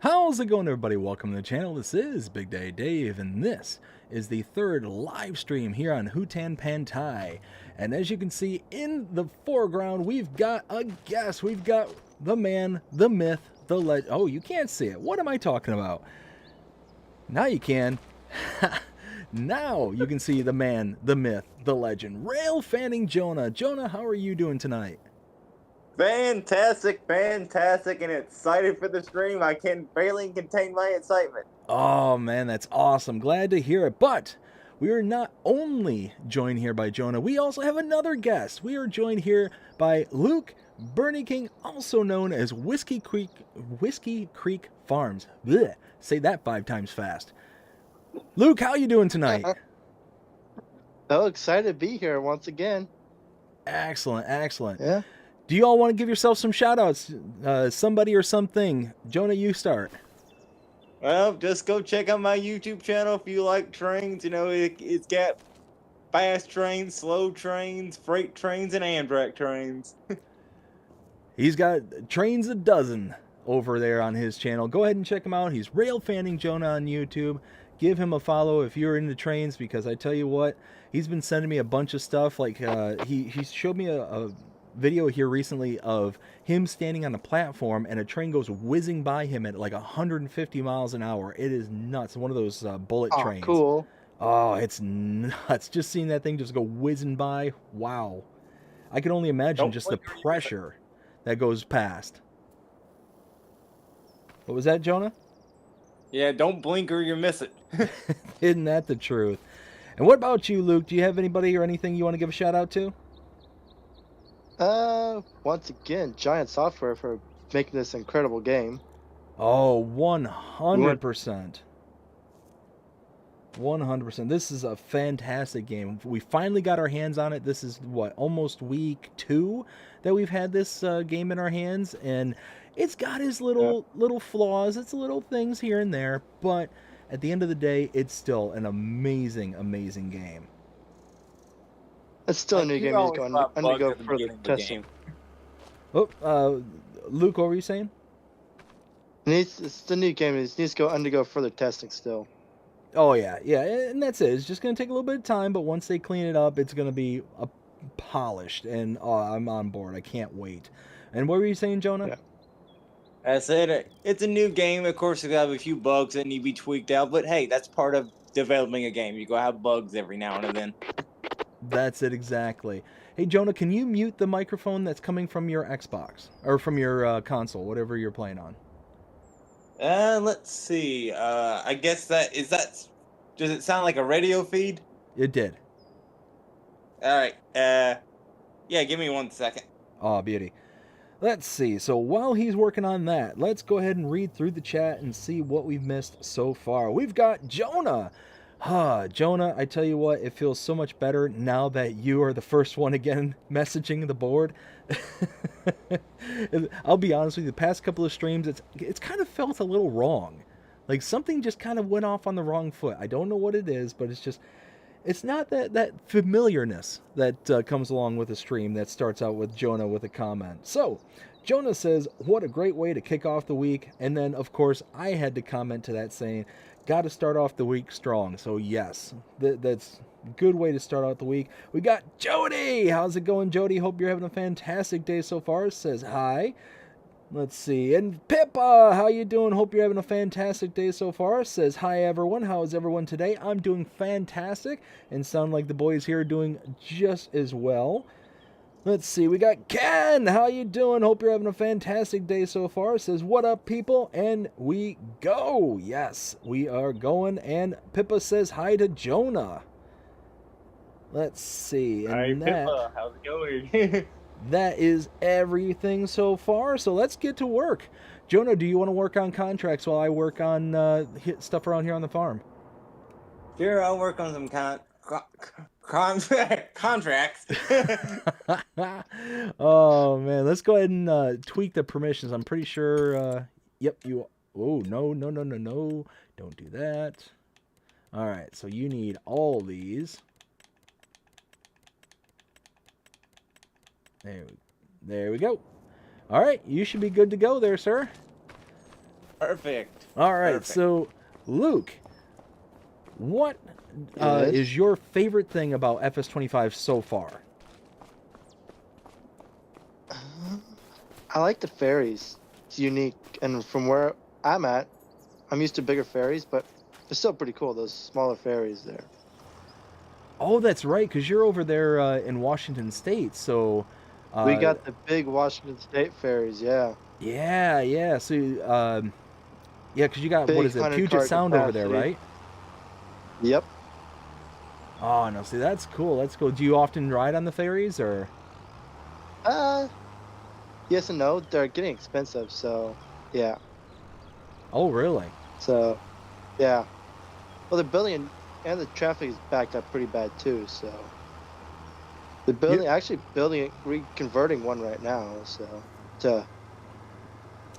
How's it going, everybody? Welcome to the channel. This is Big Day Dave, and this is the third live stream here on Hutan Pantai. And as you can see in the foreground, we've got a guest. We've got the man, the myth, the legend. Oh, you can't see it. What am I talking about? Now you can. Now you can see the man, the myth, the legend, rail fanning Jonah. Jonah, how are you doing tonight? Fantastic, and excited for the stream. I can barely contain my excitement. Oh man, that's awesome. Glad to hear it. But we are not only joined here by Jonah, we also have another guest. We are joined here by Luke Bernie King, also known as Whiskey Creek Farms. Blech. Say that 5 times fast. Luke, how you doing tonight? So excited to be here once again. Excellent, excellent. Yeah. Do you all want to give yourself some shout outs? Somebody or something? Jonah, you start. Well, just go check out my YouTube channel if you like trains. You know, it's got fast trains, slow trains, freight trains, and Amtrak trains. He's got trains a dozen over there on his channel. Go ahead and check him out. He's rail fanning Jonah on YouTube. Give him a follow if you're into trains, because I tell you what, he's been sending me a bunch of stuff. Like he showed me a video here recently of him standing on a platform and a train goes whizzing by him at like 150 miles an hour. It is nuts. One of those bullet trains. Cool. Oh, it's nuts. Just seeing that thing just go whizzing by. Wow. I can only imagine just the pressure that goes past. What was that, Jonah? Yeah, don't blink or you miss it. Isn't that the truth? And what about you, Luke? Do you have anybody or anything you want to give a shout out to? Once again, Giant Software for making this incredible game. Oh, 100%. 100%. This is a fantastic game. We finally got our hands on it. This is, what, almost week 2 that we've had this game in our hands. And it's got its little flaws. It's little things here and there. But at the end of the day, it's still an amazing, amazing game. It's still a new game. It's going to undergo further testing. Oh, Luke, what were you saying? It's the new game. It needs to undergo further testing still. Oh, yeah, and that's it. It's just going to take a little bit of time, but once they clean it up, it's going to be polished, and I'm on board. I can't wait. And what were you saying, Jonah? Yeah. I said it's a new game. Of course, it's got a few bugs that need to be tweaked out, but hey, that's part of developing a game. You go have bugs every now and then. That's it exactly. Hey, Jonah, can you mute the microphone that's coming from your Xbox or from your console, whatever you're playing on? Let's see. I guess does it sound like a radio feed? It did. All right. Yeah, give me 1 second. Oh, beauty. Let's see. So while he's working on that, let's go ahead and read through the chat and see what we've missed so far. We've got Jonah. Jonah, I tell you what, it feels so much better now that you are the first one again messaging the board. I'll be honest with you, the past couple of streams, it's kind of felt a little wrong. Like something just kind of went off on the wrong foot. I don't know what it is, but it's not that familiarness that comes along with a stream that starts out with Jonah with a comment. So, Jonah says, what a great way to kick off the week. And then, of course, I had to comment to that saying, got to start off the week strong. So, yes, that's a good way to start out the week. We got Jody. How's it going, Jody? Hope you're having a fantastic day so far. Says hi. Let's see. And Pippa, how you doing? Hope you're having a fantastic day so far. Says hi, everyone. How is everyone today? I'm doing fantastic and sound like the boys here are doing just as well. Let's see. We got Ken. How you doing? Hope you're having a fantastic day so far. Says, what up, people? And we go. Yes, we are going. And Pippa says hi to Jonah. Let's see. And Hi, Pippa. How's it going? That is everything so far, so let's get to work. Jonah, do you want to work on contracts while I work on stuff around here on the farm? Sure, I'll work on some contracts. Oh, man, let's go ahead and tweak the permissions. I'm pretty sure, yep, you... Oh, no, don't do that. All right, so you need all these. There we go. All right, you should be good to go there, sir. Perfect. All right, Perfect. so Luke, what Yes. is your favorite thing about FS25 so far? I like the ferries. It's unique, and from where I'm at, I'm used to bigger ferries, but they're still pretty cool. Those smaller ferries there. Oh, that's right, because you're over there in Washington State. So, We uh, got the big Washington State ferries. Yeah, yeah, yeah. So, yeah, because you got, what big is it, 100 Puget car Sound over there, capacity. right? Yep. Oh, no, see, that's cool. That's cool. Do you often ride on the ferries, or? Uh, yes and no. They're getting expensive, so yeah. Oh, really? So yeah. Well, they're building, and the traffic is backed up pretty bad too. So they're You, building, actually building, reconverting one right now. So to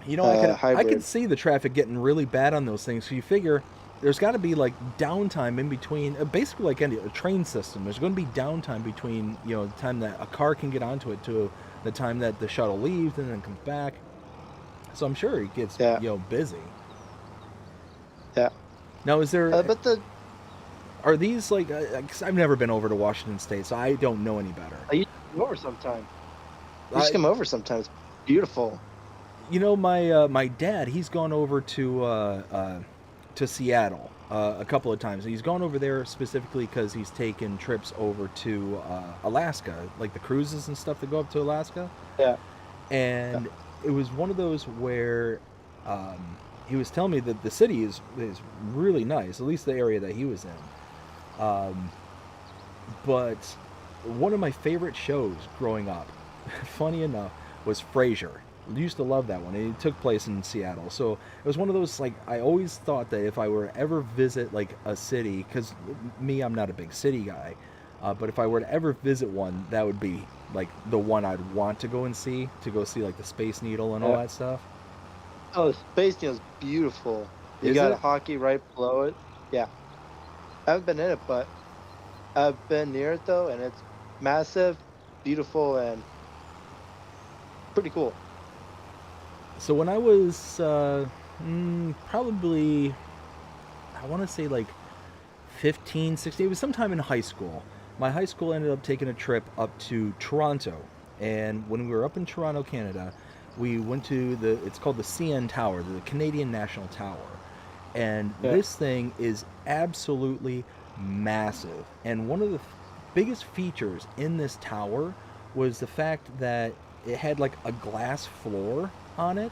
you know, I could hybrid. see the traffic getting really bad on those things. So you figure there's got to be like downtime in between, basically like any a train system. There's going to be downtime between the time that a car can get onto it to the time that the shuttle leaves and then comes back. So I'm sure it gets Yeah, busy. yeah. Now, But the are these like? 'Cause I've never been over to Washington State, so I don't know any better. I used to come over sometime. You should I, come over sometime. It's beautiful. my dad, he's gone over to Seattle a couple of times. He's gone over there specifically because he's taken trips over to Alaska, like the cruises and stuff that go up to Alaska. Yeah, yeah. And it was one of those where he was telling me that the city is really nice, at least the area that he was in. But one of my favorite shows growing up, funny enough, was Frasier. I used to love that one. It took place in Seattle, so it was one of those like I always thought that if I were to ever visit like a city, because me, I'm not a big city guy, but if I were to ever visit one, that would be like the one I'd want to go and see like the Space Needle and all Yeah. that stuff. Oh, the Space Needle's beautiful. You Is got a it? hockey right below it. Yeah, I haven't been in it, but I've been near it though, and it's massive, beautiful, and pretty cool. So when I was probably, I want to say like 15, 16. It was sometime in high school. My high school ended up taking a trip up to Toronto. And when we were up in Toronto, Canada, we went to it's called the CN Tower, the Canadian National Tower. And Yeah. this thing is absolutely massive. And one of the biggest features in this tower was the fact that it had like a glass floor on it.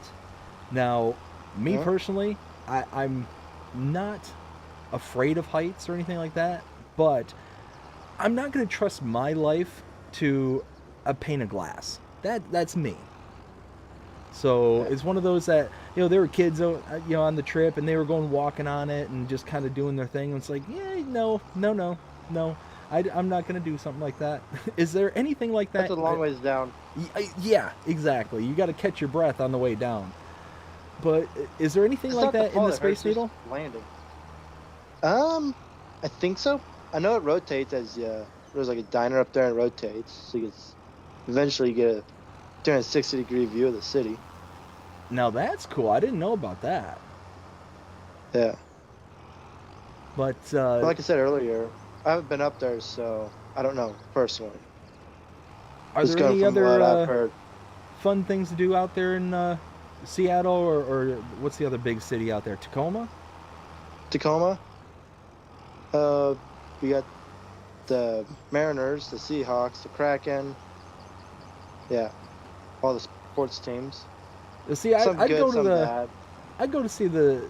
Now, me Yeah. personally, I'm not afraid of heights or anything like that, but I'm not going to trust my life to a pane of glass. That's me. So Yeah. it's one of those that there were kids on the trip and they were going walking on it and just kind of doing their thing. And it's like, yeah, no, no, no, no. I'm not going to do something like that. Is there anything like That's that? a long ways down. Yeah, exactly. You got to catch your breath on the way down. But is there anything It's like not the that in fall the that hurts, Space it's Needle? landing. I think so. I know it rotates as there's like a diner up there and it rotates, so eventually you get a 360-degree view of the city. Now that's cool. I didn't know about that. Yeah. But But like I said earlier, I haven't been up there, so I don't know personally. are Just there going any from what other I've heard. fun things to do out there in Seattle or what's the other big city out there? Tacoma? Tacoma, we got the Mariners, the Seahawks, the Kraken. Yeah, all the sports teams. See, Some I'd good, go to some bad. I'd go to see the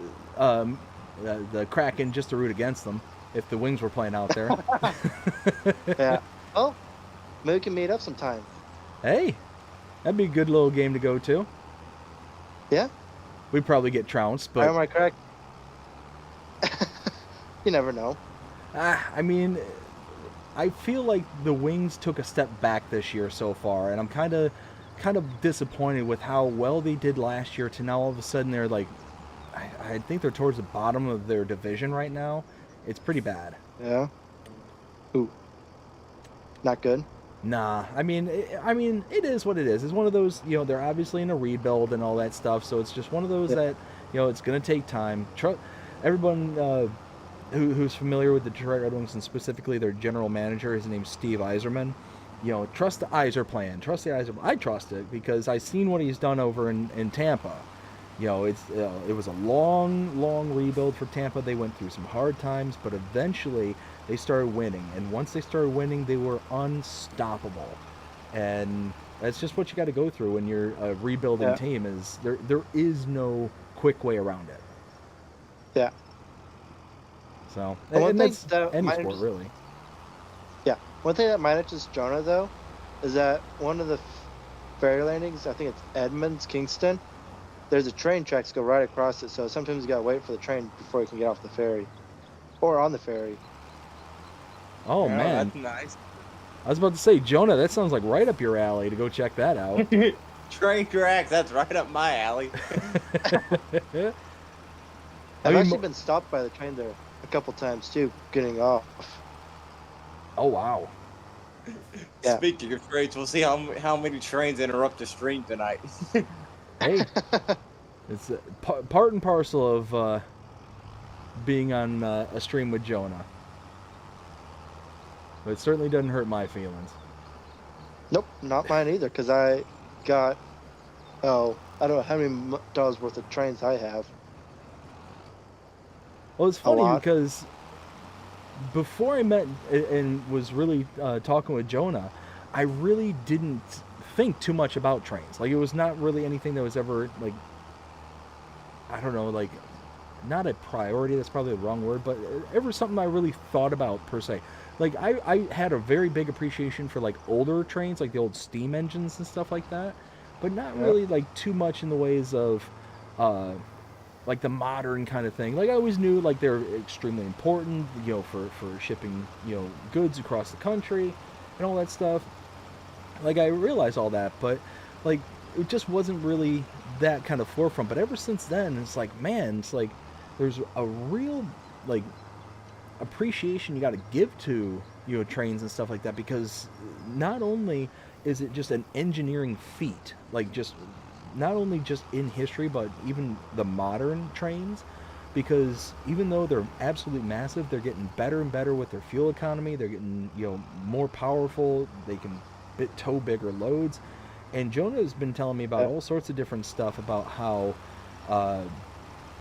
Kraken just to root against them if the Wings were playing out there. Yeah. Oh, maybe we can meet up sometime. Hey, that'd be a good little game to go to. Yeah. We'd probably get trounced, Am but I correct? You never know. I mean, I feel like the Wings took a step back this year so far, and I'm kind of disappointed with how well they did last year to now all of a sudden they're like, I think they're towards the bottom of their division right now. It's pretty bad. Yeah. Ooh. Not good. Nah, I mean, it is what it is. It's one of those, they're obviously in a rebuild and all that stuff, so it's just one of those Yeah. that, It's going to take time. Everyone who's familiar with the Detroit Red Wings and specifically their general manager, his name's Steve Yzerman. Trust the Yzer plan. Trust the Yzer. I trust it because I've seen what he's done over in Tampa. It was a long rebuild for Tampa. They went through some hard times, but eventually they started winning. And once they started winning, they were unstoppable. And that's just what you got to go through when you're a rebuilding team. Is there is no quick way around it. Yeah. So, and that's any sport, really. Yeah. One thing that might interest Jonah, though, is that one of the ferry landings, I think it's Edmonds, Kingston, there's a train tracks go right across it, so sometimes you got to wait for the train before you can get off the ferry. Or on the ferry. Oh, man. That's nice. I was about to say, Jonah, that sounds like right up your alley to go check that out. Train tracks, that's right up my alley. I've actually been stopped by the train there a couple times, too, getting off. Oh, wow. Yeah. Speaking of trains, we'll see how many trains interrupt the stream tonight. Hey, it's part and parcel of being on a stream with Jonah. But it certainly doesn't hurt my feelings. Nope, not mine either, because I got, I don't know how many dollars worth of trains I have. Well, it's funny because before I met and was really talking with Jonah, I really didn't think too much about trains. Like, it was not really anything that was ever, like, I don't know, like, not a priority, that's probably the wrong word, but ever something I really thought about, per se. Like, I had a very big appreciation for, like, older trains, like the old steam engines and stuff like that, but not really, like, too much in the ways of, like, the modern kind of thing. Like, I always knew, like, they're extremely important, for shipping, goods across the country and all that stuff. Like, I realized all that, but, like, it just wasn't really that kind of forefront. But ever since then, it's like, man, it's like there's a real, like, appreciation you got to give to, trains and stuff like that, because not only is it just an engineering feat, like, just not only just in history, but even the modern trains, because even though they're absolutely massive, they're getting better and better with their fuel economy. They're getting, more powerful. They can tow bigger loads. And Jonah has been telling me about all sorts of different stuff about how,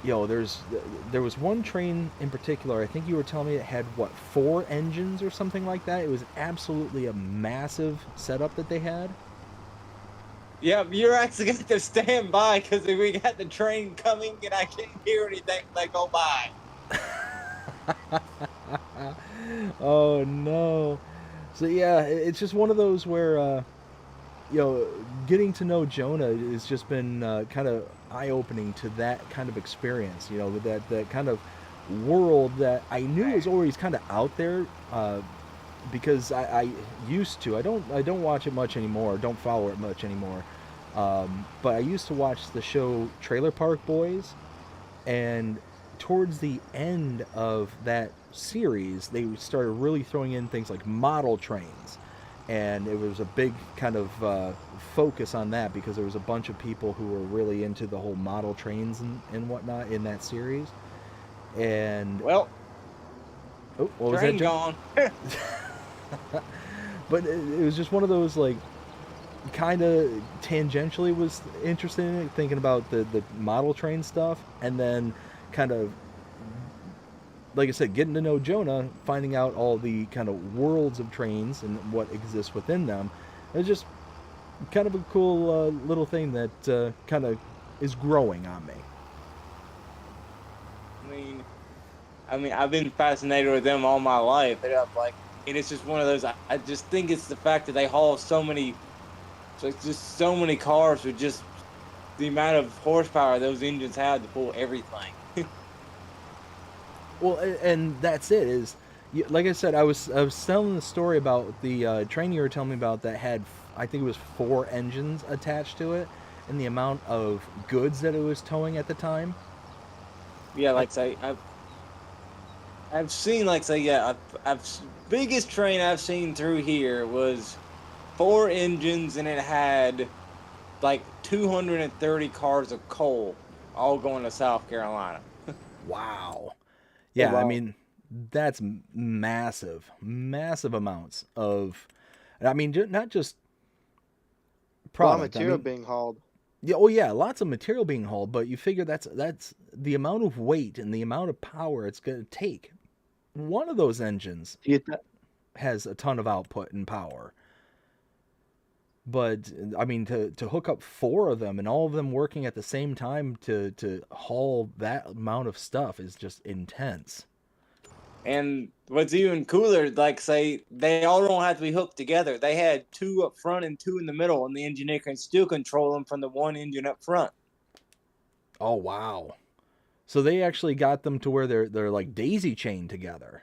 there was one train in particular, I think you were telling me it had, 4 engines or something like that? It was absolutely a massive setup that they had. Yeah, you're actually going to stand by because we got the train coming and I can't hear anything when they go by. Oh, no. So, yeah, it's just one of those where, getting to know Jonah has just been kind of eye-opening to that kind of experience, with that kind of world that I knew was always kind of out there, because I used to. I don't watch it much anymore. Don't follow it much anymore. But I used to watch the show Trailer Park Boys, and towards the end of that series, they started really throwing in things like model trains, and it was a big kind of focus on that because there was a bunch of people who were really into the whole model trains and whatnot in that series. And well, what was train that, gone. But it was just one of those, like, kind of tangentially was interested in it, thinking about the model train stuff, and then kind of, like I said, getting to know Jonah, finding out all the kind of worlds of trains and what exists within them. It's just kind of a cool little thing that kind of is growing on me. I mean, I've been fascinated with them all my life. And it's just one of those. I just think it's the fact that they haul so many cars with just the amount of horsepower those engines have to pull everything. Well, and that's it. Is, like I said, I was telling the story about the train you were telling me about that had, I think it was 4 engines attached to it, and the amount of goods that it was towing at the time. Yeah, I've seen, biggest train I've seen through here was 4 engines, and it had like 230 cars of coal all going to South Carolina. Wow. Oh, Yeah, I wow. mean, that's massive, massive amounts of. I mean, not just A lot of product. I material mean, being hauled. yeah, oh yeah, lots of material being hauled, but you figure that's the amount of weight and the amount of power it's going to take. One of those engines To get that, has a ton of output and power. But I mean, to hook up four of them and all of them working at the same time to haul that amount of stuff is just intense. And what's even cooler, like say, they all don't have to be hooked together. They had two up front and two in the middle, and the engineer can still control them from the one engine up front. Oh wow! So they actually got them to where they're like daisy chained together.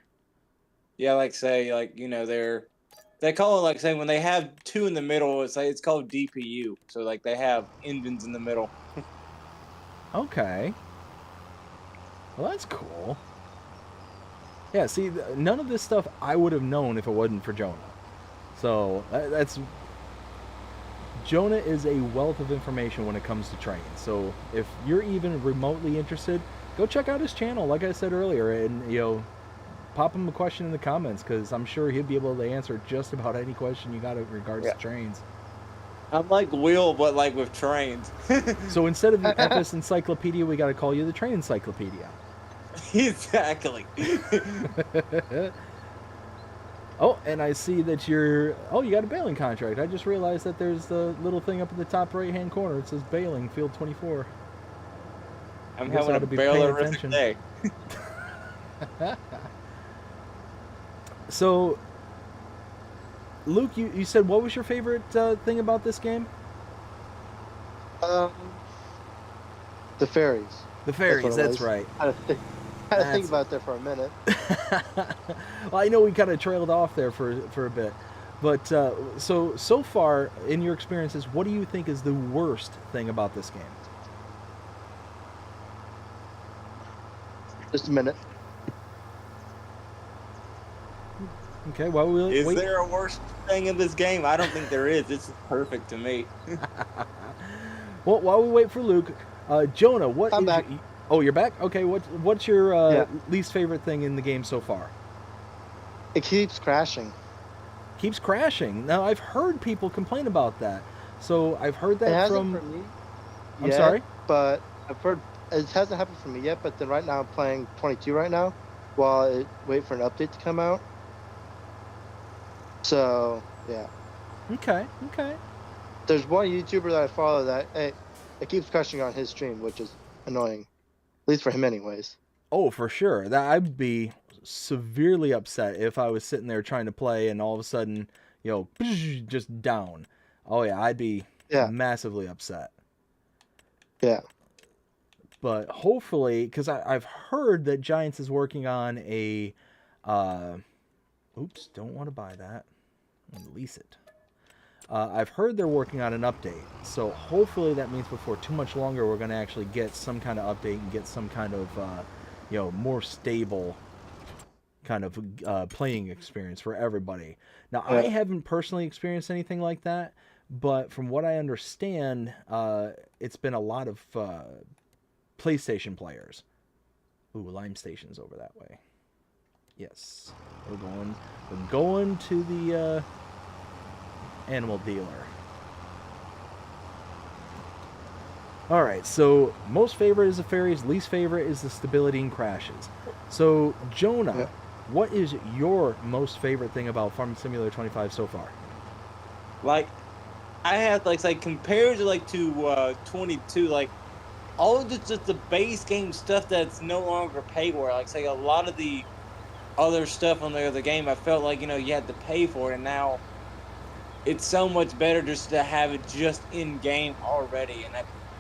Yeah, like say, like they call it like say when they have two in the middle, it's called DPU. So like they have engines in the middle. Okay, well that's cool. Yeah, see, none of this stuff I would have known if it wasn't for Jonah. So that's Jonah is a wealth of information when it comes to trains. So if you're even remotely interested, go check out his channel. Like I said earlier, and pop him a question in the comments because I'm sure he'll be able to answer just about any question you got in regards Yeah. to trains. I'm like Will, but like with trains. So instead of the FS Encyclopedia, we got to call you the Train Encyclopedia. Exactly. Oh, and I see that you got a bailing contract. I just realized that there's the little thing up in the top right-hand corner. It says bailing, field 24. I'm I guess I having a ought to be paying bailerific attention. day. So, Luke, you said what was your favorite thing about this game? um, the ferries. The ferries, what it that's was. right. I had to think That's- about that for a minute. Well, I know we kind of trailed off there for a bit. But so far, in your experiences, what do you think is the worst thing about this game? Just a minute. Okay, well, we'll Is wait. there a worse thing in this game? I don't think there is. This is perfect to me. Well, while we wait for Luke, Jonah, what I'm is back. oh, you're back? Okay, what's your Yeah. least favorite thing in the game so far? It keeps crashing. Keeps crashing. Now, I've heard people complain about that. So I've heard It that hasn't from. for me. I'm yet, sorry? but I've heard it hasn't happened for me yet. But then right now I'm playing 22 right now, while I wait for an update to come out. So yeah, Okay. there's one YouTuber that I follow that it keeps crashing on his stream, which is annoying, at least for him, anyways. Oh, for sure. That I'd be severely upset if I was sitting there trying to play and all of a sudden, just down. Oh yeah, I'd be Yeah. massively upset. Yeah. But hopefully, because I've heard that Giants is working on a, oops, don't want to buy that. I'm gonna lease it. I've heard they're working on an update, so hopefully that means before too much longer we're going to actually get some kind of update and get some kind of, more stable kind of playing experience for everybody. Now, I Yeah. haven't personally experienced anything like that, but from what I understand, it's been a lot of PlayStation players. Ooh, Lime Station's over that way. Yes, we're going to the animal dealer. All right, so most favorite is the ferries, least favorite is the stability and crashes. So Jonah, Yeah. what is your most favorite thing about Farming Simulator 25 so far? Like, I had like compared to 22, like all of just the base game stuff that's no longer payware. Like say a lot of the other stuff on the other game, I felt like you had to pay for it, and now it's so much better just to have it just in game already, and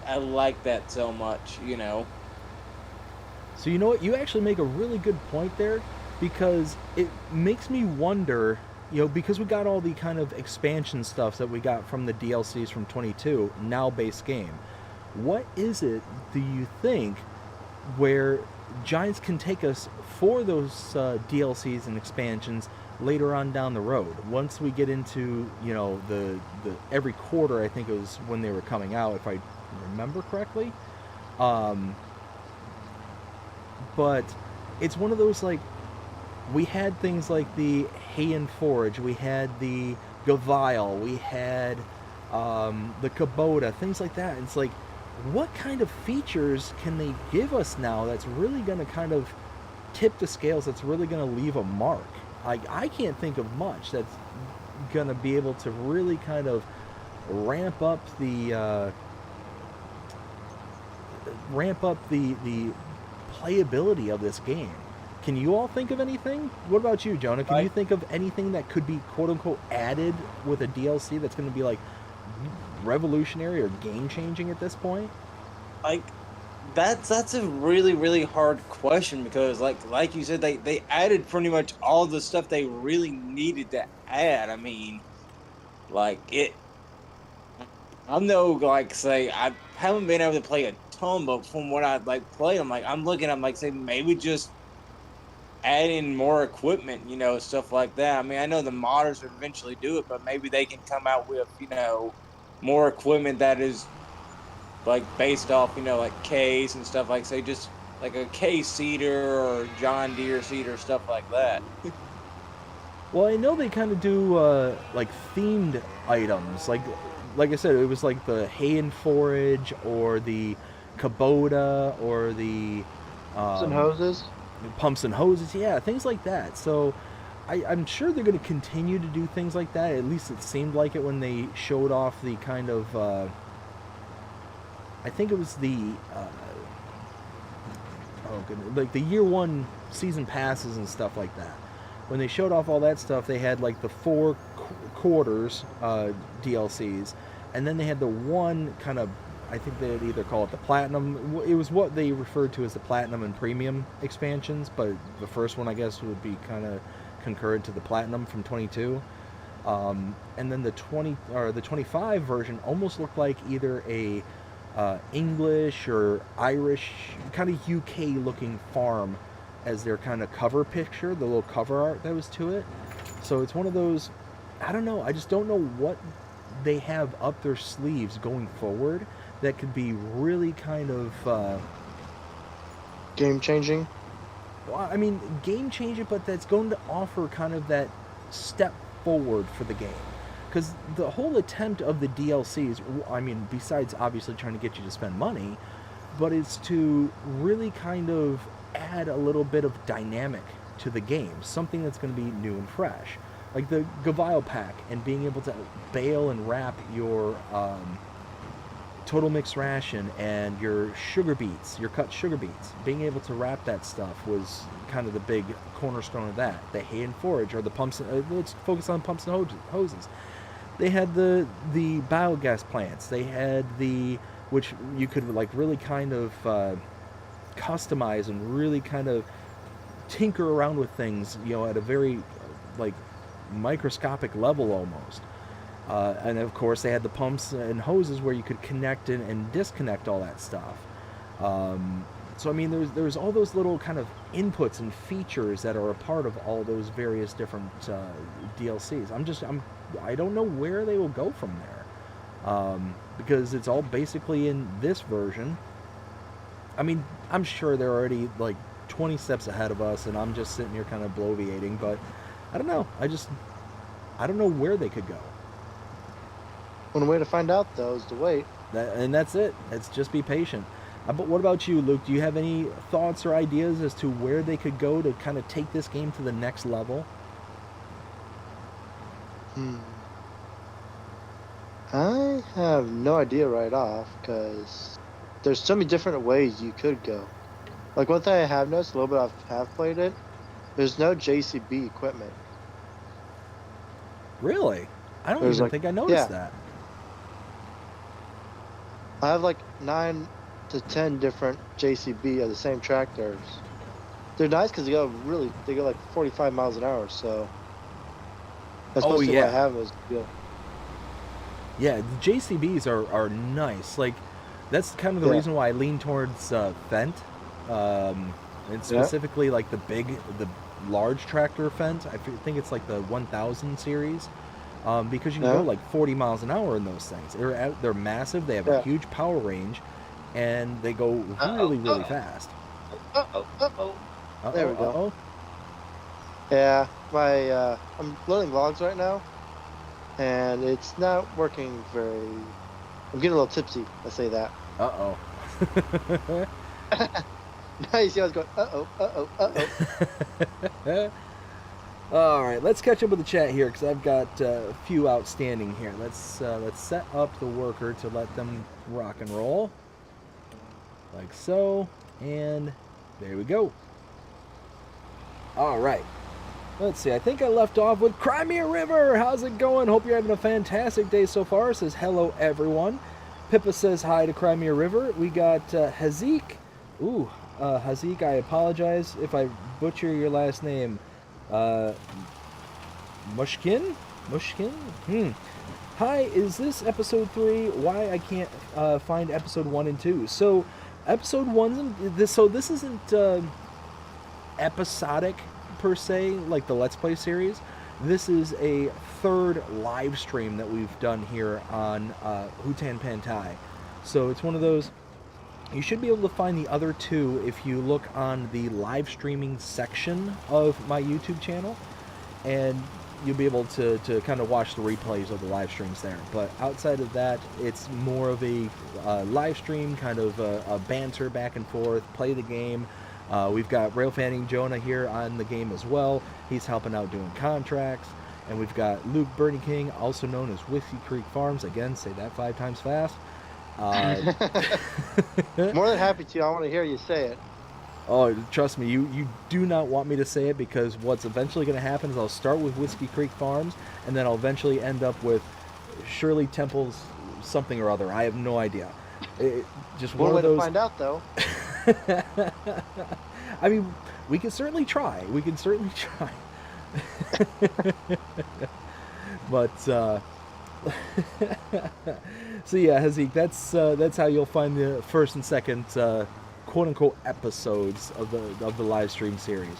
I like that so much. So you know what? You actually make a really good point there, because it makes me wonder, because we got all the kind of expansion stuff that we got from the DLCs from 22, now base game. What is it, do you think, where Giants can take us for those DLCs and expansions later on down the road? Once we get into, the every quarter, I think it was when they were coming out, if I remember correctly. Um, but it's one of those, like, we had things like the Heian Forge, we had the Gavile, we had the Kubota, things like that. It's like, what kind of features can they give us now that's really going to kind of tip the scales, that's really going to leave a mark? I can't think of much that's going to be able to really kind of ramp up the the playability of this game. Can you all think of anything? What about you, Jonah? Can you think of anything that could be quote unquote added with a DLC that's going to be like revolutionary or game changing at this point? Like, that's a really, really hard question, because like you said, they added pretty much all the stuff they really needed to add. I mean, like it I'm no, like, say, I haven't been able to play a ton, but from what I like play, I'm looking, I'm like, say, maybe just add in more equipment, stuff like that. I mean, I know the modders would eventually do it, but maybe they can come out with, more equipment that is like based off, like case and stuff, like, say, just like a case seeder or John Deere seeder, stuff like that. Well, I know they kind of do like themed items. Like I said, it was like the hay and forage, or the Kubota, or the Some um, hoses. pumps and hoses. Yeah, things like that. So I'm sure they're going to continue to do things like that. At least it seemed like it when they showed off the kind of. I think it was the. Oh goodness, like the year one season passes and stuff like that. When they showed off all that stuff, they had like the four quarters DLCs, and then they had the one kind of, I think they'd either call it the platinum. It was what they referred to as the platinum and premium expansions, but the first one I guess would be kind of concurrent to the platinum from 22. And then the 20 or the 25 version almost looked like either a English or Irish, kind of UK looking farm as their kind of cover picture, the little cover art that was to it. So it's one of those, I don't know, I just don't know what they have up their sleeves going forward that could be really kind of Game changing. well, I mean, game changing, but that's going to offer kind of that step forward for the game. Because the whole attempt of the DLCs, I mean, besides obviously trying to get you to spend money, but it's to really kind of add a little bit of dynamic to the game, something that's going to be new and fresh. Like the Gavile pack, and being able to bale and wrap your total mix ration and your sugar beets, your cut sugar beets. Being able to wrap that stuff was kind of the big cornerstone of that. The hay and forage, or the pumps. Let's focus on pumps and hoses. They had the biogas plants. They had which you could like really kind of customize and really kind of tinker around with things, at a very like microscopic level almost. And of course, they had the pumps and hoses where you could connect and disconnect all that stuff. So I mean, there's all those little kind of inputs and features that are a part of all those various different DLCs. I don't know where they will go from there, because it's all basically in this version. I mean, I'm sure they're already like 20 steps ahead of us, and I'm just sitting here kind of bloviating. But I don't know. I don't know where they could go. One way to find out, though, is to wait. And that's it. It's just be patient. But what about you, Luke? Do you have any thoughts or ideas as to where they could go to kind of take this game to the next level? I have no idea right off, because there's so many different ways you could go. Like, one thing I have noticed, a little bit I have played it, there's no JCB equipment. Really? I don't There's even like- think I noticed yeah. that. I have like 9 to 10 different JCB of the same tractors. They're nice because they go like 45 miles an hour, so that's Oh, mostly yeah. what I have is yeah. Yeah, the JCBs are nice. Like, that's kind of the Yeah. reason why I lean towards Fendt, and specifically like the large tractor Fendt. I think it's like the 1000 series, because you can go Yeah. like 40 miles an hour in those things. They're massive. They have a Yeah. huge power range, and they go really, really fast. Uh-oh. Uh-oh, There we go. uh-oh. Yeah, I'm loading logs right now, and it's not working very. I'm getting a little tipsy. Let's say that. Uh-oh. Now you see I was going. Uh-oh. All right, let's catch up with the chat here because I've got a few outstanding here. Let's set up the worker to let them rock and roll, like so, and there we go. All right, let's see. I think I left off with Crimea River. How's it going? Hope you're having a fantastic day so far. It says hello everyone. Pippa says hi to Crimea River. We got Hazik. Ooh, Hazik, I apologize if I butcher your last name. Mushkin? Hi, is this episode 3? Why I can't find episode 1 and 2? So, episode 1, this isn't episodic per se, like the Let's Play series. This is a third live stream that we've done here on Hutan Pantai. So it's one of those. You should be able to find the other 2 if you look on the live streaming section of my YouTube channel, and you'll be able to kind of watch the replays of the live streams there. But outside of that, it's more of a live stream, kind of a banter back and forth, play the game. We've got Rail Fanning Jonah here on the game as well. He's helping out doing contracts. And we've got Luke Bernie King, also known as Whiskey Creek Farms. Again, say that 5 times fast. More than happy to. I want to hear you say it. Oh, trust me, you do not want me to say it, because what's eventually going to happen is I'll start with Whiskey Creek Farms, and then I'll eventually end up with Shirley Temple's something or other. I have no idea. Just one way of those. to find out, though. I mean, we can certainly try. But so yeah, Hazik, that's how you'll find the first and second quote-unquote episodes of the live stream series.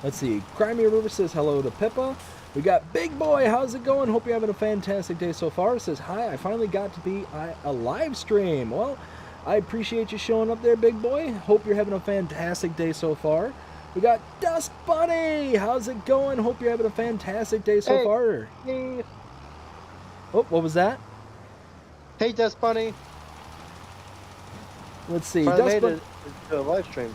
Let's see. Crimea River says hello to Pippa. We got Big Boy. How's it going? Hope you're having a fantastic day so far. It says hi. I finally got to be a live stream. Well, I appreciate you showing up there, Big Boy. Hope you're having a fantastic day so far. We got Dust Bunny. How's it going? Hope you're having a fantastic day so far. Hey. Oh, what was that? Hey, Dust Bunny. Let's see. Finally Dust made it to a live stream.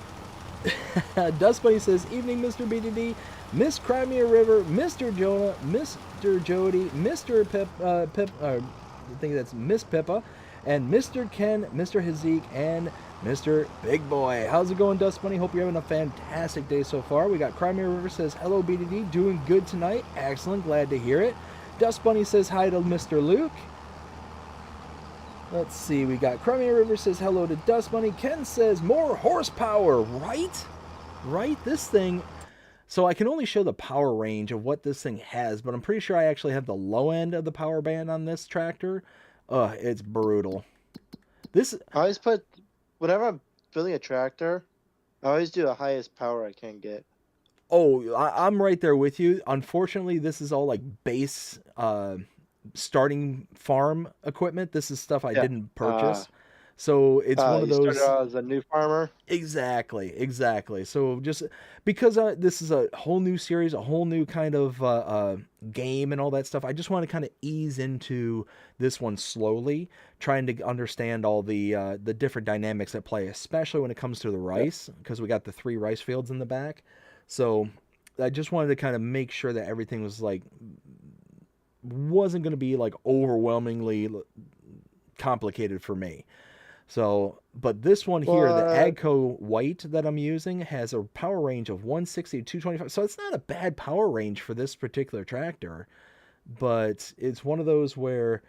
Dust Bunny says, evening, Mr. BDD, Miss Crimea River, Mr. Jonah, Mr. Jody, Mr. I think that's Miss Pippa, and Mr. Ken, Mr. Hazik, and Mr. Big Boy. How's it going, Dust Bunny? Hope you're having a fantastic day so far. We got Crimea River says, hello, BDD, doing good tonight. Excellent, glad to hear it. Dust Bunny says hi to Mr. Luke. Let's see, we got Crimea River says hello to Dust Bunny. Ken says more horsepower, right? Right? This thing, so I can only show the power range of what this thing has, but I'm pretty sure I actually have the low end of the power band on this tractor. It's brutal. I always put, whenever I'm building a tractor, I always do the highest power I can get. Oh, I'm right there with you. Unfortunately, this is all like base starting farm equipment. This is stuff I didn't purchase. So it's one of those. You started out as a new farmer? Exactly. So just because this is a whole new series, a whole new kind of game and all that stuff, I just want to kind of ease into this one slowly, trying to understand all the different dynamics at play, especially when it comes to the rice, because we got the 3 rice fields in the back. So I just wanted to kind of make sure that everything was like, wasn't going to be like overwhelmingly complicated for me. So, but this one here, the Agco White that I'm using, has a power range of 160 to 225. So it's not a bad power range for this particular tractor, but it's one of those where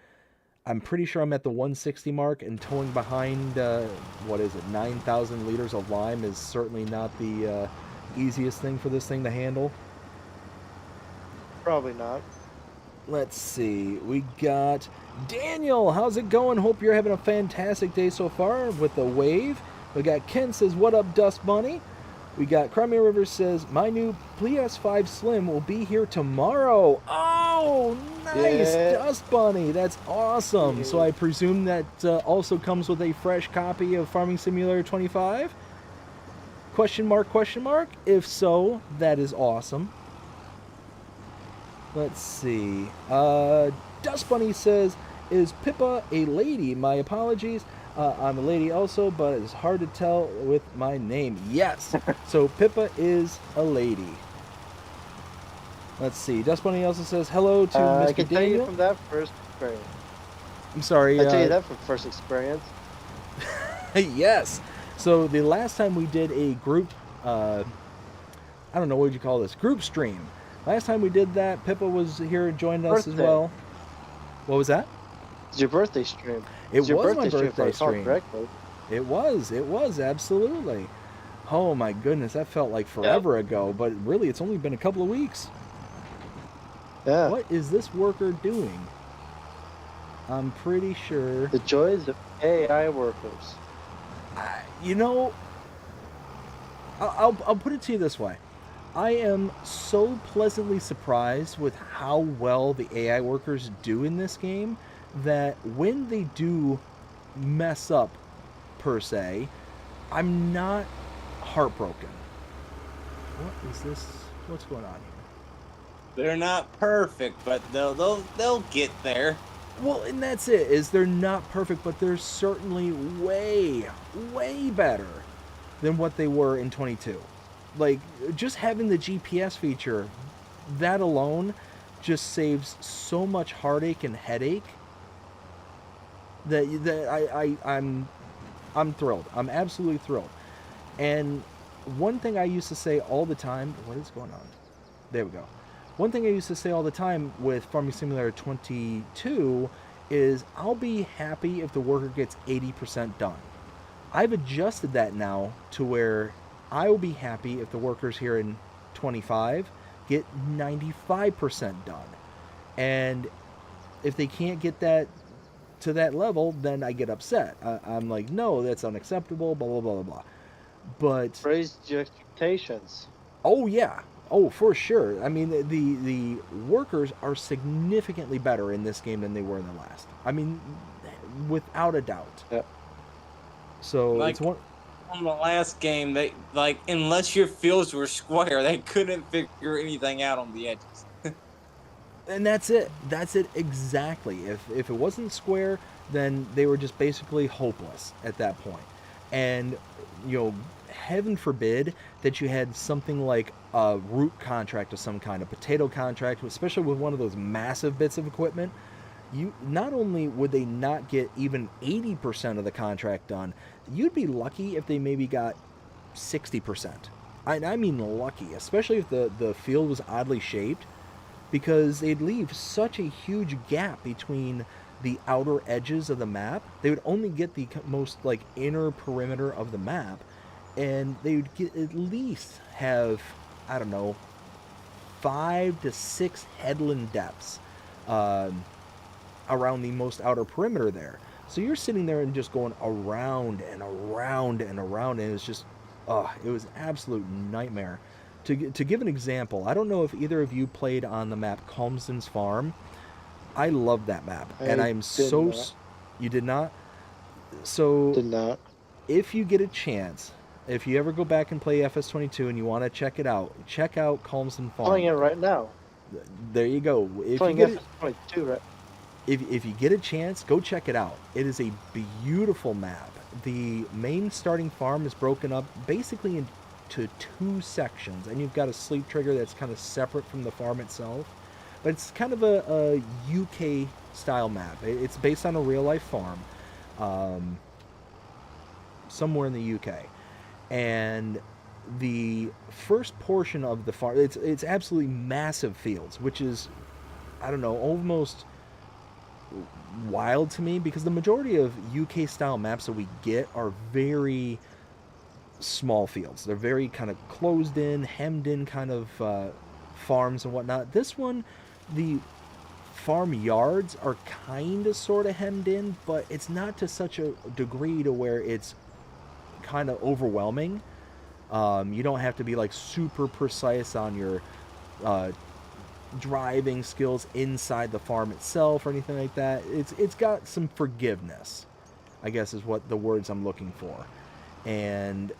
I'm pretty sure I'm at the 160 mark, and towing behind, 9,000 liters of lime is certainly not the easiest thing for this thing to handle. Probably not. Let's see. We got Daniel. How's it going? Hope you're having a fantastic day so far with the wave. We got Ken says, what up, Dust Bunny? We got Crimea River says, my new PS5 Slim will be here tomorrow. Oh, nice. Yeah. Dust Bunny. That's awesome. Yeah. So I presume that also comes with a fresh copy of Farming Simulator 25? Question mark, question mark? If so, that is awesome. Let's see. Dust Bunny says, is Pippa a lady? My apologies. I'm a lady also, but it's hard to tell with my name. Yes. So Pippa is a lady. Let's see. Dust Bunny also says hello to Mr. I can tell you Daniel. from that first experience. I'm sorry. I tell you that from first experience. Yes. So the last time we did a group, I don't know, what would you call this? Group stream. Last time we did that, Pippa was here and joined us as Birthday. well. What was that? It's your birthday stream. It It's your was my if I birthday recall stream. correctly. It was, absolutely. Oh my goodness, that felt like forever ago, but really it's only been a couple of weeks. Yeah. What is this worker doing? I'm pretty sure. The joys of AI workers. You know, I'll put it to you this way. I am so pleasantly surprised with how well the AI workers do in this game that when they do mess up, per se, I'm not heartbroken. What is this? What's going on here? They're not perfect, but they'll get there. Well, and that's it, is they're not perfect, but they're certainly way, way better than what they were in 22. Like, just having the GPS feature, that alone just saves so much heartache and headache that I'm thrilled. I'm absolutely thrilled. And one thing I used to say all the time, what is going on? There we go. One thing I used to say all the time with Farming Simulator 22 is I'll be happy if the worker gets 80% done. I've adjusted that now to where I will be happy if the workers here in 25 get 95% done. And if they can't get that to that level, then I get upset. I'm like, no, that's unacceptable, blah, blah, blah, blah, blah. But Raised your expectations. oh yeah, oh for sure. I mean, the workers are significantly better in this game than they were in the last. I mean, without a doubt. Yep. So Like, it's one. on the last game, they like unless your fields were square, they couldn't figure anything out on the edges. And that's it. That's it exactly. If it wasn't square, then they were just basically hopeless at that point. And you know, heaven forbid that you had something like a root contract of some kind, a potato contract, especially with one of those massive bits of equipment. You not only would they not get even 80% of the contract done, you'd be lucky if they maybe got 60%. I mean lucky, especially if the field was oddly shaped, because they'd leave such a huge gap between the outer edges of the map. They would only get the most like inner perimeter of the map, and they would get at least have, I don't know, 5 to 6 headland depths around the most outer perimeter there. So you're sitting there and just going around and around and around, and it's just, it was an absolute nightmare. To give an example, I don't know if either of you played on the map Calmsden's Farm. I love that map, and I'm so... not. You did not? So Did not. if you get a chance, if you ever go back and play FS22 and you want to check it out, check out Calmsden Farm. Playing it right now. There you go. If you Playing get FS22 right. if you get a chance, go check it out. It is a beautiful map. The main starting farm is broken up basically into 2 sections, and you've got a sleep trigger that's kind of separate from the farm itself. But it's kind of a UK style map. It's based on a real life farm somewhere in the UK. And the first portion of the farm, it's absolutely massive fields, which is, I don't know, almost wild to me, because the majority of UK style maps that we get are very small fields. They're very kind of closed in, hemmed in kind of farms and whatnot. This one, the farm yards are kind of sort of hemmed in, but it's not to such a degree to where it's kind of overwhelming. You don't have to be like super precise on your uh, driving skills inside the farm itself or anything like that. It's got some forgiveness, I guess is what the words I'm looking for. And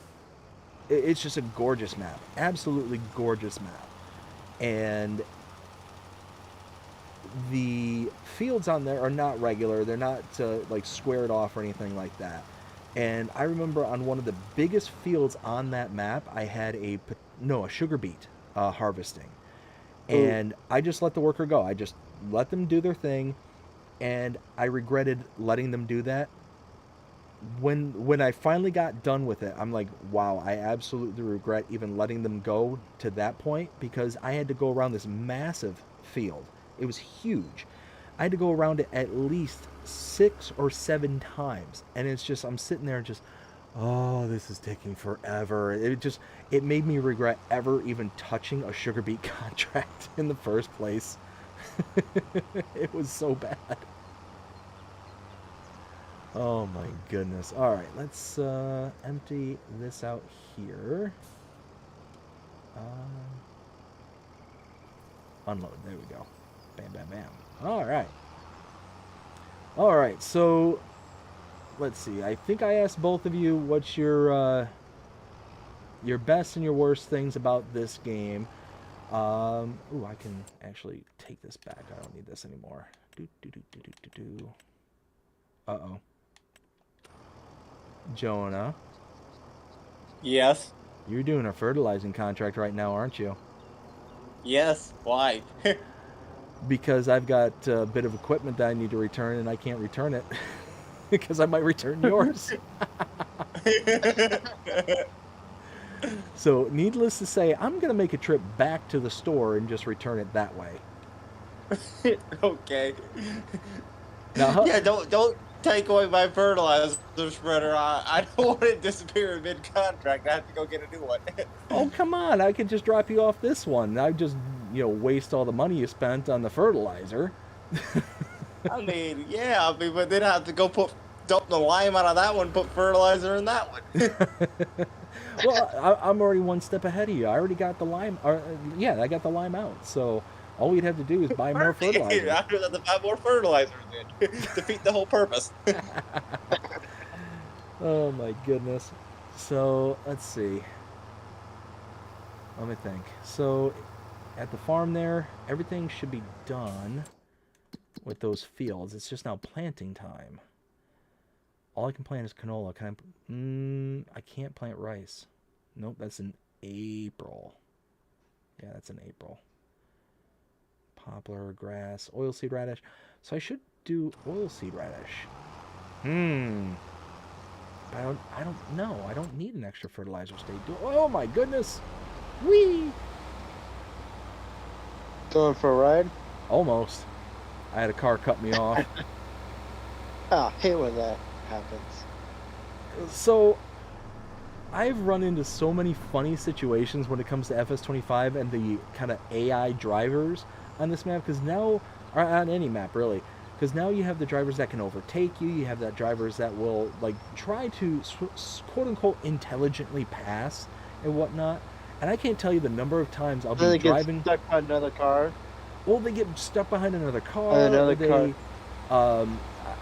it's just a gorgeous map, absolutely gorgeous map. And the fields on there are not regular. They're not like squared off or anything like that. And I remember on one of the biggest fields on that map, I had a sugar beet harvesting. And I just let the worker go. I just let them do their thing, and I regretted letting them do that. When I finally got done with it, I'm like, wow, I absolutely regret even letting them go to that point, because I had to go around this massive field. It was huge. I had to go around it at least 6 or 7 times, and it's just, I'm sitting there and just, oh, this is taking forever. It made me regret ever even touching a sugar beet contract in the first place. It was so bad. Oh my goodness. All right, let's empty this out here. Unload. There we go. Bam, bam, bam. All right. All right, so let's see. I think I asked both of you what's your best and your worst things about this game. Ooh, I can actually take this back. I don't need this anymore. Uh-oh. Jonah. Yes. You're doing a fertilizing contract right now, aren't you? Yes. Why? Because I've got a bit of equipment that I need to return, and I can't return it. Because I might return yours. So, needless to say, I'm going to make a trip back to the store and just return it that way. Okay. Now, yeah, don't take away my fertilizer spreader. I don't want it to disappear mid-contract. I have to go get a new one. Oh, come on. I could just drop you off this one. I just, waste all the money you spent on the fertilizer. I mean, yeah, but then I have to go dump the lime out of that one, put fertilizer in that one. Well, I'm already one step ahead of you. I already got the lime. I got the lime out. So all we'd have to do is buy more fertilizer. I have to buy more fertilizer then. Defeat the whole purpose. Oh my goodness. So let's see. Let me think. So at the farm there, everything should be done with those fields. It's just now planting time. All I can plant is canola. I can't plant rice. Nope, that's in April. Yeah, that's in April. Poplar, grass, oilseed radish. So I should do oilseed radish. But I don't know. I don't need an extra fertilizer state. Oh my goodness. Whee! Going for a ride? Almost. I had a car cut me off. I hate when that happens. So, I've run into so many funny situations when it comes to FS25 and the kind of AI drivers on this map, because now, or on any map really, because now you have the drivers that can overtake you, you have the drivers that will like try to quote-unquote intelligently pass and whatnot, and I can't tell you the number of times I'll be driving... Get stuck behind another car. Well, they get stuck behind another car.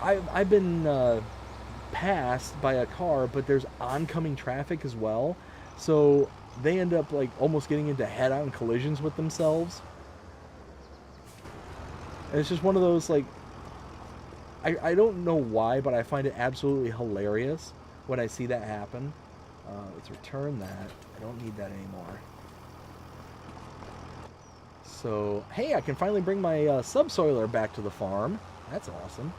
I've been passed by a car, but there's oncoming traffic as well, so they end up like almost getting into head-on collisions with themselves. And it's just one of those like, I don't know why, but I find it absolutely hilarious when I see that happen. Let's return that. I don't need that anymore. So, hey, I can finally bring my subsoiler back to the farm. That's awesome.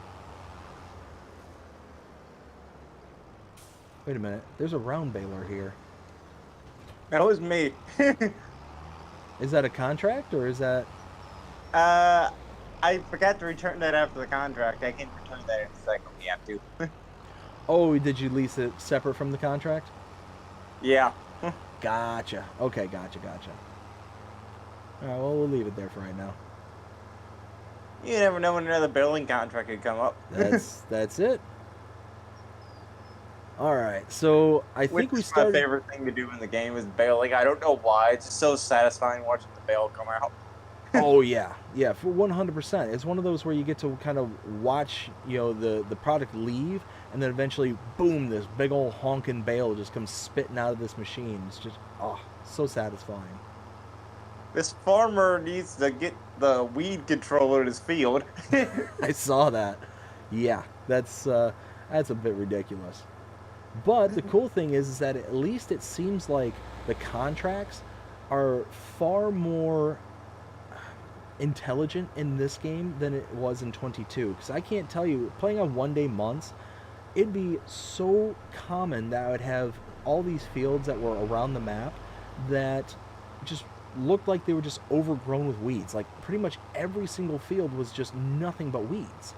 Wait a minute. There's a round baler here. That was me. Is that a contract, or is that... I forgot to return that after the contract. I can return that in a second. We have to. Oh, did you lease it separate from the contract? Yeah. Gotcha. Okay, gotcha. All right, well, we'll leave it there for right now. You never know when another building contract could come up. That's it. All right, so I Which think we is my started. favorite thing to do in the game is bail. Like I don't know why, it's just so satisfying watching the bail come out. Oh yeah, yeah, for 100%. It's one of those where you get to kind of watch, the product leave, and then eventually, boom, this big old honking bale just comes spitting out of this machine. It's just, so satisfying. This farmer needs to get the weed controller in his field. I saw that. Yeah, that's a bit ridiculous. But the cool thing is that at least it seems like the contracts are far more intelligent in this game than it was in 22. Because I can't tell you, playing on 1 day months, it'd be so common that I would have all these fields that were around the map that just looked like they were just overgrown with weeds. Like pretty much every single field was just nothing but weeds.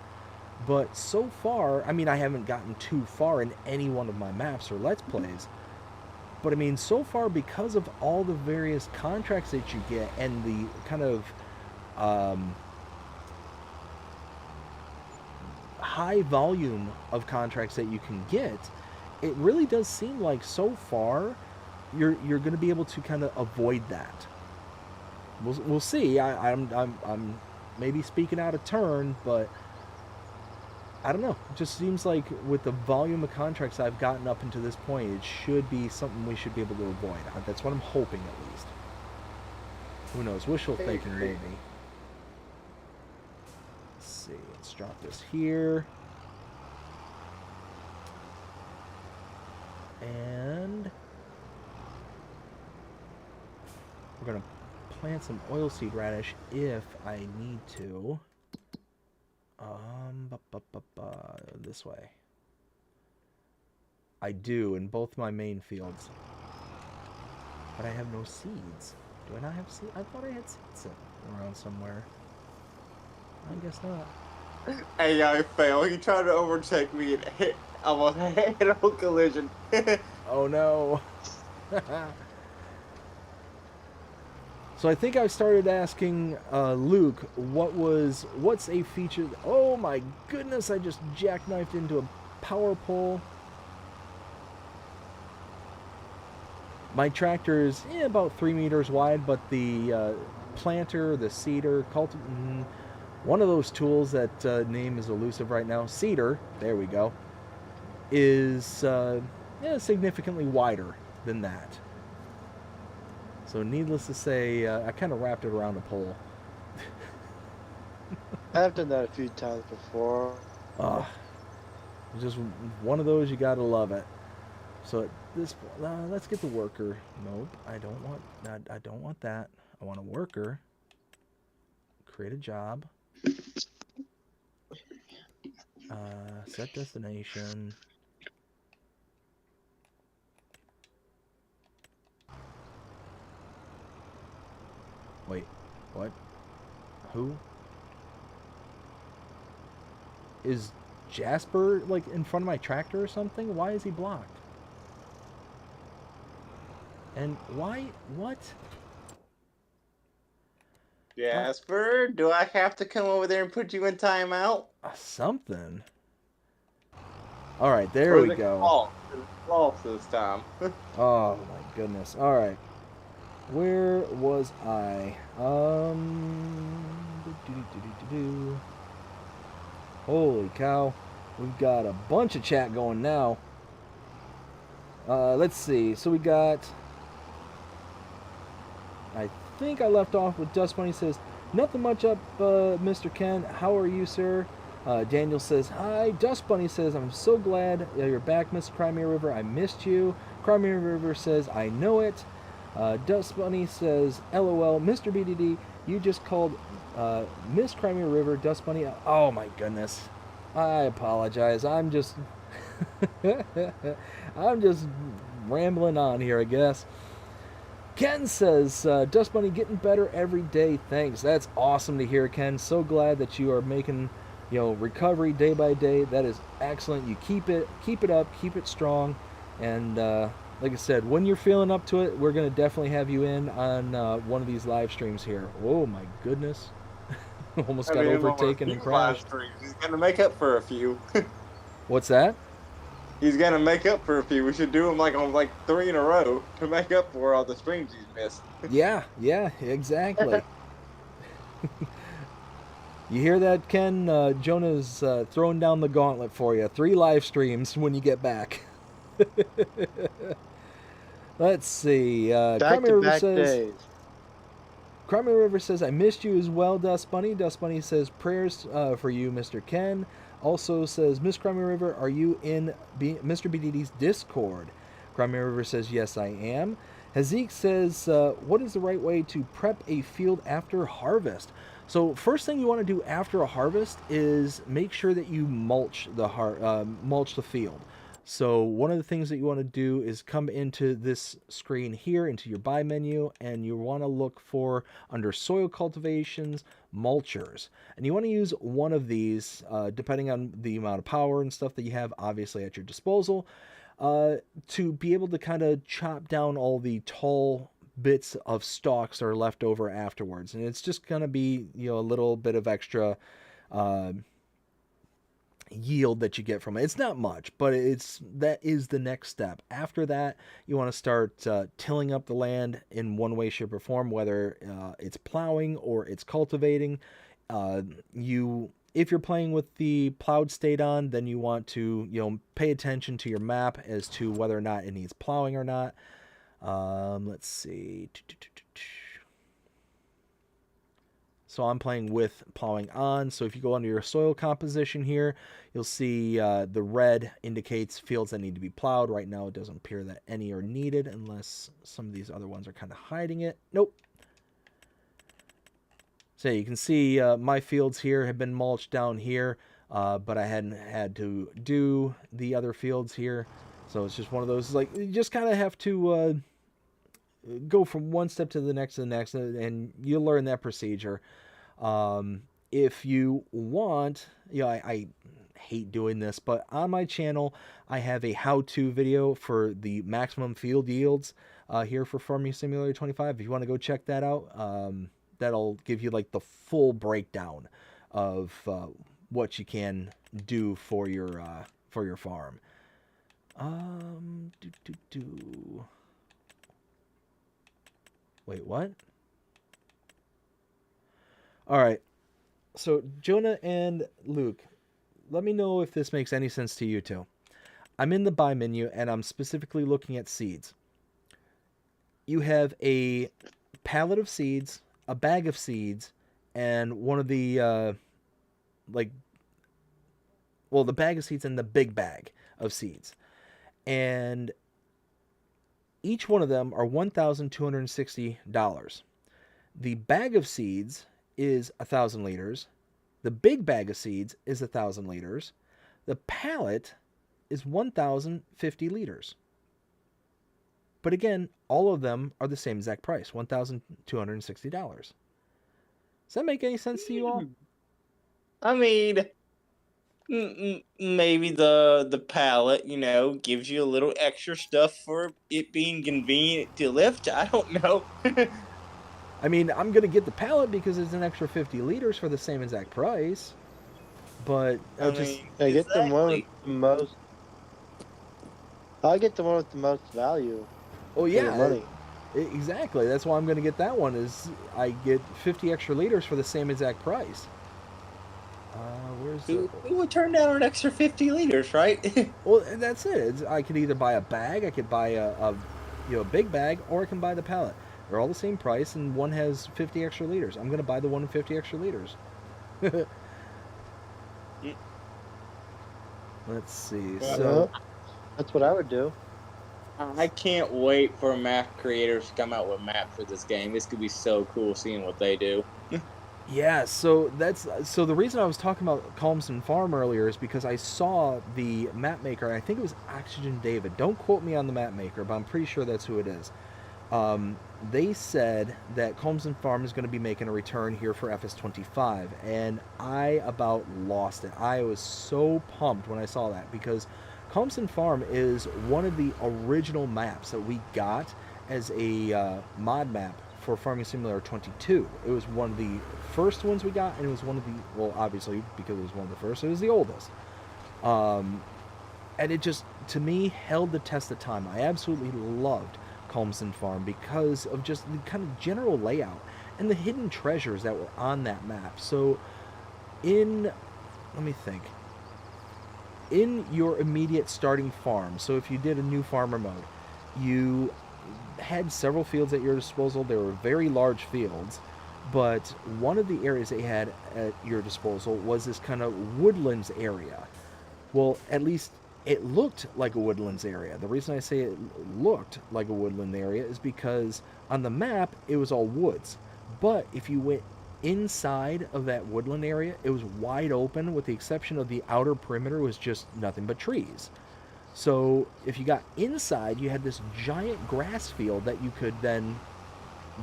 But so far, I mean, I haven't gotten too far in any one of my maps or Let's Plays. But I mean, so far, because of all the various contracts that you get and the kind of high volume of contracts that you can get, it really does seem like so far you're going to be able to kind of avoid that. We'll see. I'm maybe speaking out of turn, but I don't know. It just seems like with the volume of contracts I've gotten up until this point, it should be something we should be able to avoid. That's what I'm hoping, at least. Who knows? Wishful thinking, maybe. Let's see. Let's drop this here. And we're going to plant some oilseed radish if I need to. This way. I do in both my main fields. But I have no seeds. Do I not have seeds? I thought I had seeds around somewhere. I guess not. Hey, I fail. He tried to overtake me and hit almost head-on collision. Oh no. So I think I started asking Luke what's a feature. Oh my goodness, I just jackknifed into a power pole. My tractor is about 3 meters wide, but the planter, the seeder, one of those tools that name is elusive right now, seeder, there we go, is significantly wider than that. So needless to say, I kind of wrapped it around a pole. I've done that a few times before. Just one of those, you gotta love it. So at this point, let's get the worker. Nope, I don't want that. I want a worker. Create a job. Set destination. Wait, what? Who? Is Jasper, like, in front of my tractor or something? Why is he blocked? And why? What? Jasper, do I have to come over there and put you in timeout? Something. All right, there we go. Lost this time. Oh my goodness. All right. Where was I? Holy cow. We've got a bunch of chat going now. Let's see. So we got... I think I left off with Dust Bunny says, nothing much up, Mr. Ken. How are you, sir? Daniel says, hi. Dust Bunny says, I'm so glad you're back, Miss Crimea River. I missed you. Crimea River says, I know it. Dust Bunny says, LOL, Mr. BDD, you just called Miss Crimea River Dust Bunny. Oh my goodness. I apologize. I'm just I'm just rambling on here, I guess. Ken says, Dust Bunny getting better every day. Thanks. That's awesome to hear, Ken. So glad that you are making, recovery day by day. That is excellent. You keep it up, keep it strong, and like I said, when you're feeling up to it, we're going to definitely have you in on one of these live streams here. Oh my goodness. Almost got overtaken and crashed. He's going to make up for a few. What's that? He's gonna make up for a few. We should do them like on like 3 in a row to make up for all the streams he's missed. Yeah, exactly. You hear that, Ken? Jonah's throwing down the gauntlet for you. 3 live streams when you get back. Let's see. Back to back days. Crummy River says, I missed you as well, Dust Bunny. Dust Bunny says, prayers for you, Mr. Ken. Also says, Miss Crummy River, are you in Mr. BDD's Discord? Crummy River says, yes, I am. Hazik says, what is the right way to prep a field after harvest? So first thing you want to do after a harvest is make sure that you mulch the field. So one of the things that you want to do is come into this screen here, into your buy menu, and you want to look for, under soil cultivations, mulchers. And you want to use one of these, depending on the amount of power and stuff that you have, obviously, at your disposal, to be able to kind of chop down all the tall bits of stalks that are left over afterwards. And it's just going to be, a little bit of extra yield that you get from it. It's not much, but that is the next step. After that, you want to start tilling up the land in one way, shape, or form, whether it's plowing or it's cultivating. If you're playing with the plowed state on, then you want to pay attention to your map as to whether or not it needs plowing or not. Let's see. So I'm playing with plowing on. So if you go under your soil composition here, you'll see the red indicates fields that need to be plowed. Right now it doesn't appear that any are needed unless some of these other ones are kind of hiding it. Nope. So you can see my fields here have been mulched down here, but I hadn't had to do the other fields here. So it's just one of those, like, you just kind of have to go from one step to the next, and you'll learn that procedure. If you want, I hate doing this, but on my channel, I have a how-to video for the maximum field yields here for Farming Simulator 25. If you want to go check that out, that'll give you like the full breakdown of what you can do for your farm. Wait, what? All right. So Jonah and Luke, let me know if this makes any sense to you two. I'm in the buy menu and I'm specifically looking at seeds. You have a pallet of seeds, a bag of seeds, and one of the the bag of seeds and the big bag of seeds. And each one of them are $1,260. The bag of seeds is 1,000 liters. The big bag of seeds is 1,000 liters. The pallet is 1,050 liters. But again, all of them are the same exact price, $1,260. Does that make any sense to you all? I mean, maybe the pallet, gives you a little extra stuff for it being convenient to lift. I don't know. I mean, I'm going to get the pallet because it's an extra 50 liters for the same exact price. But I get the one with the most. I get the one with the most value. Oh yeah, money. Exactly. That's why I'm going to get that one. Is I get 50 extra liters for the same exact price. Who would turn down an extra 50 liters, right? Well, that's it. I could either buy a bag, I could buy a big bag, or I can buy the pallet. They're all the same price, and one has 50 extra liters. I'm going to buy the one with 50 extra liters. Let's see. So that's what I would do. I can't wait for map creators to come out with maps for this game. This could be so cool seeing what they do. Yeah, so the reason I was talking about Calmston Farm earlier is because I saw the map maker. I think it was Oxygen David. Don't quote me on the map maker, but I'm pretty sure that's who it is. They said that Calmston Farm is going to be making a return here for FS25, and I about lost it. I was so pumped when I saw that because Calmston Farm is one of the original maps that we got as a mod map for Farming Simulator 22. It was one of the first ones we got, and it was one of the, well, obviously, because it was one of the first, it was the oldest. And it just, to me, held the test of time. I absolutely loved Calmston Farm because of just the kind of general layout and the hidden treasures that were on that map. So, let me think. In your immediate starting farm, so if you did a new farmer mode, you had several fields at your disposal. They were very large fields, but one of the areas they had at your disposal was this kind of woodlands area. Well, at least it looked like a woodlands area. The reason I say it looked like a woodland area is because on the map it was all woods. But if you went inside of that woodland area, it was wide open with the exception of the outer perimeter was just nothing but trees. So if you got inside, you had this giant grass field that you could then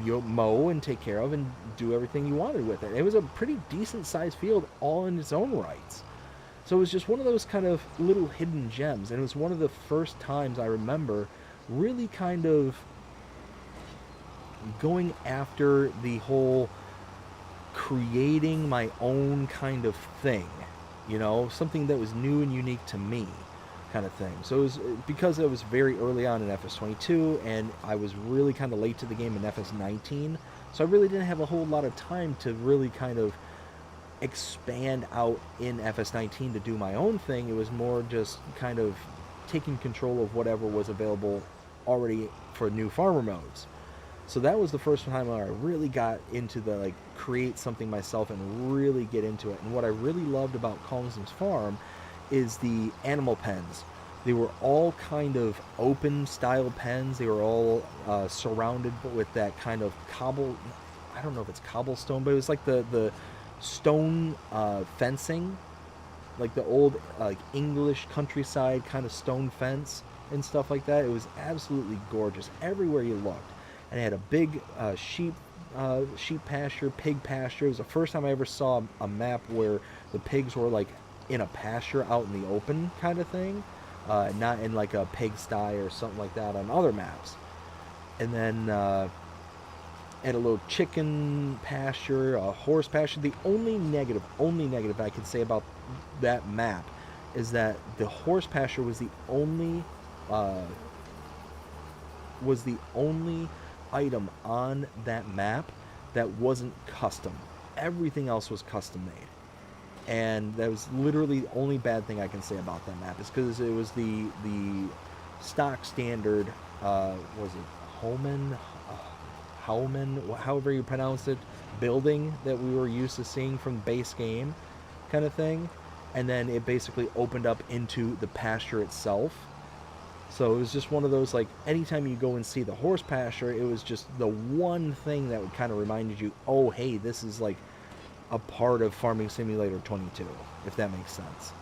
mow and take care of and do everything you wanted with it. It was a pretty decent sized field all in its own rights. So it was just one of those kind of little hidden gems, and it was one of the first times I remember really kind of going after the whole creating my own kind of thing, something that was new and unique to me kind of thing. So it was because it was very early on in FS22 and I was really kind of late to the game in FS19, so I really didn't have a whole lot of time to really kind of expand out in FS19 to do my own thing. It was more just kind of taking control of whatever was available already for new farmer modes. So that was the first time I really got into the create something myself and really get into it. And what I really loved about Calmston's Farm is the animal pens. They were all kind of open style pens. They were all surrounded with that kind of I don't know if it's cobblestone, but it was like the stone fencing, like the old English countryside kind of stone fence and stuff like that. It was absolutely gorgeous everywhere you looked. And it had a big sheep pasture, pig pasture. It was the first time I ever saw a map where the pigs were in a pasture out in the open kind of thing, not in a pigsty or something like that on other maps. And then had a little chicken pasture, a horse pasture. The only negative I can say about that map is that the horse pasture was the only item on that map that wasn't custom. Everything else was custom made, and that was literally the only bad thing I can say about that map, is because it was the stock standard was it Howman, however you pronounce it, building that we were used to seeing from base game kind of thing, and then it basically opened up into the pasture itself. So it was just one of those, anytime you go and see the horse pasture, it was just the one thing that would kind of reminded you, oh, hey, this is a part of Farming Simulator 22, if that makes sense.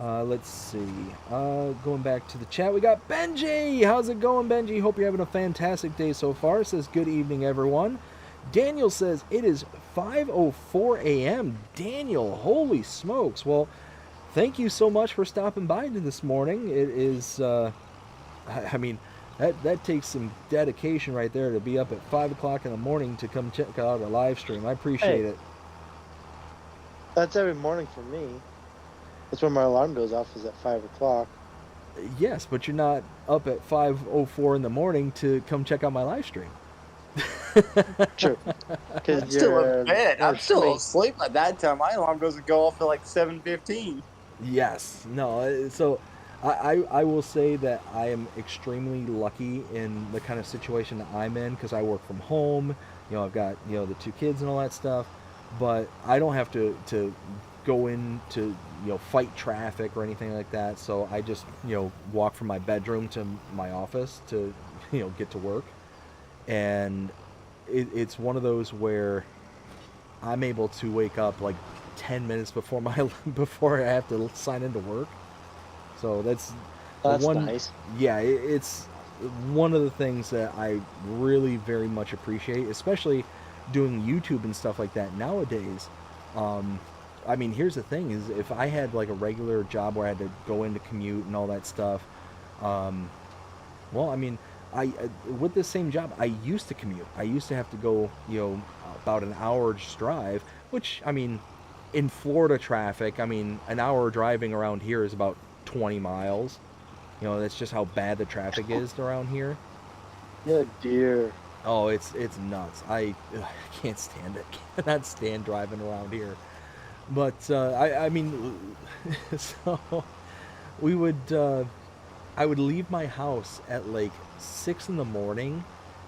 Let's see. Going back to the chat, we got Benji! How's it going, Benji? Hope you're having a fantastic day so far. Says, good evening, everyone. Daniel says, it is 5:04 a.m. Daniel, holy smokes. Well, thank you so much for stopping by this morning. It is, I mean, that takes some dedication right there to be up at 5 o'clock in the morning to come check out a live stream. I appreciate it. That's every morning for me. That's when my alarm goes off, is at 5 o'clock. Yes, but you're not up at 5:04 in the morning to come check out my live stream. True. I'm still in bed. I'm still asleep at that time. My alarm doesn't go off at 7:15. Yes. No. So I will say that I am extremely lucky in the kind of situation that I'm in, because I work from home. I've got the 2 kids and all that stuff, but I don't have to go in to fight traffic or anything like that. So I just walk from my bedroom to my office to get to work, and it's one of those where I'm able to wake up 10 minutes before before I have to sign into work. So that's one. Nice. Yeah, it's one of the things that I really very much appreciate, especially doing YouTube and stuff like that nowadays. I mean, here's the thing: is if I had a regular job where I had to go in to commute and all that stuff, well, I mean, with this same job, I used to commute. I used to have to go, about an hour just drive, which, I mean, in Florida traffic, I mean, an hour driving around here is about 20 miles. You know, that's just how bad the traffic is around here. Yeah, dear. Oh, it's nuts. I can't stand it. Cannot stand driving around here. But I mean, so we would I would leave my house at like 6 in the morning,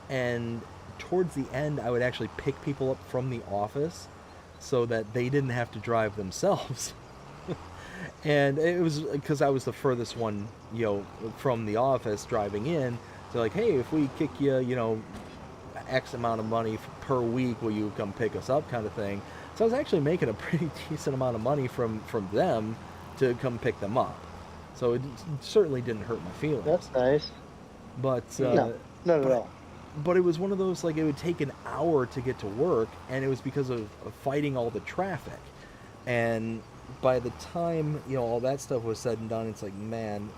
and towards the end I would actually pick people up from the office so that they didn't have to drive themselves. And it was because I was the furthest one, you know, from the office driving in. So like, hey, if we kick you, you know, X amount of money per week, will you come pick us up, kind of thing. So I was actually making a pretty decent amount of money from them to come pick them up. So it certainly didn't hurt my feelings. That's nice. But No, not at but all. but it was one of those, like, it would take an hour to get to work, and it was because of fighting all the traffic. And by the time, you know, all that stuff was said and done, it's like, man,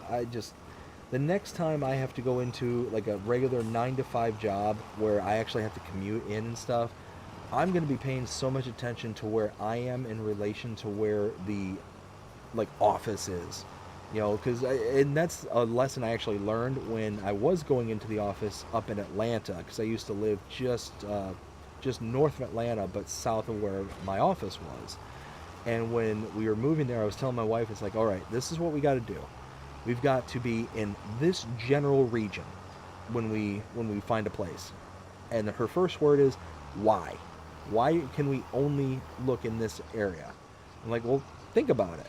the next time I have to go into like a regular 9 to 5 job where I actually have to commute in and stuff, I'm going to be paying so much attention to where I am in relation to where the like office is, you know, and that's a lesson I actually learned when I was going into the office up in Atlanta, because I used to live just north of Atlanta but south of where my office was. And when we were moving there, I was telling my wife, it's like, all right, this is what we got to do. We've got to be in this general region when we find a place. And her first word is, why? Why can we only look in this area? I'm like, well, think about it.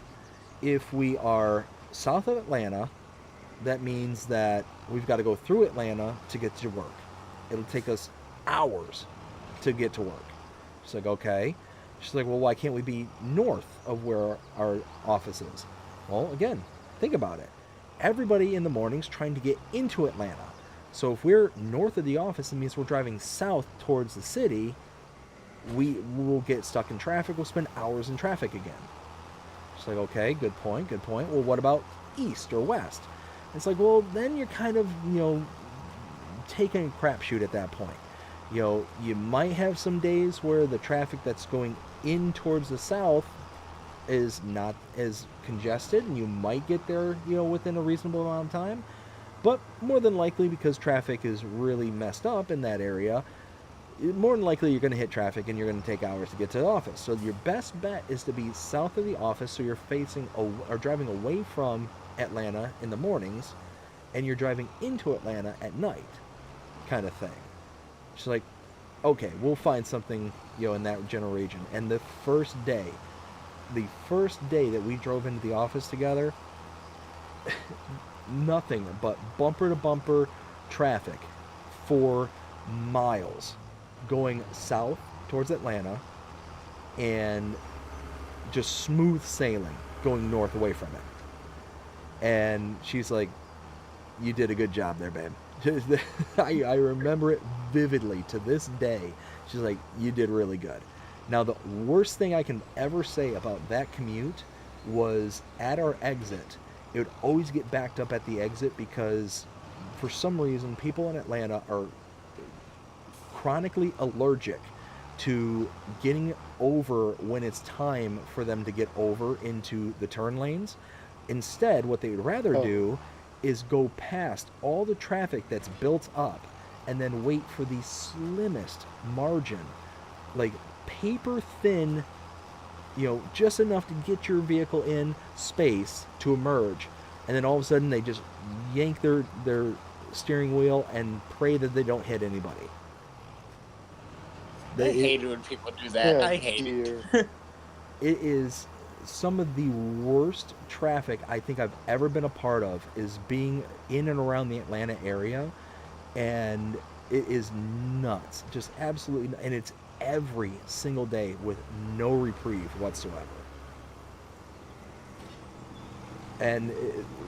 If we are south of Atlanta, that means that we've got to go through Atlanta to get to work. It'll take us hours to get to work. She's like, okay. She's like, well, why can't we be north of where our office is? Well, again, think about it. Everybody in the morning's trying to get into Atlanta. So if we're north of the office, it means we're driving south towards the city. We will get stuck in traffic. We'll spend hours in traffic again. She's like, okay, good point, good point. Well, what about east or west? It's like, well, then you're kind of, you know, taking a crapshoot at that point. You know, you might have some days where the traffic that's going in towards the south is not as congested, and you might get there, you know, within a reasonable amount of time. But more than likely, because traffic is really messed up in that area, more than likely you're going to hit traffic and you're going to take hours to get to the office. So your best bet is to be south of the office, so you're facing or driving away from Atlanta in the mornings, and you're driving into Atlanta at night, kind of thing. She's like, okay, we'll find something, you know, in that general region. And the first day that we drove into the office together, nothing but bumper to bumper traffic for miles going south towards Atlanta, and just smooth sailing going north away from it. And she's like, you did a good job there, babe. I remember it vividly to this day. She's like, you did really good. Now, the worst thing I can ever say about that commute was at our exit. It would always get backed up at the exit because for some reason people in Atlanta are chronically allergic to getting over when it's time for them to get over into the turn lanes. Instead, what they would rather do is go past all the traffic that's built up and then wait for the slimmest margin, like paper thin, you know, just enough to get your vehicle in space to emerge, and then all of a sudden they just yank their steering wheel and pray that they don't hit anybody. I hate it when people do that. Yeah, I hate dear. it. It is some of the worst traffic I think I've ever been a part of, is being in and around the Atlanta area, and it is nuts, just absolutely, and it's every single day with no reprieve whatsoever. And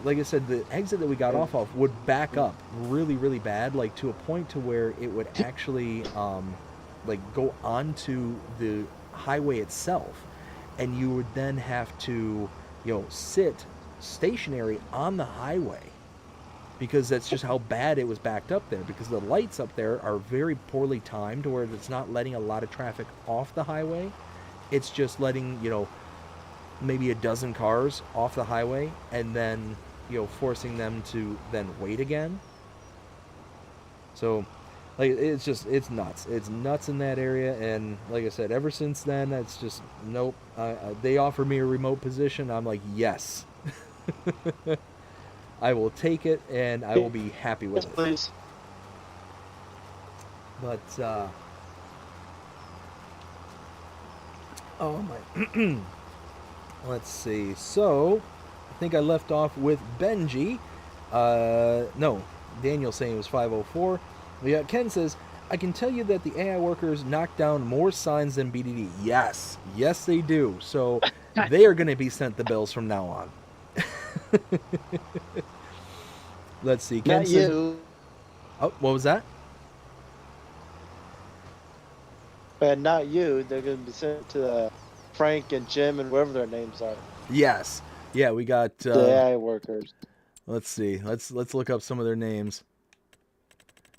like I said, the exit that we got off of would back up really, really bad, like to a point to where it would actually like go onto the highway itself, and you would then have to, you know, sit stationary on the highway, because that's just how bad it was backed up there, because the lights up there are very poorly timed to where it's not letting a lot of traffic off the highway it's just letting, maybe a dozen cars off the highway and then, forcing them to then wait again. So, like, it's nuts. It's nuts in that area. And like I said, ever since then, it's just, nope. They offer me a remote position. I'm like, yes. I will take it and I will be happy with Yes, it. please. But, oh my. Let's see. So, I think I left off with Benji. No, Daniel saying it was 504. We got Ken says, I can tell you that the AI workers knock down more signs than BDD. Yes. Yes, they do. So, they are going to be sent the bills from now on. Let's see. Ken Not says, you, oh, what was that? but not you. They're going to be sent to Frank and Jim and whatever their names are. Yes. Yeah, we got The AI workers. let's see. Let's look up some of their names.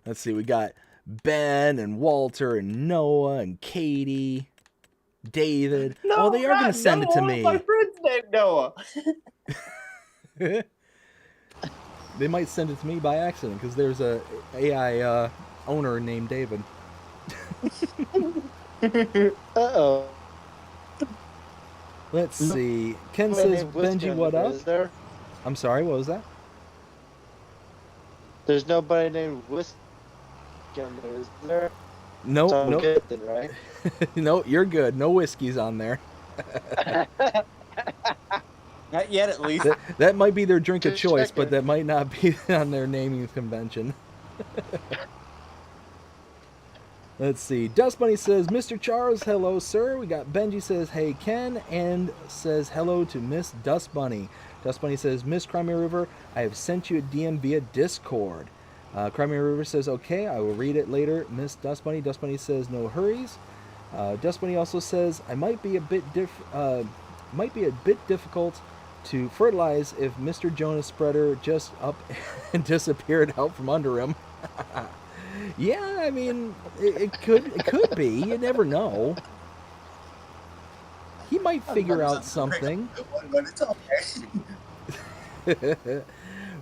Let's see. We got Ben and Walter and Noah and Katie, David. No, They are going to send it to me. My friend's named Noah. They might send it to me by accident because there's a AI owner named David. Uh-oh. Let's see. Ken Somebody says, named Whiskey Benji, on what there, up? is there? I'm sorry, what was that? There's nobody named Whiskey on there, is there? No, So I'm no, good then, right? no, you're good. No whiskeys on there. Not yet, at least. That might be their drink of Just choice, but checking. that might not be on their naming convention. Let's see. Dust Bunny says, Mr. Charles, hello, sir. We got Benji says, hey, Ken, and says hello to Miss Dust Bunny. Dust Bunny says, Miss Crimea River, I have sent you a DM via Discord. Crimea River says, okay, I will read it later. Miss Dust Bunny. Dust Bunny says, no hurries. Dust Bunny also says, I might be a bit difficult to fertilize if Mr. Jonas Spreader just up and disappeared out from under him. Yeah, I mean, it could be. You never know. He might figure out something. But it's okay.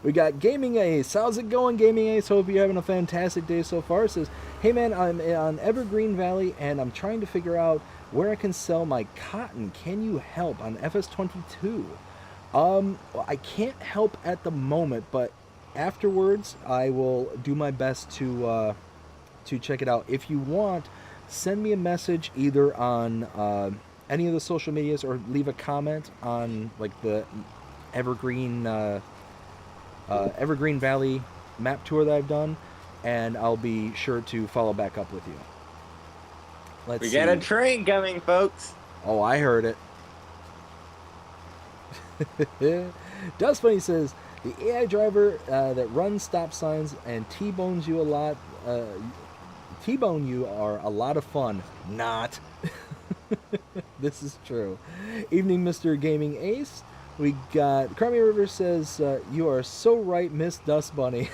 We got Gaming Ace. How's it going, Gaming Ace? Hope you're having a fantastic day so far. It says, hey man, I'm on Evergreen Valley and I'm trying to figure out where I can sell my cotton. Can you help on FS22? Well, I can't help at the moment, but afterwards I will do my best to check it out. If you want, send me a message either on any of the social medias or leave a comment on like the Evergreen Evergreen Valley map tour that I've done, and I'll be sure to follow back up with you. We got a train coming, folks. Oh, I heard it. Dust Bunny says, the AI driver that runs stop signs and T-bones you a lot, T-bone you are a lot of fun. Not. This is true. Evening, Mr. Gaming Ace. We got Crimea River says, you are so right, Miss Dust Bunny.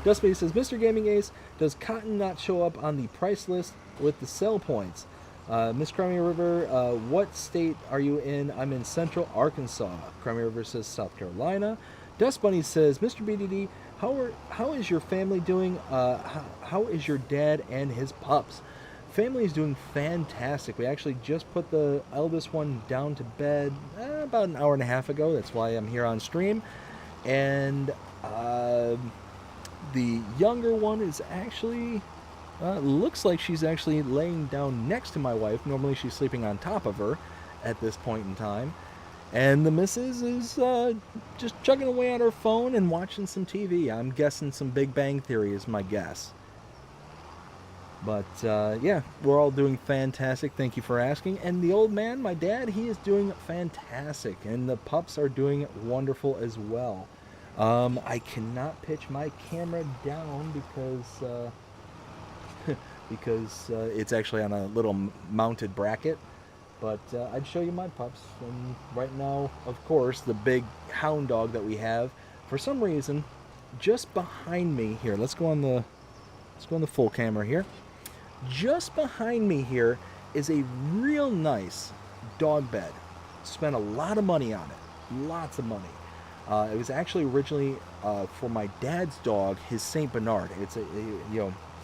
Dust Bunny says, Mr. Gaming Ace, does cotton not show up on the price list with the sell points? Miss Crimea River, what state are you in? I'm in Central Arkansas. Crimea River says South Carolina. Dust Bunny says, Mr. BDD, how is your family doing? How is your dad and his pups? Family is doing fantastic. We actually just put the eldest one down to bed about an hour and a half ago. That's why I'm here on stream. And the younger one is actually looks like she's actually laying down next to my wife. Normally she's sleeping on top of her at this point in time. And the missus is just chugging away on her phone and watching some TV. I'm guessing some Big Bang Theory is my guess. But yeah, we're all doing fantastic. Thank you for asking. And the old man, my dad, he is doing fantastic. And the pups are doing wonderful as well. I cannot pitch my camera down because it's actually on a little mounted bracket. But I'd show you my pups. And right now, of course, the big hound dog that we have, for some reason, just behind me here. Let's go on the full camera here. Just behind me here is a real nice dog bed. Spent a lot of money on it, lots of money. It was actually originally for my dad's dog, his Saint Bernard.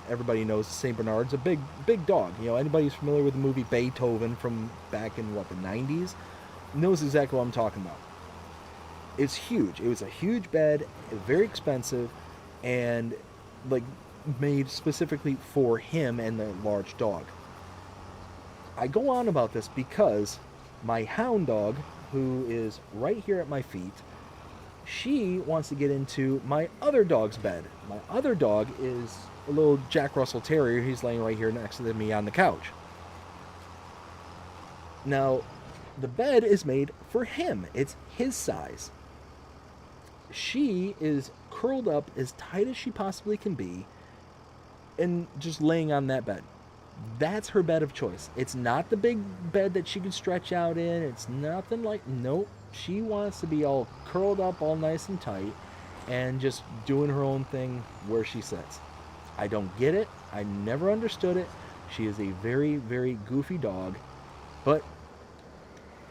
Everybody knows Saint Bernard's a big dog. Anybody who's familiar with the movie Beethoven from back in the 90s knows exactly what I'm talking about. It's huge. It was a huge bed, very expensive, and like made specifically for him and the large dog. I go on about this because my hound dog, who is right here at my feet, she wants to get into my other dog's bed. My other dog is a little Jack Russell Terrier. He's laying right here next to me on the couch. Now, the bed is made for him. It's his size. She is curled up as tight as she possibly can be and just laying on that bed. That's her bed of choice. It's not the big bed that she can stretch out in. It's nothing like, nope. She wants to be all curled up, all nice and tight, and just doing her own thing where she sits. I don't get it. I never understood it. She is a very, very goofy dog, but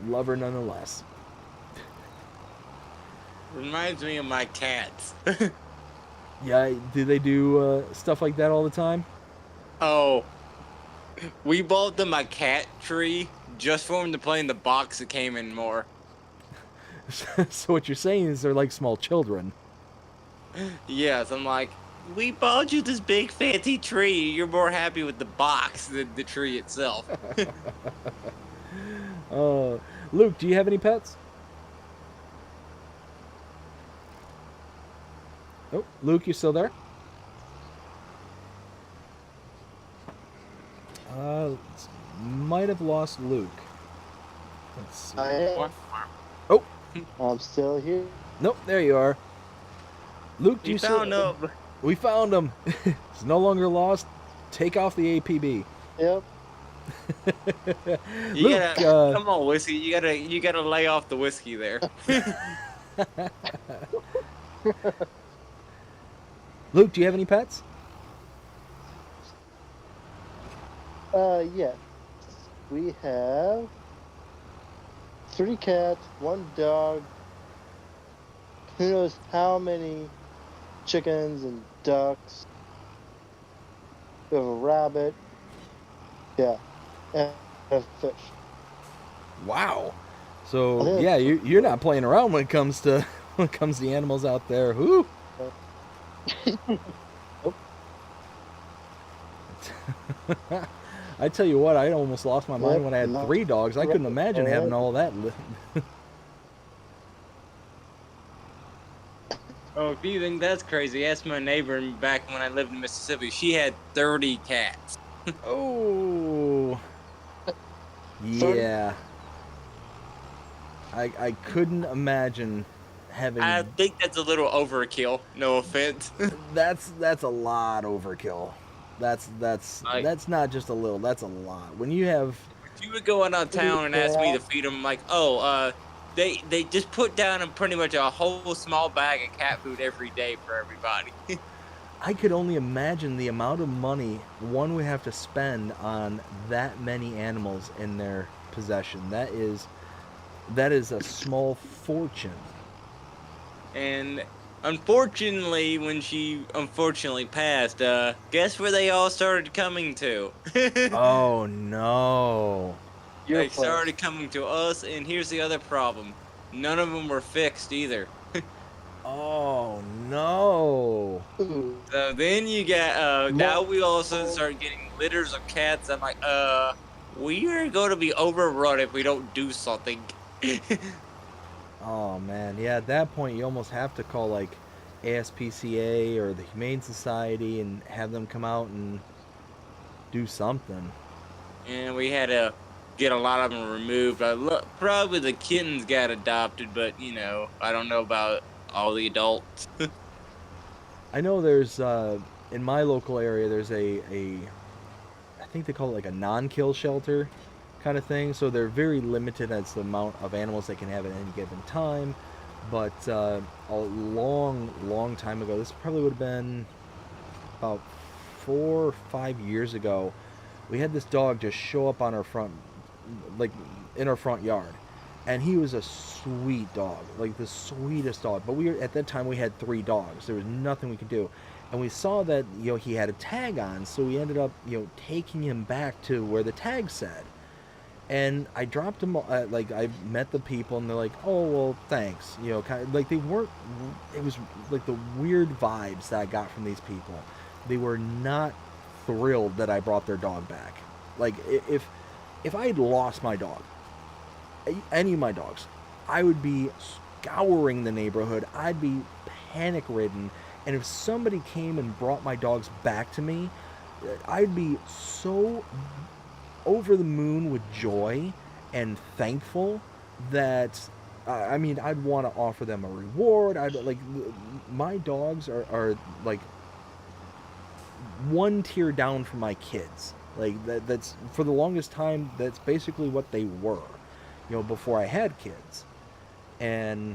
love her nonetheless. Reminds me of my cats. Yeah, do they do stuff like that all the time? Oh, we bought them a cat tree just for them to play in the box that came in more. So what you're saying is they're like small children. Yes, I'm like, we bought you this big fancy tree. You're more happy with the box than the tree itself. Luke, do you have any pets? Oh, Luke, you still there? Might have lost Luke. Let's see. I am. Oh, I'm still here. nope, there you are. Luke, do you found still... him. We found him. He's no longer lost. Take off the APB. Yep. You Luke, gotta, come on, whiskey. You gotta lay off the whiskey there. Luke, do you have any pets? Yes. We have 3 cats, 1 dog, who knows how many chickens and ducks. We have a rabbit. Yeah. And a fish. Wow. So yeah, you're not playing around when it comes to the animals out there. Whoo. Nope. I tell you what, I almost lost my mind when I had 3 dogs. I couldn't imagine having all that. Oh, if you think that's crazy, ask my neighbor back when I lived in Mississippi. She had 30 cats. Oh. Yeah. I couldn't imagine having... I think that's a little overkill. No offense. That's a lot overkill. That's not just a little. That's a lot. When you have... If you were going out of town and asked me to feed them, like, they just put down pretty much a whole small bag of cat food every day for everybody. I could only imagine the amount of money one would have to spend on that many animals in their possession. That is a small fortune. And unfortunately, when she passed, guess where they all started coming to? Oh no. They started coming to us, and here's the other problem. None of them were fixed either. Oh no. So then you get, now we also start getting litters of cats. I'm like, we are going to be overrun if we don't do something. Oh man, yeah, at that point you almost have to call like ASPCA or the Humane Society and have them come out and do something. And we had to get a lot of them removed. Probably the kittens got adopted, but I don't know about all the adults. I know there's in my local area there's a I think they call it like a non-kill shelter kind of thing, so they're very limited as the amount of animals they can have at any given time. But a long time ago, this probably would have been about 4 or 5 years ago, we had this dog just show up on our front, like in our front yard, and he was a sweet dog, like the sweetest dog. But we were, at that time we had 3 dogs. There was nothing we could do, and we saw that he had a tag on, so we ended up taking him back to where the tag said. And I dropped him. Like I met the people, and they're like, "Oh well, thanks." Kind of like they weren't. It was like the weird vibes that I got from these people. They were not thrilled that I brought their dog back. Like if I had lost my dog, any of my dogs, I would be scouring the neighborhood. I'd be panic ridden, and if somebody came and brought my dogs back to me, I'd be so over the moon with joy and thankful that I mean I'd want to offer them a reward. I'd like my dogs are like one tier down from my kids. Like that's for the longest time that's basically what they were, before I had kids. And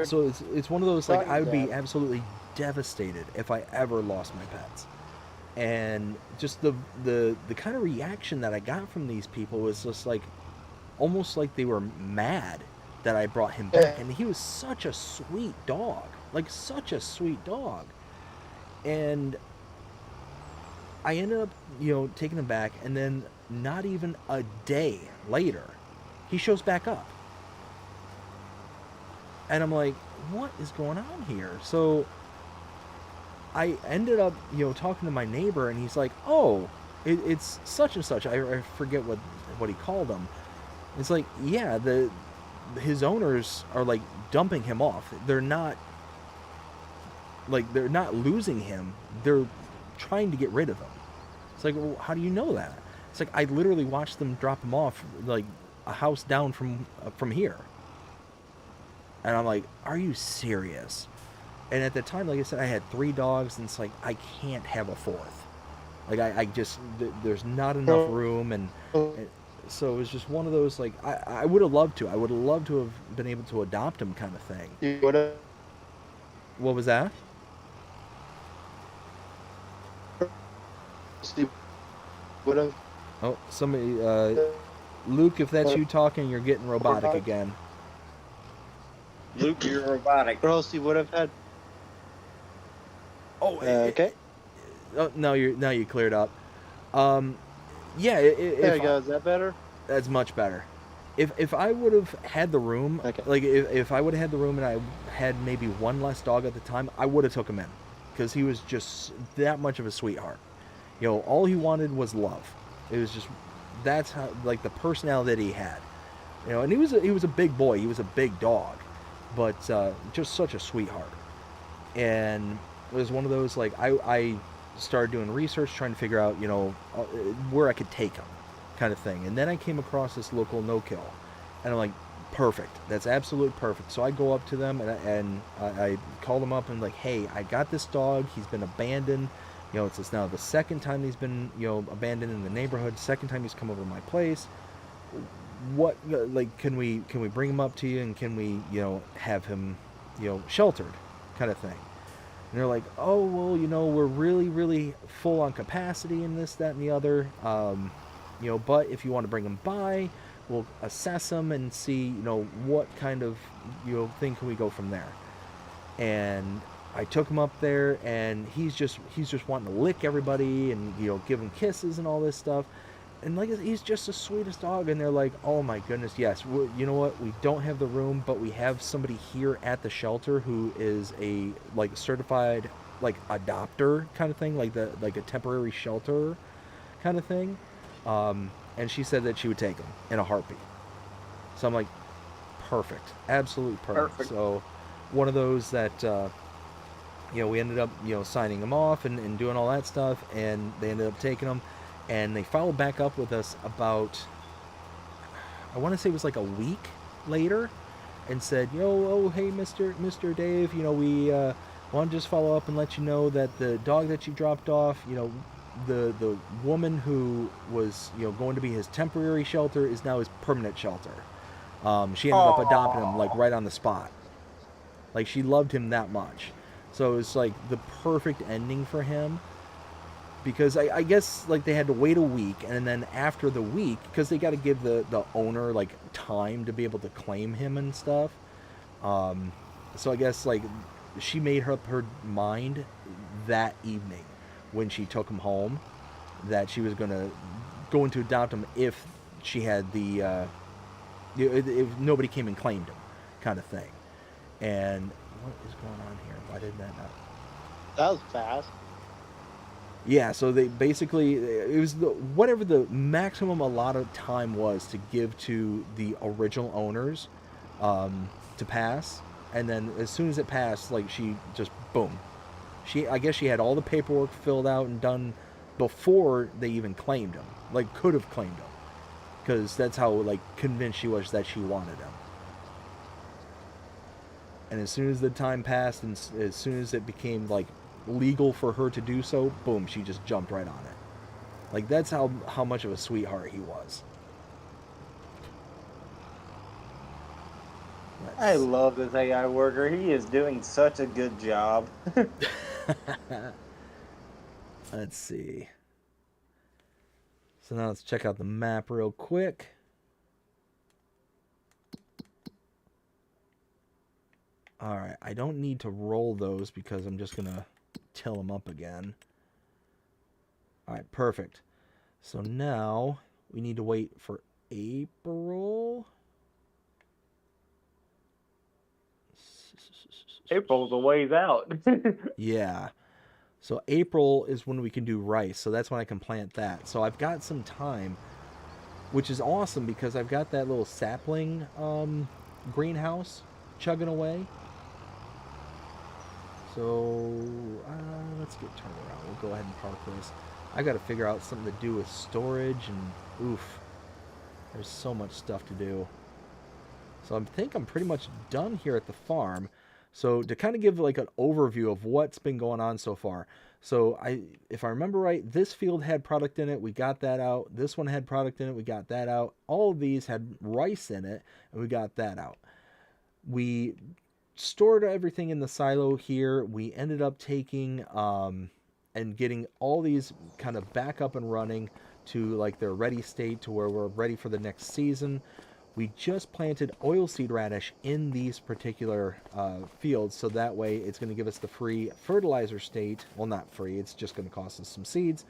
so it's one of those, like, I would be absolutely devastated if I ever lost my pets. And just the kind of reaction that I got from these people was just like almost like they were mad that I brought him back. And he was such a sweet dog, like such a sweet dog. And I ended up taking him back, and then not even a day later he shows back up, and I'm like, what is going on here? So I ended up, talking to my neighbor, and he's like, "Oh, it's such and such." I forget what he called them. It's like, yeah, his owners are like dumping him off. They're not losing him. They're trying to get rid of him. It's like, well, how do you know that? It's like I literally watched them drop him off like a house down from here. And I'm like, are you serious? And at the time, like I said, I had 3 dogs, and it's like, I can't have a 4th. Like, I just, there's not enough room, and so it was just one of those, like, I would have loved to. I would have loved to have been able to adopt him kind of thing. You would have. What was that? Steve would have. Oh, somebody, Luke, if that's you talking, you're getting robotic again. Luke, you're robotic. Or else he would have had. Oh, okay. Oh, now you cleared up. Yeah. There you go. Is that better? That's much better. If I would have had the room, okay. Like if I would have had the room and I had maybe one less dog at the time, I would have took him in, because he was just that much of a sweetheart. All he wanted was love. It was just, that's how, like, the personality that he had. And he was a big boy. He was a big dog, but just such a sweetheart. And it was one of those, like, I started doing research, trying to figure out, where I could take him, kind of thing. And then I came across this local no-kill, and I'm like, perfect. That's absolute perfect. So I go up to them, and I call them up and like, hey, I got this dog. He's been abandoned. It's now the second time he's been, abandoned in the neighborhood. Second time he's come over to my place. What, like, can we bring him up to you, and can we, have him, sheltered, kind of thing. And they're like, oh, well, we're really, really full on capacity in this, that, and the other. But if you want to bring him by, we'll assess him and see, what kind of, thing can we go from there. And I took him up there, and he's just wanting to lick everybody and, give him kisses and all this stuff. And like, he's just the sweetest dog. And they're like, oh my goodness, yes, you know what, we don't have the room, but we have somebody here at the shelter who is a, like, certified, like, adopter kind of thing, like a temporary shelter kind of thing. And she said that she would take him in a heartbeat. So I'm like, perfect, absolutely perfect. So one of those that we ended up signing him off and doing all that stuff, and they ended up taking him. And they followed back up with us about, I want to say it was like a week later, and said, oh, hey, Mr. Dave, we want to just follow up and let you know that the dog that you dropped off, the woman who was, going to be his temporary shelter is now his permanent shelter. She ended up adopting him, like, right on the spot. Like, she loved him that much. So it's like the perfect ending for him. because I guess like they had to wait a week, and then after the week, because they got to give the owner like time to be able to claim him and stuff. So I guess like she made up her mind that evening when she took him home that she was gonna go into adopt him if she had if nobody came and claimed him, kind of thing. And what is going on here? Why did that not? That was fast. Yeah, so they basically it was whatever the maximum allotted time was to give to the original owners to pass, and then as soon as it passed, like she just boom, I guess she had all the paperwork filled out and done before they even claimed him, like could have claimed him, because that's how like convinced she was that she wanted him. And as soon as the time passed, and as soon as it became like legal for her to do so, boom, she just jumped right on it. Like that's how much of a sweetheart he was. I love this AI worker. He is doing such a good job. Let's see. So now let's check out the map real quick. All right, I don't need to roll those because I'm just gonna till them up again. All right, perfect. So now we need to wait for April. April's a ways out. Yeah. So April is when we can do rice. So that's when I can plant that. So I've got some time, which is awesome because I've got that little sapling greenhouse chugging away. So let's get turned around. We'll go ahead and park this. I got to figure out something to do with storage and oof. There's so much stuff to do. So I think I'm pretty much done here at the farm. So to kind of give like an overview of what's been going on so far. So if I remember right, this field had product in it. We got that out. This one had product in it. We got that out. All of these had rice in it, and we got that out. We stored everything in the silo here. We ended up taking and getting all these kind of back up and running to like their ready state to where we're ready for the next season. We just planted oilseed radish in these particular fields, so that way it's going to give us the free fertilizer state. Well, not free, it's just going to cost us some seeds.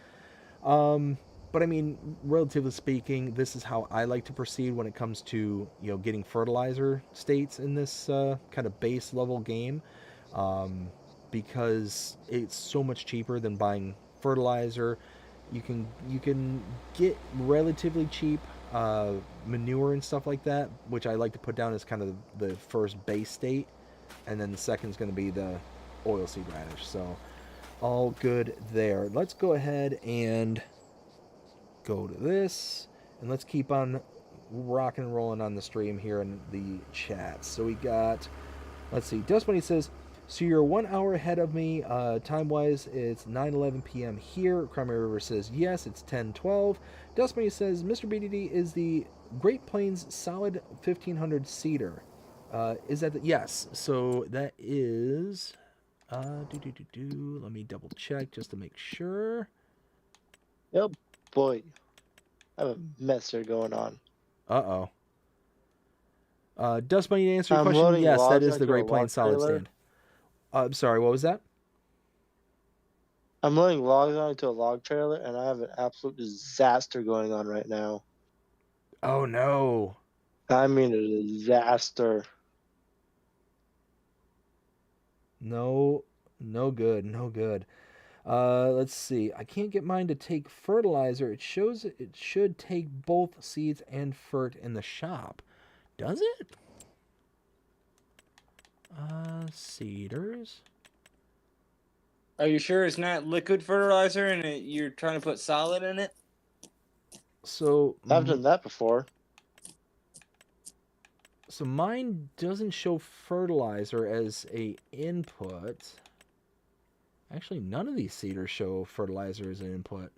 But I mean, relatively speaking, this is how I like to proceed when it comes to getting fertilizer states in this kind of base level game, because it's so much cheaper than buying fertilizer. You can get relatively cheap manure and stuff like that, which I like to put down as kind of the first base state, and then the second is going to be the oilseed radish. So all good there. Let's go ahead and go to this, and let's keep on rocking and rolling on the stream here in the chat. So we got, let's see, Dust Bunny says, so you're 1 hour ahead of me. Time-wise, it's 9:11 p.m. here. Crimea River says, yes, it's 10:12. Dust Bunny says, Mr. BDD is the Great Plains Solid 1500 Cedar. Is that the... Yes, so that is... Let me double check just to make sure. Yep, boy. I have a mess here going on. Uh-oh. Dust Bunny, to answer your I'm question, loading yes, that logs is the onto a Great log Plains Solid trailer. Stand. I'm sorry, what was that? I'm loading logs onto a log trailer, and I have an absolute disaster going on right now. Oh, no. I mean a disaster. No good, no good. Let's see. I can't get mine to take fertilizer. It shows it should take both seeds and fert in the shop. Does it? Cedars. Are you sure it's not liquid fertilizer and you're trying to put solid in it? So I've done that before. So mine doesn't show fertilizer as a input. Actually, none of these seeders show fertilizer as an input.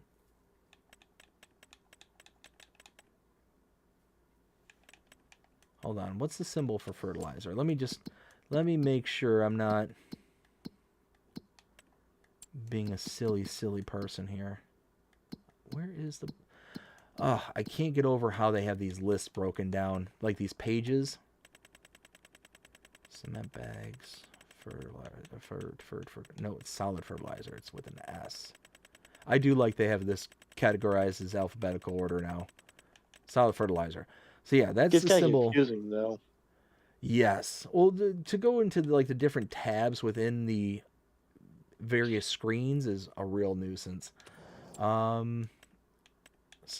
Hold on, what's the symbol for fertilizer? Let me make sure I'm not... being a silly, silly person here. Where is the... I can't get over how they have these lists broken down. Like these pages. Cement bags. No, it's solid fertilizer. It's with an S. I do like they have this categorized as alphabetical order now. Solid fertilizer. So yeah, that's It's the kind of symbol. confusing though. Yes. Well, to go into the different tabs within the various screens is a real nuisance. So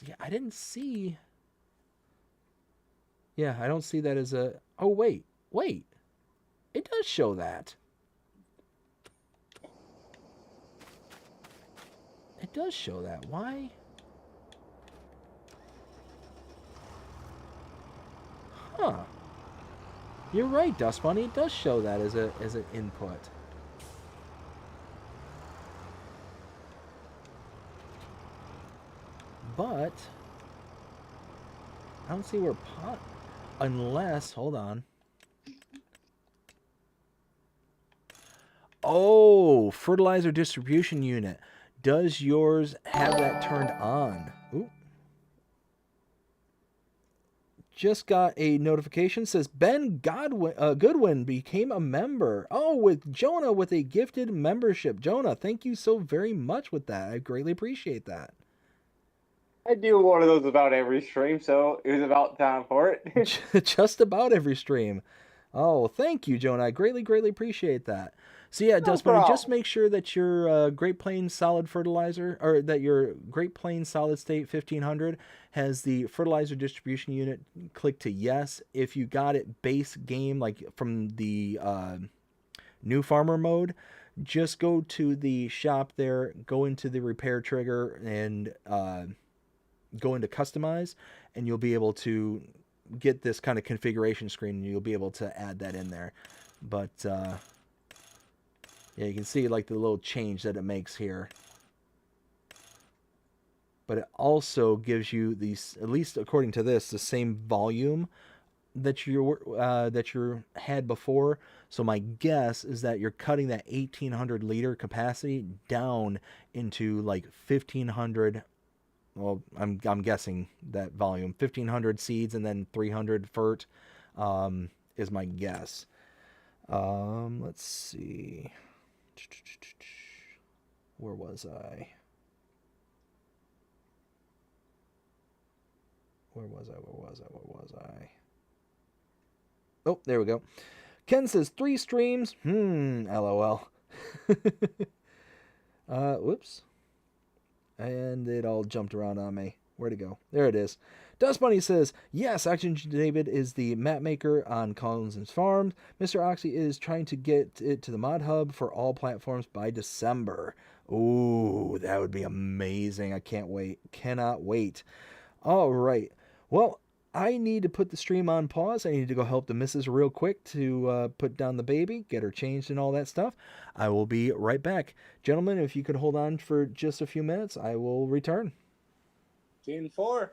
yeah, I didn't see. Yeah, I don't see that as a. Oh wait. It does show that. It does show that. Why? Huh. You're right, Dust Bunny. It does show that as an input. But I don't see where pot. Unless, hold on. Oh, fertilizer distribution unit. Does yours have that turned on? Ooh. Just got a notification. Says Ben Goodwin became a member. Oh, with Jonah with a gifted membership. Jonah, thank you so very much with that. I greatly appreciate that. I do one of those about every stream, so it was about time for it. Just about every stream. Oh, thank you, Jonah. I greatly, greatly appreciate that. So yeah, Dust Bunny, just make sure that your Great Plains Solid Fertilizer, or that your Great Plains Solid State 1500 has the fertilizer distribution unit. Click to yes. If you got it base game, like from the new farmer mode, just go to the shop there, go into the repair trigger, and go into customize, and you'll be able to get this kind of configuration screen, and you'll be able to add that in there. But yeah, you can see like the little change that it makes here. But it also gives you these, at least according to this, the same volume that you had before. So my guess is that you're cutting that 1,800 liter capacity down into like 1,500. Well, I'm guessing that volume 1,500 seeds and then 300 fert is my guess. Let's see. Where was I? Where was I? Oh, there we go. Ken says 3 streams. LOL. Whoops. And it all jumped around on me. Where'd it go? There it is. Dust Bunny says, yes, Oxygen David is the map maker on Collinson's Farms. Mr. Oxy is trying to get it to the mod hub for all platforms by December. Ooh, that would be amazing. I can't wait. Cannot wait. All right. Well, I need to put the stream on pause. I need to go help the missus real quick to put down the baby, get her changed and all that stuff. I will be right back. Gentlemen, if you could hold on for just a few minutes, I will return. 10-4.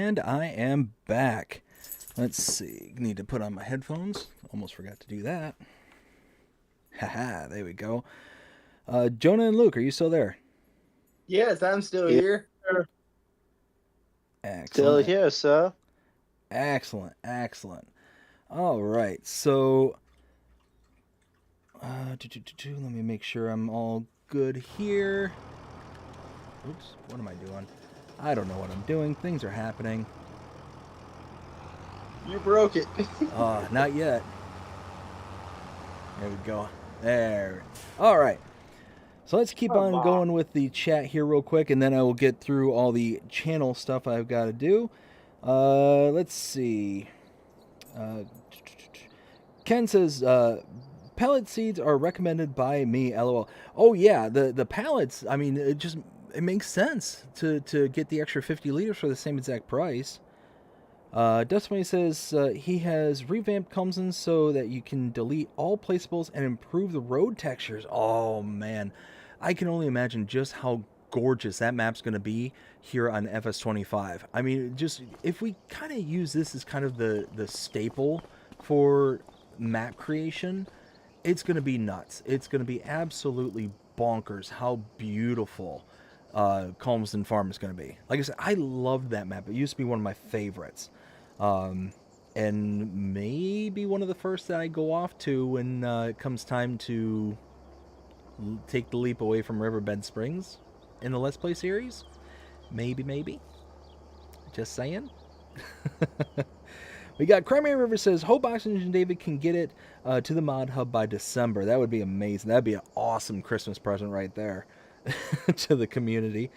And I am back. Let's see. Need to put on my headphones. Almost forgot to do that. Haha, there we go. Jonah and Luke, are you still there? Yes, I'm still Yeah. here. Excellent. Still here, sir. Excellent. All right. So, let me make sure I'm all good here. Oops, what am I doing? I don't know what I'm doing. Things are happening. You broke it. Not yet. There we go. There. All right. So let's keep on going with the chat here real quick, and then I will get through all the channel stuff I've got to do. Let's see. Ken says, pellet seeds are recommended by me, lol. Oh, yeah, the pellets, I mean, it makes sense to get the extra 50 liters for the same exact price. Dustmoney says he has revamped Cumson so that you can delete all placeables and improve the road textures. Oh, man. I can only imagine just how gorgeous that map's going to be here on FS25. I mean, just if we kind of use this as kind of the staple for map creation, it's going to be nuts. It's going to be absolutely bonkers how beautiful Calmsden Farm is going to be. Like I said, I loved that map. It used to be one of my favorites. And maybe one of the first that I go off to when it comes time to take the leap away from Riverbed Springs in the Let's Play series. Maybe. Just saying. We got Crimea River says, hope Oxygen David can get it to the mod hub by December. That would be amazing. That'd be an awesome Christmas present right there to the community.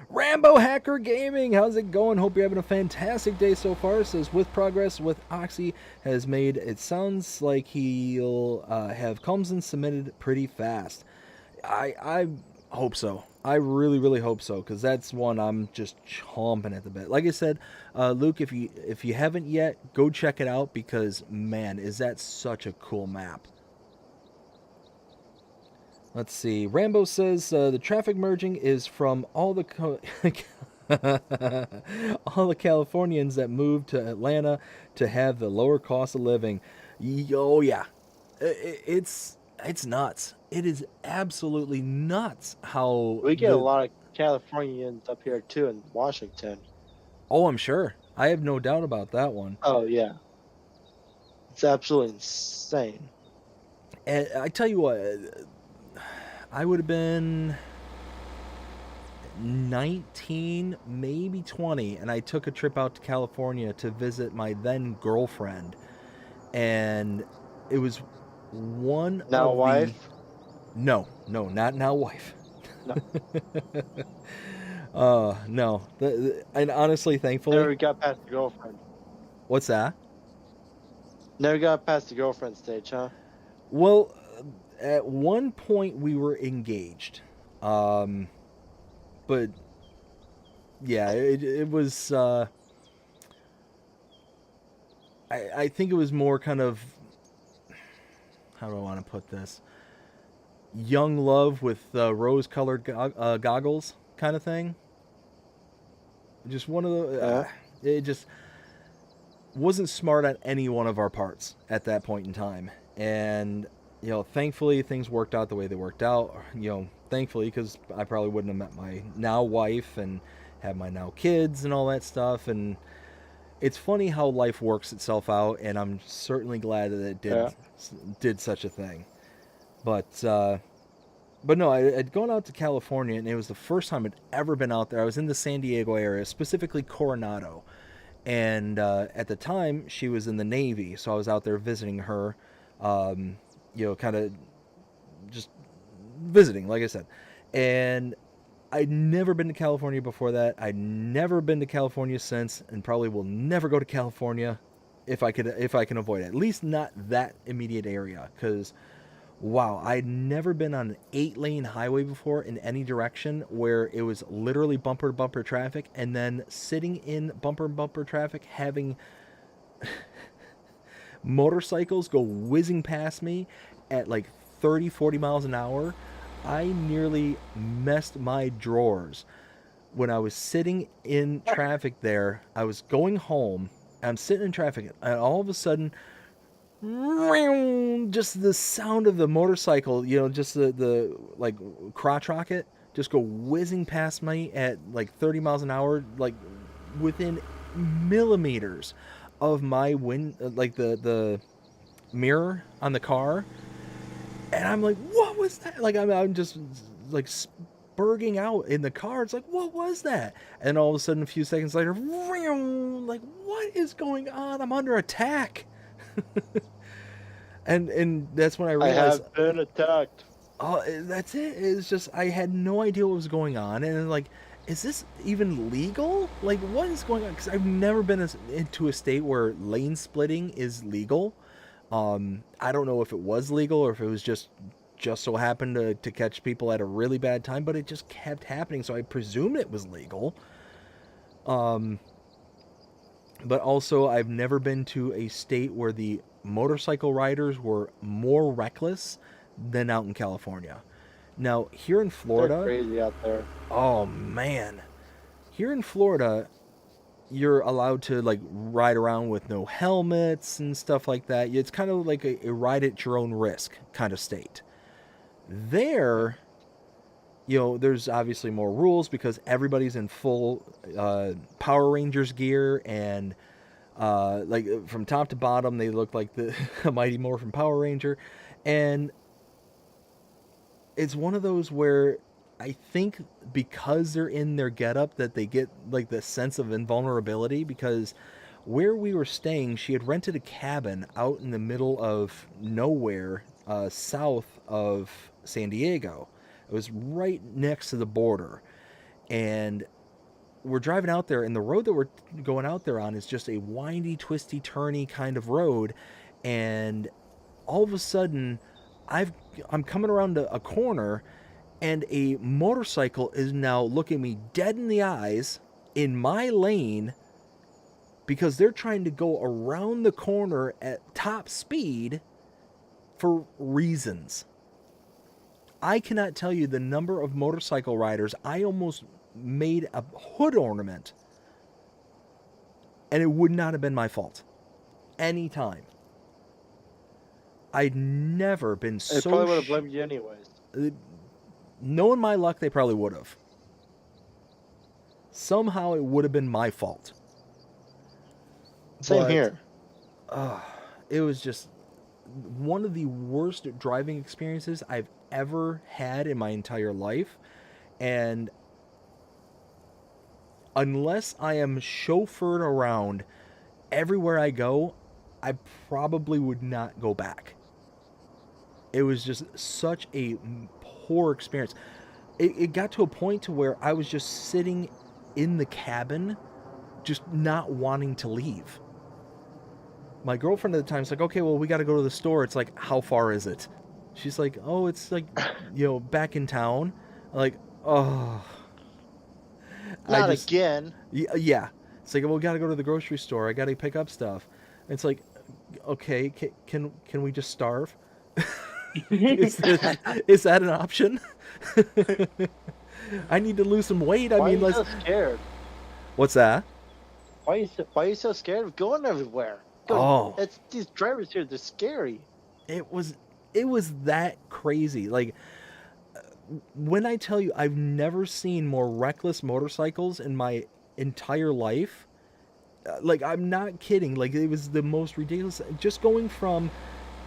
Rambo Hacker Gaming, how's it going? Hope you're having a fantastic day so far. Says, with progress with Oxy has made, it sounds like he'll have Cumson submitted pretty fast. I hope so. I really hope so, because that's one I'm just chomping at the bit. Like I said, Luke, if you haven't yet, go check it out, because man, is that such a cool map. Let's see. Rambo says the traffic merging is from all the all the Californians that moved to Atlanta to have the lower cost of living. Oh yeah, it's nuts. It is absolutely nuts how We get a lot of Californians up here too in Washington. Oh, I'm sure. I have no doubt about that one. Oh yeah, it's absolutely insane. And I tell you what, I would have been 19, maybe 20, and I took a trip out to California to visit my then girlfriend, and it was one now of wife. No, not now wife. No. No. And honestly, thankfully, Never got past the girlfriend. What's that? Never got past the girlfriend stage, huh? Well, at one point we were engaged, but yeah, it was. I think it was more kind of, how do I want to put this? Young love with rose-colored goggles, kind of thing. Just one of the. It just wasn't smart on any one of our parts at that point in time, and thankfully things worked out the way they worked out. Thankfully, because I probably wouldn't have met my now wife and have my now kids and all that stuff. And it's funny how life works itself out, and I'm certainly glad that it did such a thing. But no, I'd gone out to California, and it was the first time I'd ever been out there. I was in the San Diego area, specifically Coronado. And at the time, she was in the Navy, so I was out there visiting her, kind of just visiting, like I said. And I'd never been to California before that. I'd never been to California since, and probably will never go to California if I can avoid it. At least not that immediate area, because wow, I'd never been on an 8-lane highway before in any direction where it was literally bumper-to-bumper traffic, and then sitting in bumper-to-bumper traffic having motorcycles go whizzing past me at like 30, 40 miles an hour. I nearly messed my drawers. when I was sitting in traffic there. I was going home. I'm sitting in traffic, and all of a sudden, just the sound of the motorcycle, just the like crotch rocket, just go whizzing past me at like 30 miles an hour, like within millimeters of my like the mirror on the car. And I'm like, what was that? Like, I'm just like spurging out in the car. It's like, what was that? And all of a sudden, a few seconds later, like, what is going on? I'm under attack. and that's when I I realized, have been attacked. oh, that's it. It's just I had no idea what was going on, and like, is this even legal? Like, what is going on? Because I've never been into a state where lane splitting is legal. I don't know if it was legal or if it was just so happened to catch people at a really bad time, but it just kept happening, so I presume it was legal. But also, I've never been to a state where the motorcycle riders were more reckless than out in California. Now, here in They're Florida, crazy out there. oh man, here in Florida, you're allowed to like ride around with no helmets and stuff like that. It's kind of like a ride at your own risk kind of state. There, there's obviously more rules because everybody's in full Power Rangers gear, and like from top to bottom, they look like the Mighty Morphin Power Ranger. And it's one of those where I think because they're in their getup that they get like the sense of invulnerability, because where we were staying, she had rented a cabin out in the middle of nowhere, south of San Diego. It was right next to the border. And we're driving out there, and the road that we're going out there on is just a windy, twisty, turny kind of road. And all of a sudden, I'm coming around a corner, and a motorcycle is now looking me dead in the eyes in my lane because they're trying to go around the corner at top speed for reasons. I cannot tell you the number of motorcycle riders I almost made a hood ornament, and it would not have been my fault. Anytime. I'd never been so... They probably would have blamed you anyways. Knowing my luck, they probably would have. Somehow it would have been my fault. Same here. It was just one of the worst driving experiences I've ever had in my entire life. And unless I am chauffeured around everywhere I go, I probably would not go back. It was just such a poor experience. It got to a point to where I was just sitting in the cabin, just not wanting to leave. My girlfriend at the time is like, okay, well, we got to go to the store. It's like, how far is it? She's like, oh, it's like, back in town. I'm like, oh. Not again. Yeah. It's like, well, we got to go to the grocery store. I got to pick up stuff. And it's like, okay, can we just starve? Is that an option? I need to lose some weight. Why are you so scared? What's that? Why are you so scared of going everywhere? It's these drivers here. They're scary. It was that crazy. Like, when I tell you, I've never seen more reckless motorcycles in my entire life. Like, I'm not kidding. Like, it was the most ridiculous. Just going from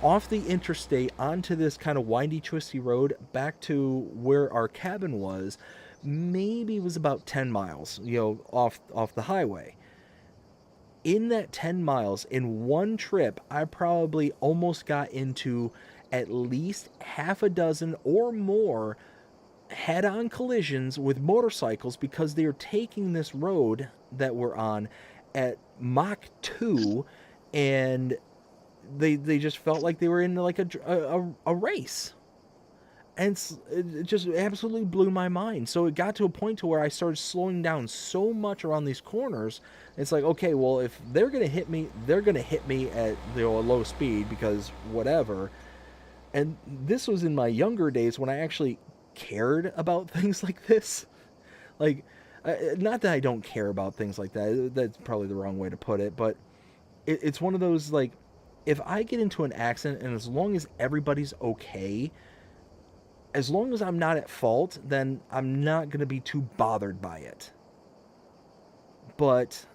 off the interstate onto this kind of windy, twisty road back to where our cabin was, maybe was about 10 miles, off the highway. In that 10 miles, in one trip, I probably almost got into at least half a dozen or more head-on collisions with motorcycles because they are taking this road that we're on at Mach 2, and they just felt like they were in like a race. And it just absolutely blew my mind. So it got to a point to where I started slowing down so much around these corners. It's like, okay, well, if they're going to hit me, they're going to hit me at a low speed because whatever. And this was in my younger days when I actually cared about things like this. Like, Not that I don't care about things like that. That's probably the wrong way to put it, but it's one of those, like, if I get into an accident and as long as everybody's okay, as long as I'm not at fault, then I'm not going to be too bothered by it. But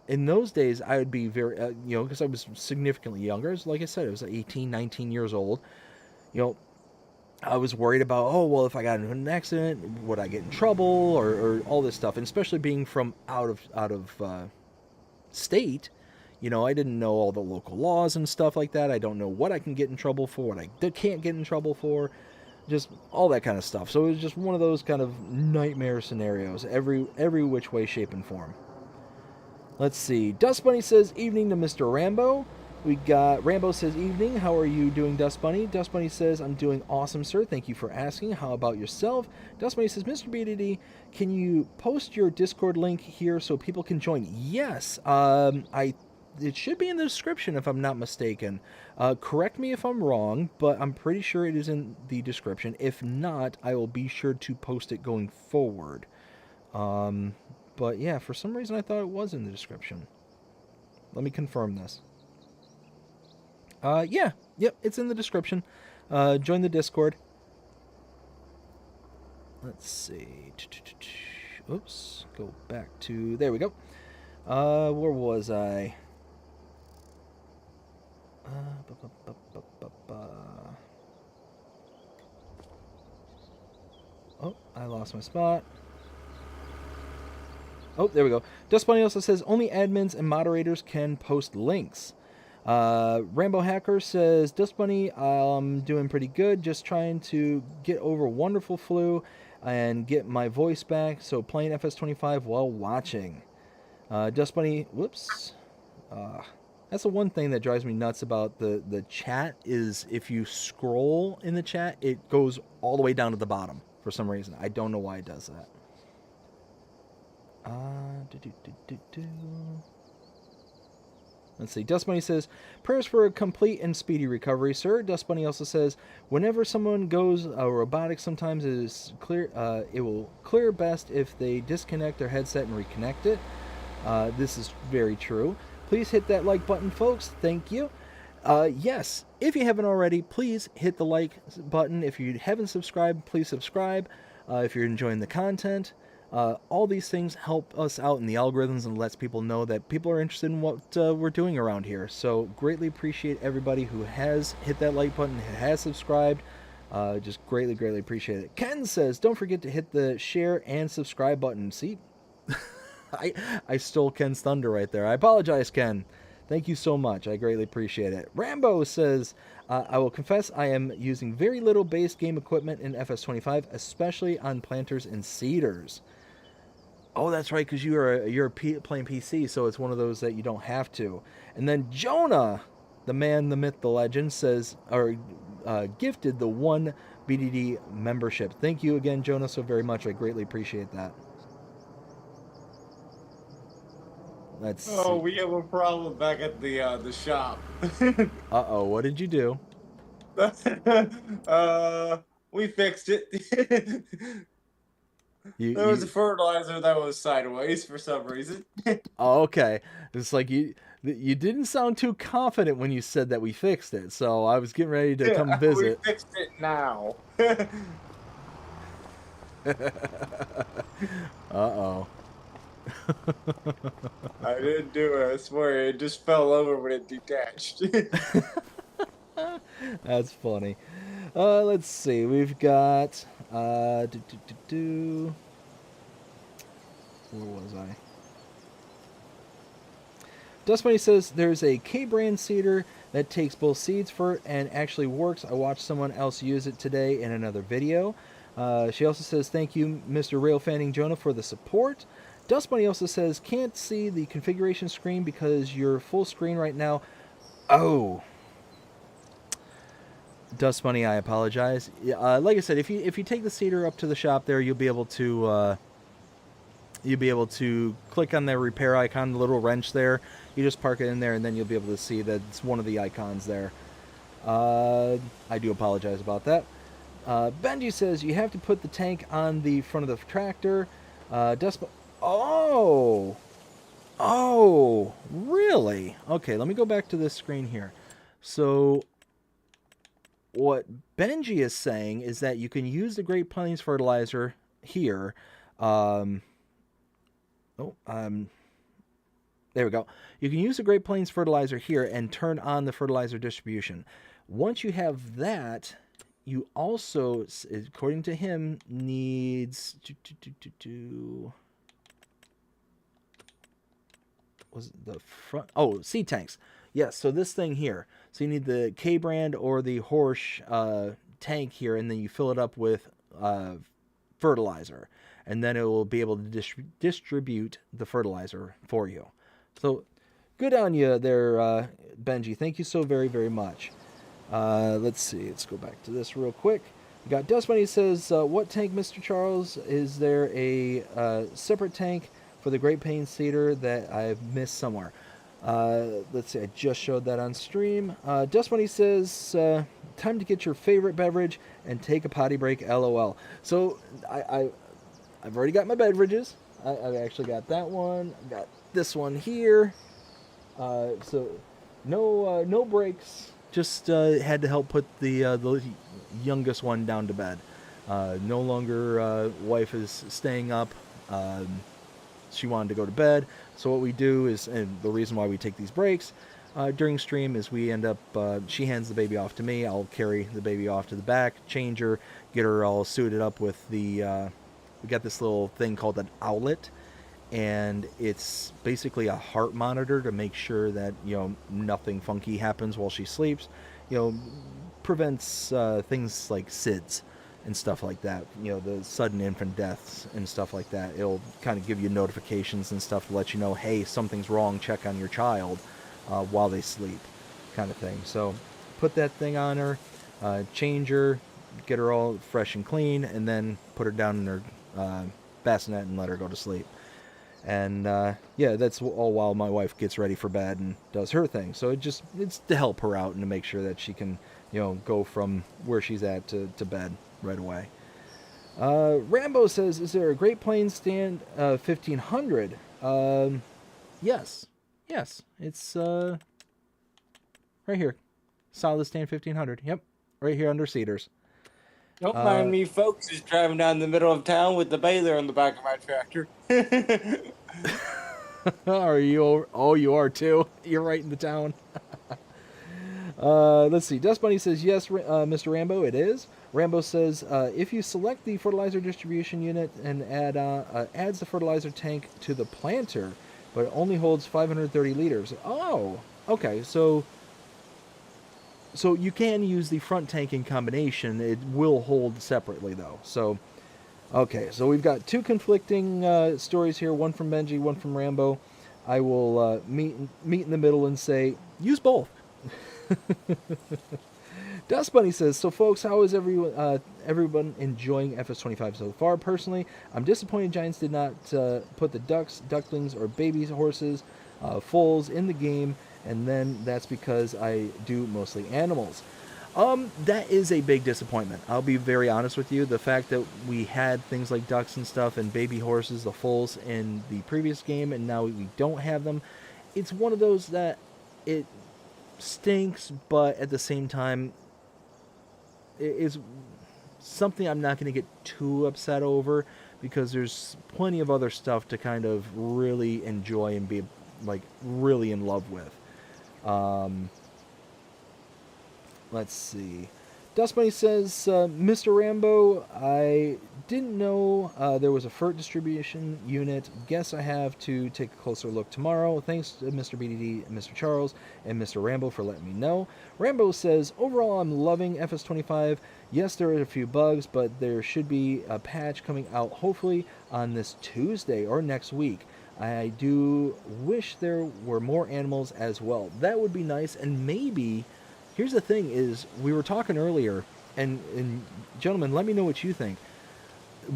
in those days, I would be very, because I was significantly younger. Like I said, I was 18, 19 years old. I was worried about, oh, well, if I got into an accident, would I get in trouble, or all this stuff. And especially being from out of state, I didn't know all the local laws and stuff like that. I don't know what I can get in trouble for, what I can't get in trouble for, just all that kind of stuff. So it was just one of those kind of nightmare scenarios, every which way, shape, and form. Let's see. Dust Bunny says, evening to Mr. Rambo. We got Rambo says, evening. How are you doing, Dust Bunny? Dust Bunny says, I'm doing awesome, sir. Thank you for asking. How about yourself? Dust Bunny says, Mr. BDD, can you post your Discord link here so people can join? Yes. It should be in the description if I'm not mistaken. Correct me if I'm wrong, but I'm pretty sure it is in the description. If not, I will be sure to post it going forward. But yeah, for some reason I thought it was in the description. Let me confirm this. Yep, it's in the description. Join the Discord. Let's see. Oops, go back to, there we go. Where was I? Oh, I lost my spot. Oh, there we go. Dust Bunny also says, only admins and moderators can post links. Rambo Hacker says, Dust Bunny, I'm doing pretty good. Just trying to get over wonderful flu and get my voice back. So playing FS25 while watching. Dust Bunny, whoops. That's the one thing that drives me nuts about the chat is if you scroll in the chat, it goes all the way down to the bottom for some reason. I don't know why it does that. Let's see. Dust Bunny says, prayers for a complete and speedy recovery, sir. Dust Bunny also says, whenever someone goes robotic, sometimes it is clear. It will clear best if they disconnect their headset and reconnect it. This is very true. Please hit that like button, folks. Thank you. Yes, if you haven't already, please hit the like button. If you haven't subscribed, please subscribe. If you're enjoying the content. All these things help us out in the algorithms and lets people know that people are interested in what we're doing around here. So greatly appreciate everybody who has hit that like button, has subscribed. Just greatly appreciate it. Ken says, don't forget to hit the share and subscribe button. See, I stole Ken's thunder right there. I apologize, Ken. Thank you so much. I greatly appreciate it. Rambo says, I will confess I am using very little base game equipment in FS25, especially on planters and seeders. Oh, that's right, because you're playing PC, so it's one of those that you don't have to. And then Jonah, the man, the myth, the legend, says, or gifted the 1 BDD membership. Thank you again, Jonah, so very much. I greatly appreciate that. Let's see. Oh, we have a problem back at the shop. Uh-oh, what did you do? We fixed it. There was a fertilizer that was sideways for some reason. Oh, okay. It's like you didn't sound too confident when you said that we fixed it, so I was getting ready to come visit. We fixed it now. Uh-oh. I didn't do it, I swear. It just fell over when it detached. That's funny. Let's see. We've got... Where was I? Dust Bunny says there's a K-brand seeder that takes both seeds for it and actually works. I watched someone else use it today in another video. She also says, thank you, Mr. Railfanning Jonah, for the support. Dust Bunny also says, can't see the configuration screen because you're full screen right now. Oh. Dust Bunny, I apologize. Like I said, if you take the seeder up to the shop there, you'll be able to click on the repair icon, the little wrench there. You just park it in there, and then you'll be able to see that it's one of the icons there. I do apologize about that. Benji says you have to put the tank on the front of the tractor. Oh. Oh, really? Okay, let me go back to this screen here. So what Benji is saying is that you can use the Great Plains fertilizer here. Um, there we go. You can use the Great Plains fertilizer here and turn on the fertilizer distribution. Once you have that, you also, according to him, needs was the front, oh, seed tanks. Yes, so this thing here. So you need the K brand or the Horsch tank here, and then you fill it up with fertilizer, and then it will be able to distribute the fertilizer for you. So good on you there, Benji. Thank you so very, very much. Let's see. Let's go back to this real quick. We got Dust Bunny says, what tank, Mr. Charles? Is there a separate tank for the Great Plains Cedar that I've missed somewhere? Let's see. I just showed that on stream. Dust Bunny says, time to get your favorite beverage and take a potty break, LOL. So I've already got my beverages. I've actually got that one. I've got this one here. So no breaks. Just had to help put the youngest one down to bed. No longer wife is staying up. She wanted to go to bed. So what we do is, and the reason why we take these breaks during stream is we end up, she hands the baby off to me. I'll carry the baby off to the back, change her, get her all suited up with the, we got this little thing called an owlet. And it's basically a heart monitor to make sure that, nothing funky happens while she sleeps. Prevents things like SIDS and stuff like that. The sudden infant deaths and stuff like that. It'll kind of give you notifications and stuff to let you know, hey, something's wrong, check on your child while they sleep, kind of thing. So put that thing on her, change her, get her all fresh and clean, and then put her down in her bassinet and let her go to sleep. And yeah, that's all while my wife gets ready for bed and does her thing. So it's to help her out and to make sure that she can, go from where she's at to bed right away. Rambo says, is there a Great Plains stand 1500? Yes. It's right here. Solid stand 1500. Yep. Right here under Cedars. Don't mind me, folks, just driving down the middle of town with the baler on the back of my tractor. Are you? Oh, you are too. You're right in the town. Let's see. Dust Bunny says, yes, Mr. Rambo, it is. Rambo says, if you select the fertilizer distribution unit and adds the fertilizer tank to the planter, but it only holds 530 liters. Oh, okay. So you can use the front tank in combination. It will hold separately, though. So, okay. So we've got two conflicting stories here. One from Benji, one from Rambo. I will meet in the middle and say, use both. Dust Bunny says, so folks, how is everyone enjoying FS25 so far? Personally, I'm disappointed Giants did not put the ducks, ducklings, or baby horses, foals in the game, and then that's because I do mostly animals. That is a big disappointment. I'll be very honest with you. The fact that we had things like ducks and stuff and baby horses, the foals, in the previous game, and now we don't have them, it's one of those that it stinks, but at the same time, it is something I'm not going to get too upset over, because there's plenty of other stuff to kind of really enjoy and be like really in love with. Let's see. Dust Bunny says, Mr. Rambo, I didn't know there was a FERT distribution unit. Guess I have to take a closer look tomorrow. Thanks to Mr. BDD, Mr. Charles, and Mr. Rambo for letting me know. Rambo says, overall, I'm loving FS25. Yes, there are a few bugs, but there should be a patch coming out hopefully on this Tuesday or next week. I do wish there were more animals as well. That would be nice, and maybe... Here's the thing is, we were talking earlier, and gentlemen, let me know what you think.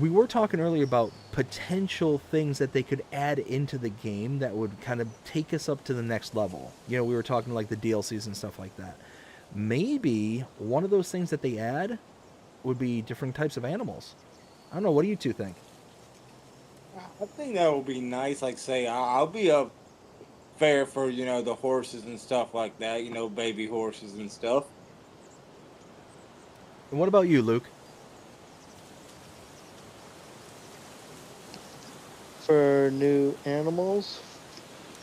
We were talking earlier about potential things that they could add into the game that would kind of take us up to the next level. We were talking like the DLCs and stuff like that. Maybe one of those things that they add would be different types of animals. I don't know, what do you two think? I think that would be nice. Like, say, I'll be up fair for the horses and stuff like that. Baby horses and stuff. And what about you, Luke? For new animals,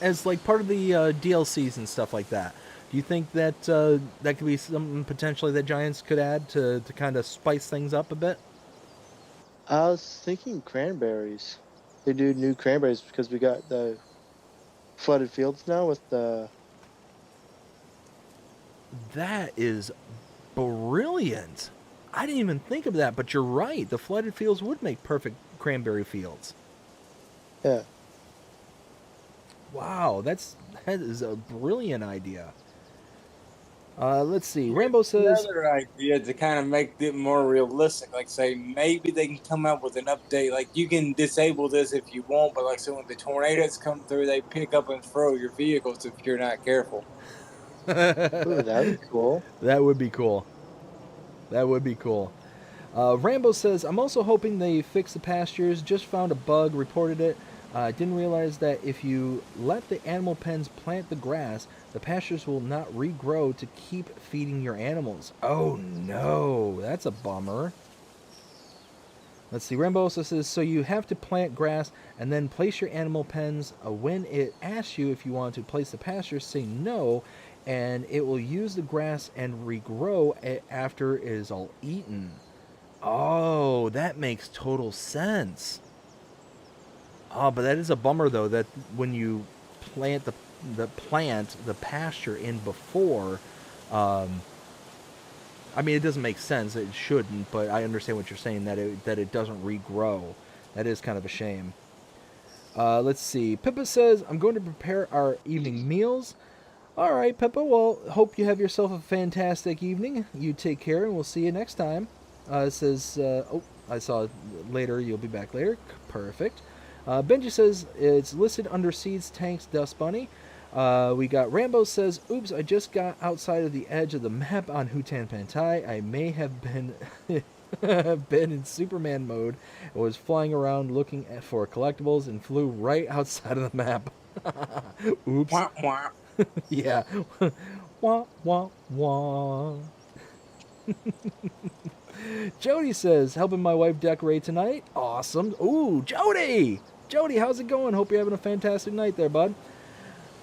As like part of the DLCs and stuff like that, do you think that that could be something potentially that Giants could add to kind of spice things up a bit? I was thinking cranberries. They do new cranberries because we got the flooded fields now with the. That is brilliant. I didn't even think of that, but you're right. The flooded fields would make perfect cranberry fields. Yeah. Wow, that is a brilliant idea. Let's see. Rambo says, Another idea to kind of make it more realistic. Like, say, maybe they can come up with an update. Like, you can disable this if you want, but like, so when the tornadoes come through, they pick up and throw your vehicles if you're not careful. Ooh, that'd be cool. That would be cool. That would be cool. Rambo says, I'm also hoping they fix the pastures. Just found a bug, reported it. Didn't realize that if you let the animal pens plant the grass, the pastures will not regrow to keep feeding your animals. Oh no, that's a bummer. Let's see. Rambo also says, so you have to plant grass and then place your animal pens. When it asks you if you want to place the pastures, say no, and it will use the grass and regrow it after it is all eaten. Oh, that makes total sense. Oh, but that is a bummer though, that when you plant the pasture in before, I mean, it doesn't make sense. It shouldn't, but I understand what you're saying, that it doesn't regrow. That is kind of a shame. Let's see. Pippa says, I'm going to prepare our evening meals. All right, Pippa. Well, hope you have yourself a fantastic evening. You take care, and we'll see you next time. It says, oh, I saw later. You'll be back later. Perfect. Benji says, it's listed under Seeds, Tanks, Dust Bunny. We got Rambo says, oops, I just got outside of the edge of the map on Hutan Pantai. I may have been been in Superman mode and was flying around looking for collectibles and flew right outside of the map. Oops. Wah, wah. Yeah. Wah, wah, wah. Jody says, helping my wife decorate tonight. Awesome. Ooh, Jody! Jody, how's it going? Hope you're having a fantastic night there, bud.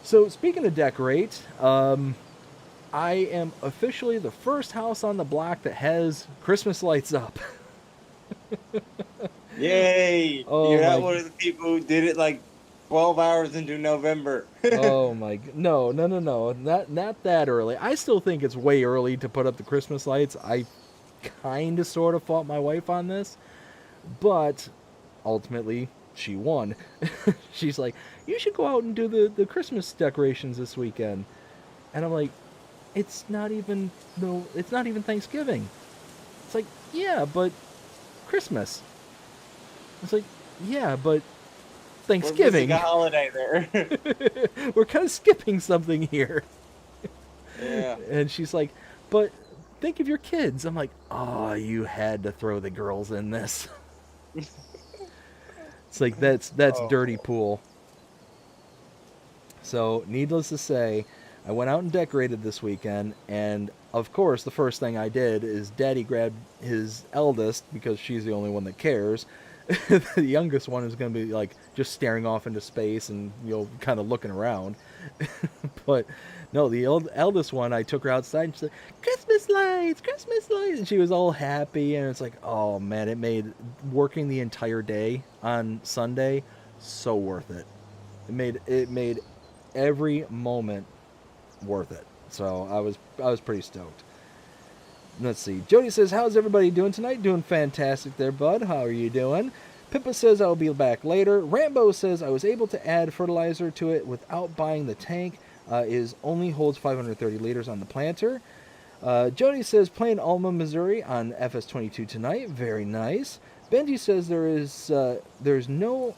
So, speaking of decorate, I am officially the first house on the block that has Christmas lights up. Yay! Oh You're not my- one of the people who did it like 12 hours into November. Oh my, no, not that early. I still think it's way early to put up the Christmas lights. I kind of sort of fought my wife on this, but ultimately she won. She's like, you should go out and do the Christmas decorations this weekend. And I'm like, it's not even Thanksgiving. It's like, yeah, but Christmas. It's like, yeah, but Thanksgiving. We're missing a holiday there. We're kind of skipping something here. Yeah. And she's like, but think of your kids. I'm like, oh, you had to throw the girls in this. It's like, that's dirty pool. So, needless to say, I went out and decorated this weekend, and of course, the first thing I did is Daddy grabbed his eldest, because she's the only one that cares. The youngest one is going to be like just staring off into space and kind of looking around. But no, the eldest one, I took her outside and she's like, Christmas lights, and she was all happy. And it's like, oh man, it made working the entire day on Sunday so worth it. It made every moment worth it. So I was pretty stoked. Let's see. Jody says, how's everybody doing tonight? Doing fantastic there, bud. How are you doing? Pippa says, I'll be back later. Rambo says, I was able to add fertilizer to it without buying the tank. Only holds 530 liters on the planter. Jody says, playing Alma, Missouri on FS22 tonight. Very nice. Benji says, there's no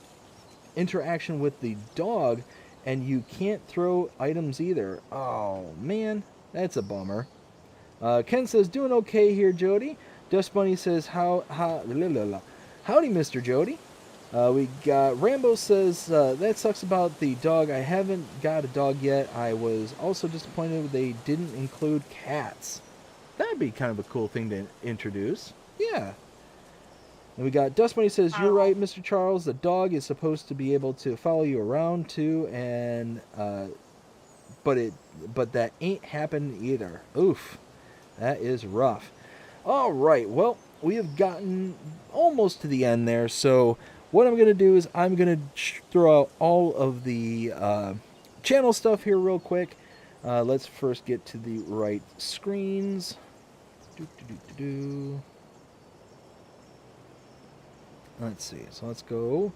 interaction with the dog, and you can't throw items either. Oh, man. That's a bummer. Ken says, doing okay here, Jody. Dust Bunny says, howdy, Mr. Jody. We got Rambo says, that sucks about the dog. I haven't got a dog yet. I was also disappointed they didn't include cats. That'd be kind of a cool thing to introduce. Yeah. And we got Dust Bunny says, you're right, Mr. Charles. The dog is supposed to be able to follow you around too, and but that ain't happened either. Oof. That is rough. All right, well, we have gotten almost to the end there, so what I'm going to do is I'm going to throw out all of the channel stuff here real quick. Let's first get to the right screens. Let's see, so let's go.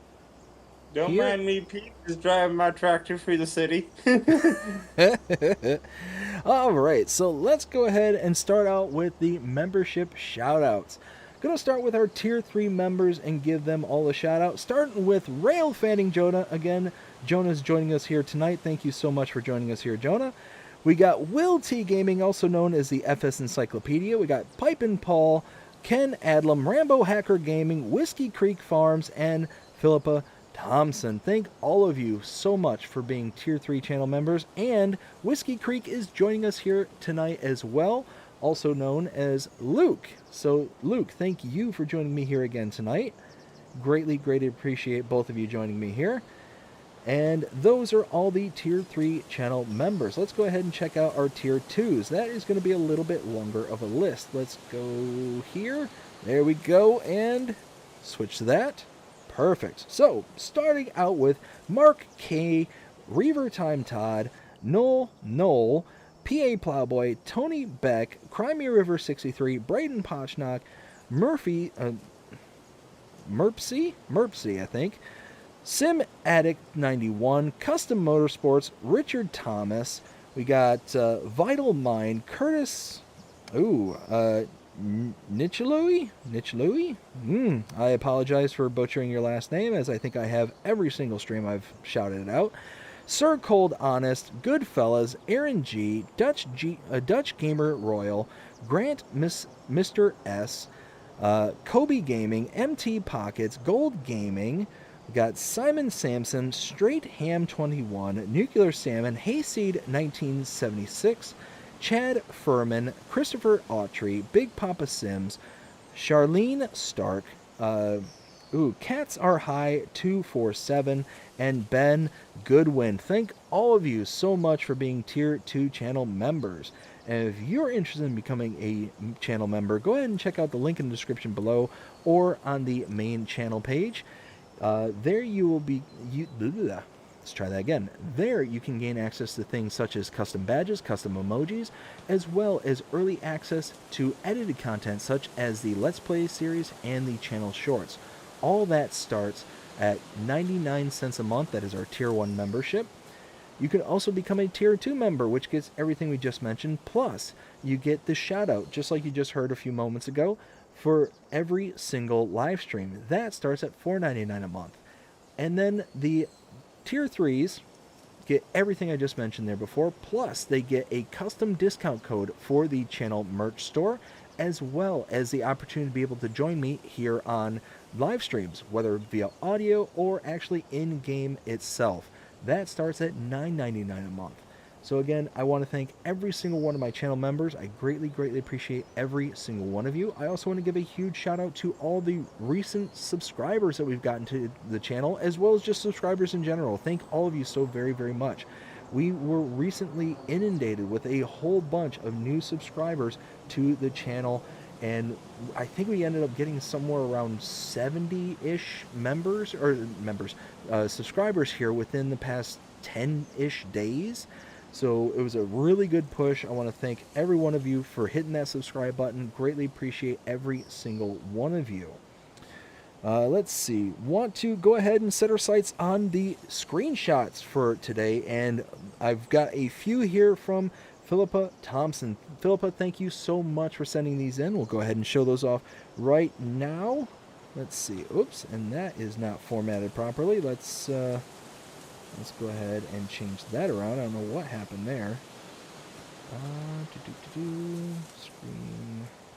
Don't Here. mind me, Pete. Just driving my tractor through the city. All right, so let's go ahead and start out with the membership shoutouts. Going to start with our Tier 3 members and give them all a shout out. Starting with Rail Fanning Jonah. Again, Jonah's joining us here tonight. Thank you so much for joining us here, Jonah. We got Will T Gaming, also known as the FS Encyclopedia. We got Pipin' Paul, Ken Adlam, Rambo Hacker Gaming, Whiskey Creek Farms, and Philippa Thompson. Thank all of you so much for being Tier 3 channel members. And Whiskey Creek is joining us here tonight as well, also known as Luke. So, Luke, thank you for joining me here again tonight. Greatly appreciate both of you joining me here. And those are all the Tier 3 channel members. Let's go ahead and check out our Tier 2s. That is going to be a little bit longer of a list. Let's go here. There we go. And switch to that. Perfect. So, starting out with Mark K, Reaver Time Todd, Noel, PA Plowboy, Tony Beck, Crimea River 63, Braden Pochnock, Murphy, Merpsy, I think, Sim Addict 91, Custom Motorsports, Richard Thomas. We got Vital Mind, Curtis, Nichelui? I apologize for butchering your last name, as I think I have every single stream I've shouted it out. Sir Cold Honest, Goodfellas, Aaron G, Dutch Gamer Royal, Grant Mr. S, Kobe Gaming, MT Pockets, Gold Gaming. We got Simon Sampson, Straight Ham 21, Nuclear Salmon, Hayseed 1976, Chad Furman, Christopher Autry, Big Papa Sims, Charlene Stark, Cats Are High 247, and Ben Goodwin. Thank all of you so much for being Tier 2 channel members. And if you're interested in becoming a channel member, go ahead and check out the link in the description below or on the main channel page. There you will be... Let's try that again. There you can gain access to things such as custom badges, custom emojis, as well as early access to edited content such as the Let's Play series and the channel shorts. All that starts at 99 cents a month. That is our Tier 1 membership. You can also become a Tier 2 member, which gets everything we just mentioned, plus you get the shout out, just like you just heard a few moments ago, for every single live stream. That starts at $4.99 a month. And then the Tier 3s get everything I just mentioned there before, plus they get a custom discount code for the channel merch store, as well as the opportunity to be able to join me here on live streams, whether via audio or actually in-game itself. That starts at $9.99 a month. So again, I want to thank every single one of my channel members. I greatly appreciate every single one of you. I also want to give a huge shout out to all the recent subscribers that we've gotten to the channel, as well as just subscribers in general. Thank all of you so very much. We were recently inundated with a whole bunch of new subscribers to the channel, and I think we ended up getting somewhere around 70-ish subscribers here within the past 10-ish days. So it was a really good push. I want to thank every one of you for hitting that subscribe button. Greatly appreciate every single one of you. Let's see. Want to go ahead and set our sights on the screenshots for today, and I've got a few here from Philippa Thompson. Philippa, thank you so much for sending these in. We'll go ahead and show those off right now. Let's see. Oops, and that is not formatted properly. Let's go ahead and change that around. I don't know what happened there. Screen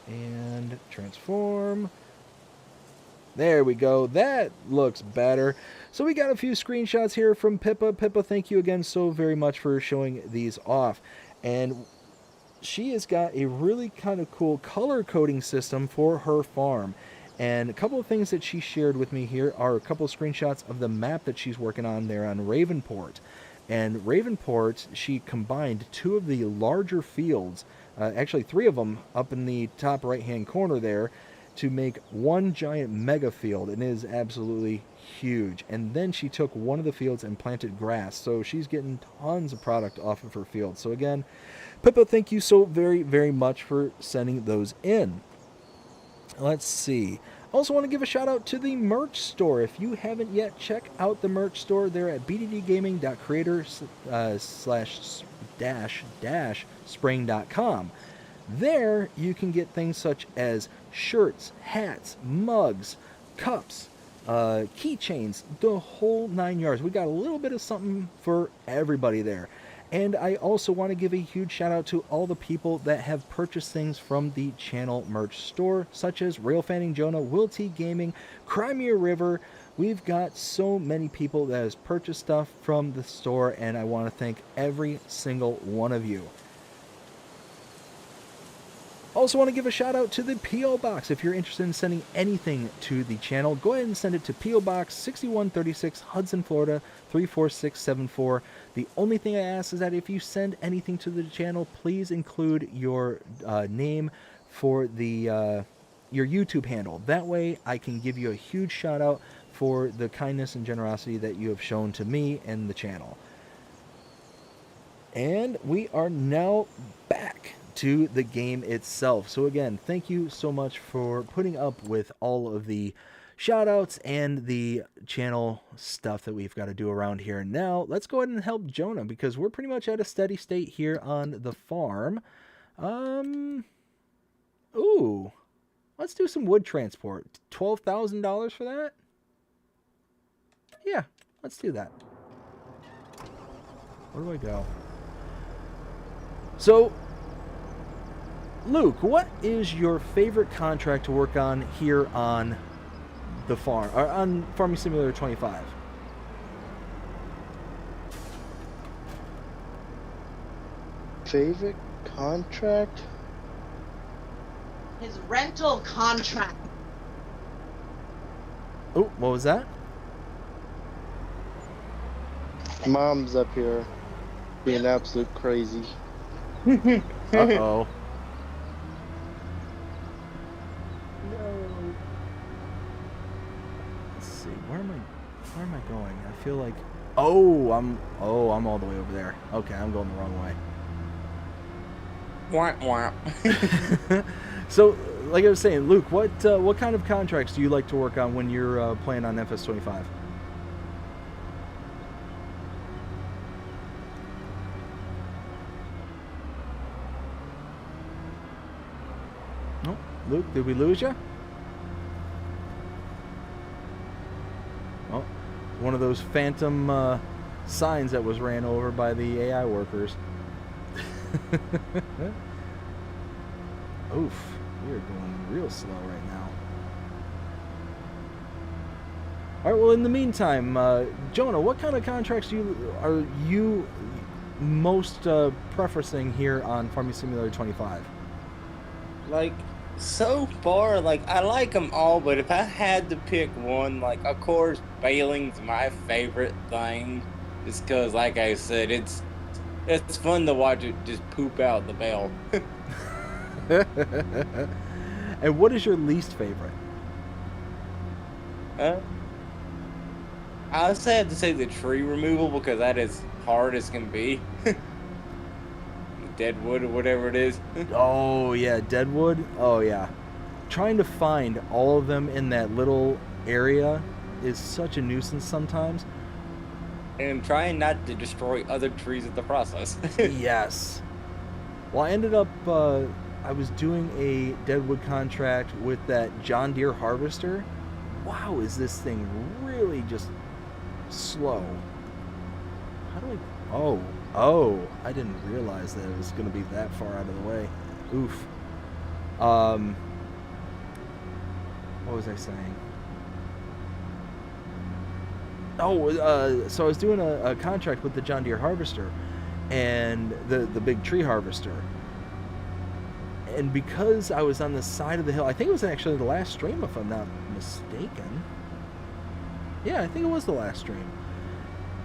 and transform. There we go. That looks better. So we got a few screenshots here from Pippa. Pippa, thank you again so very much for showing these off. And she has got a really kind of cool color coding system for her farm. And a couple of things that she shared with me here are a couple of screenshots of the map that she's working on there on Ravenport. And Ravenport, she combined two of the larger fields, actually three of them up in the top right-hand corner there, to make one giant mega field, and it is absolutely huge. And then she took one of the fields and planted grass, so she's getting tons of product off of her field. So again, Pippa, thank you so very, very much for sending those in. Let's see. I also want to give a shout out to the merch store. If you haven't yet, check out the merch store there at bddgaming.creator/spring.com. There you can get things such as shirts, hats, mugs, cups, keychains, the whole 9 yards. We got a little bit of something for everybody there. And I also want to give a huge shout out to all the people that have purchased things from the channel merch store, such as Railfanning Jonah, Will T Gaming, Crimea River. We've got so many people that has purchased stuff from the store, and I want to thank every single one of you. Also want to give a shout out to the P.O. Box. If you're interested in sending anything to the channel, go ahead and send it to P.O. Box 6136, Hudson, Florida 34674. The only thing I ask is that if you send anything to the channel, please include your name for the your YouTube handle. That way I can give you a huge shout out for the kindness and generosity that you have shown to me and the channel. And we are now back to the game itself. So again, thank you so much for putting up with all of the shout outs and the channel stuff that we've got to do around here. Now let's go ahead and help Jonah, because we're pretty much at a steady state here on the farm. Ooh, let's do some wood transport. $12,000 for that? Yeah, let's do that. Where do I go? So Luke, what is your favorite contract to work on here on the farm, or on Farming Simulator 25? Favorite contract? His rental contract. Oh, what was that? Mom's up here being absolute crazy. Uh-oh. Let's see, where am I going? I feel like, I'm all the way over there. Okay, I'm going the wrong way. Wah, wah. So, like I was saying, Luke, what kind of contracts do you like to work on when you're playing on FS25? Oh, Luke, did we lose you? Oh, one of those phantom signs that was ran over by the AI workers. Oof, we are going real slow right now. All right, well, in the meantime, Jonah, what kind of contracts are you most preferencing here on Farming Simulator 25? Like, so far, like, I like them all, but if I had to pick one, like, of course, baling's my favorite thing. Just because, like I said, it's fun to watch it just poop out the bale. And what is your least favorite? I also have to say the tree removal, because that is hard as can be. Deadwood or whatever it is. Oh yeah, Deadwood. Oh yeah, trying to find all of them in that little area is such a nuisance sometimes. And trying not to destroy other trees in the process. Yes. Well, I ended up I was doing a Deadwood contract with that John Deere harvester. Wow, is this thing really just slow? How do I... Oh, I didn't realize that it was going to be that far out of the way. Oof. What was I saying? Oh, so I was doing a contract with the John Deere harvester and the big tree harvester. And because I was on the side of the hill, I think it was actually the last stream, if I'm not mistaken. Yeah, I think it was the last stream.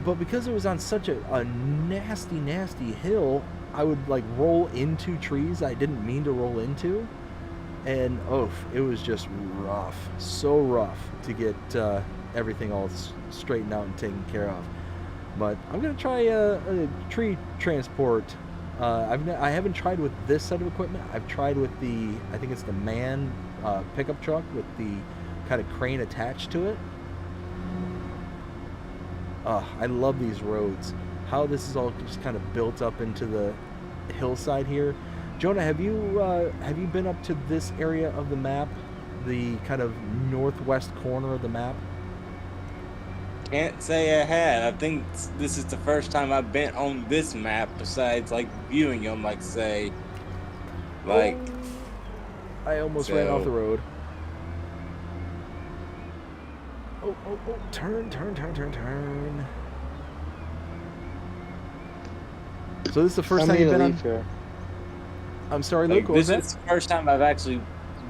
But because it was on such a nasty, nasty hill, I would like roll into trees I didn't mean to roll into. And it was just rough. So rough to get everything all straightened out and taken care of. But I'm going to try a tree transport. I haven't tried with this set of equipment. I've tried with I think it's the man pickup truck with the kind of crane attached to it. I love these roads. How this is all just kind of built up into the hillside here. Jonah, have you been up to this area of the map, the kind of northwest corner of the map? Can't say I had. I think this is the first time I've been on this map besides like viewing them, like say, like. I almost ran off the road. Oh, turn. So this is the first time you've been on here. I'm sorry, Luke, what was that? This is the first time I've actually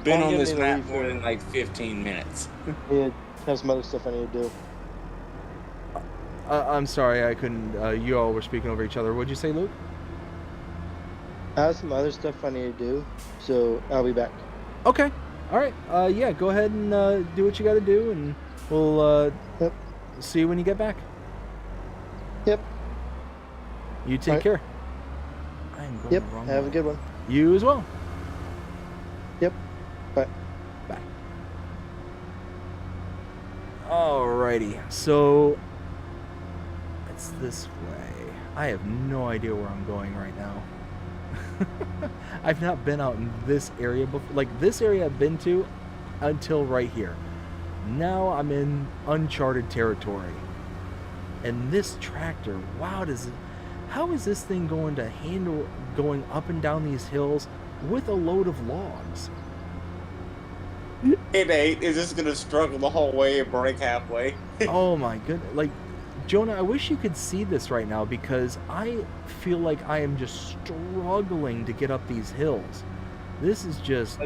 been on this map more than like 15 minutes. Yeah, have some other stuff I need to do. I'm sorry, I couldn't. You all were speaking over each other. What'd you say, Luke? I have some other stuff I need to do, so I'll be back. Okay. All right. Yeah, go ahead and do what you got to do, and we'll see you when you get back. Yep. You take care. I'm going yep. the wrong Have way. a good one. You as well. Yep. Bye. Bye. Alrighty. So it's this way. I have no idea where I'm going right now. I've not been out in this area before. Like this area I've been to until right here. Now I'm in uncharted territory. And this tractor, wow, how is this thing going to handle going up and down these hills with a load of logs? It ain't. It's just gonna struggle the whole way and break halfway. Oh my goodness. Like, Jonah, I wish you could see this right now because I feel like I am just struggling to get up these hills. This is just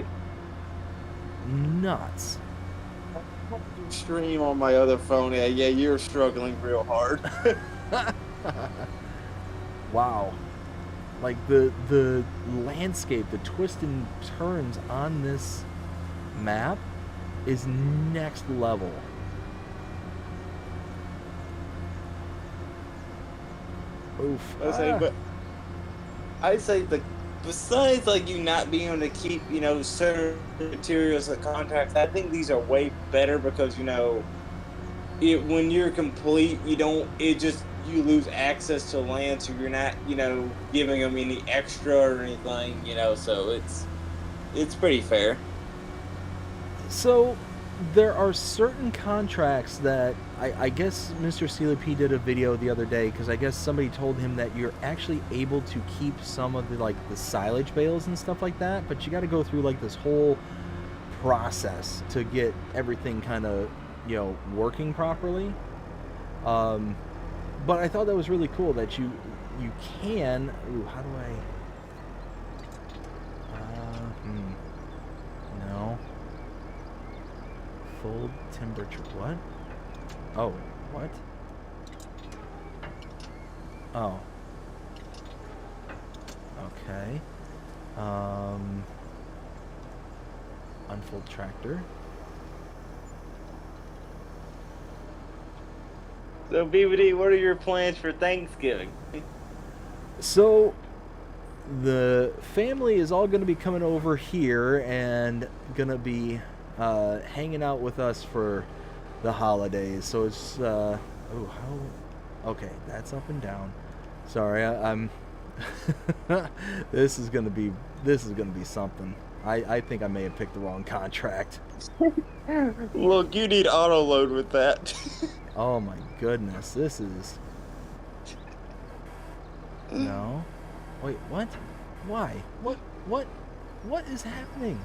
nuts. Stream on my other phone. Yeah, you're struggling real hard. Wow. Like the landscape, the twists and turns on this map is next level. Oof. I'd say besides like you not being able to keep, certain materials and contracts, I think these are way better because, when you're complete, you lose access to land, so you're not, giving them any extra or anything, so it's pretty fair. So there are certain contracts that I guess Mr. CLP did a video the other day because I guess somebody told him that you're actually able to keep some of the silage bales and stuff like that, but you got to go through this whole process to get everything kind of working properly. But I thought that was really cool that you can. Ooh, how do I? No. Full temperature. What? Oh, what? Oh. Okay. Unfold tractor. So, BBD, what are your plans for Thanksgiving? So, the family is all going to be coming over here and going to be hanging out with us for the holidays. So it's okay, that's up and down. Sorry, I'm this is gonna be something. I think I may have picked the wrong contract. Look, you need auto load with that. Oh my goodness, this is no. Wait, what? Why? What is happening?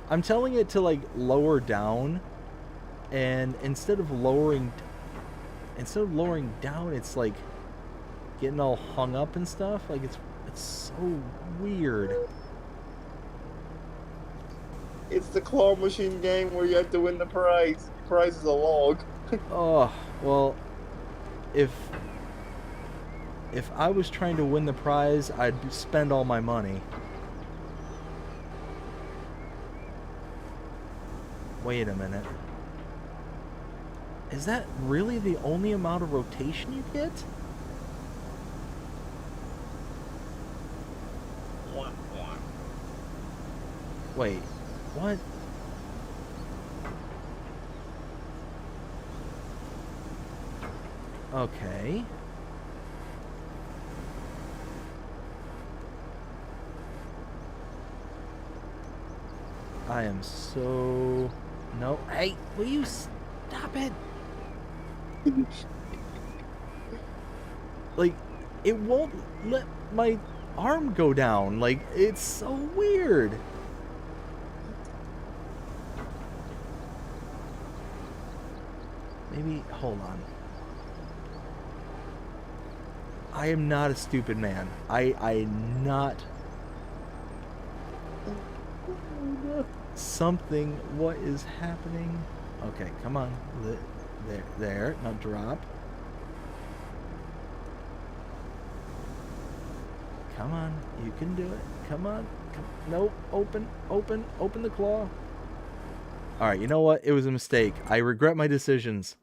I'm telling it to lower down and instead of lowering down, it's like getting all hung up and stuff. Like it's so weird. It's the claw machine game where you have to win the prize. The prize is a log. Oh, well, if I was trying to win the prize, I'd spend all my money. Wait a minute. Is that really the only amount of rotation you get? Wait, what? Okay. I am so... No. Hey, will you stop it? Like, it won't let my arm go down. Like, it's so weird. Maybe, hold on. I am not a stupid man. I'm not... Something, what is happening? Okay, come on. There, now drop. Come on, you can do it. Come on. Nope, open the claw. Alright, you know what? It was a mistake. I regret my decisions.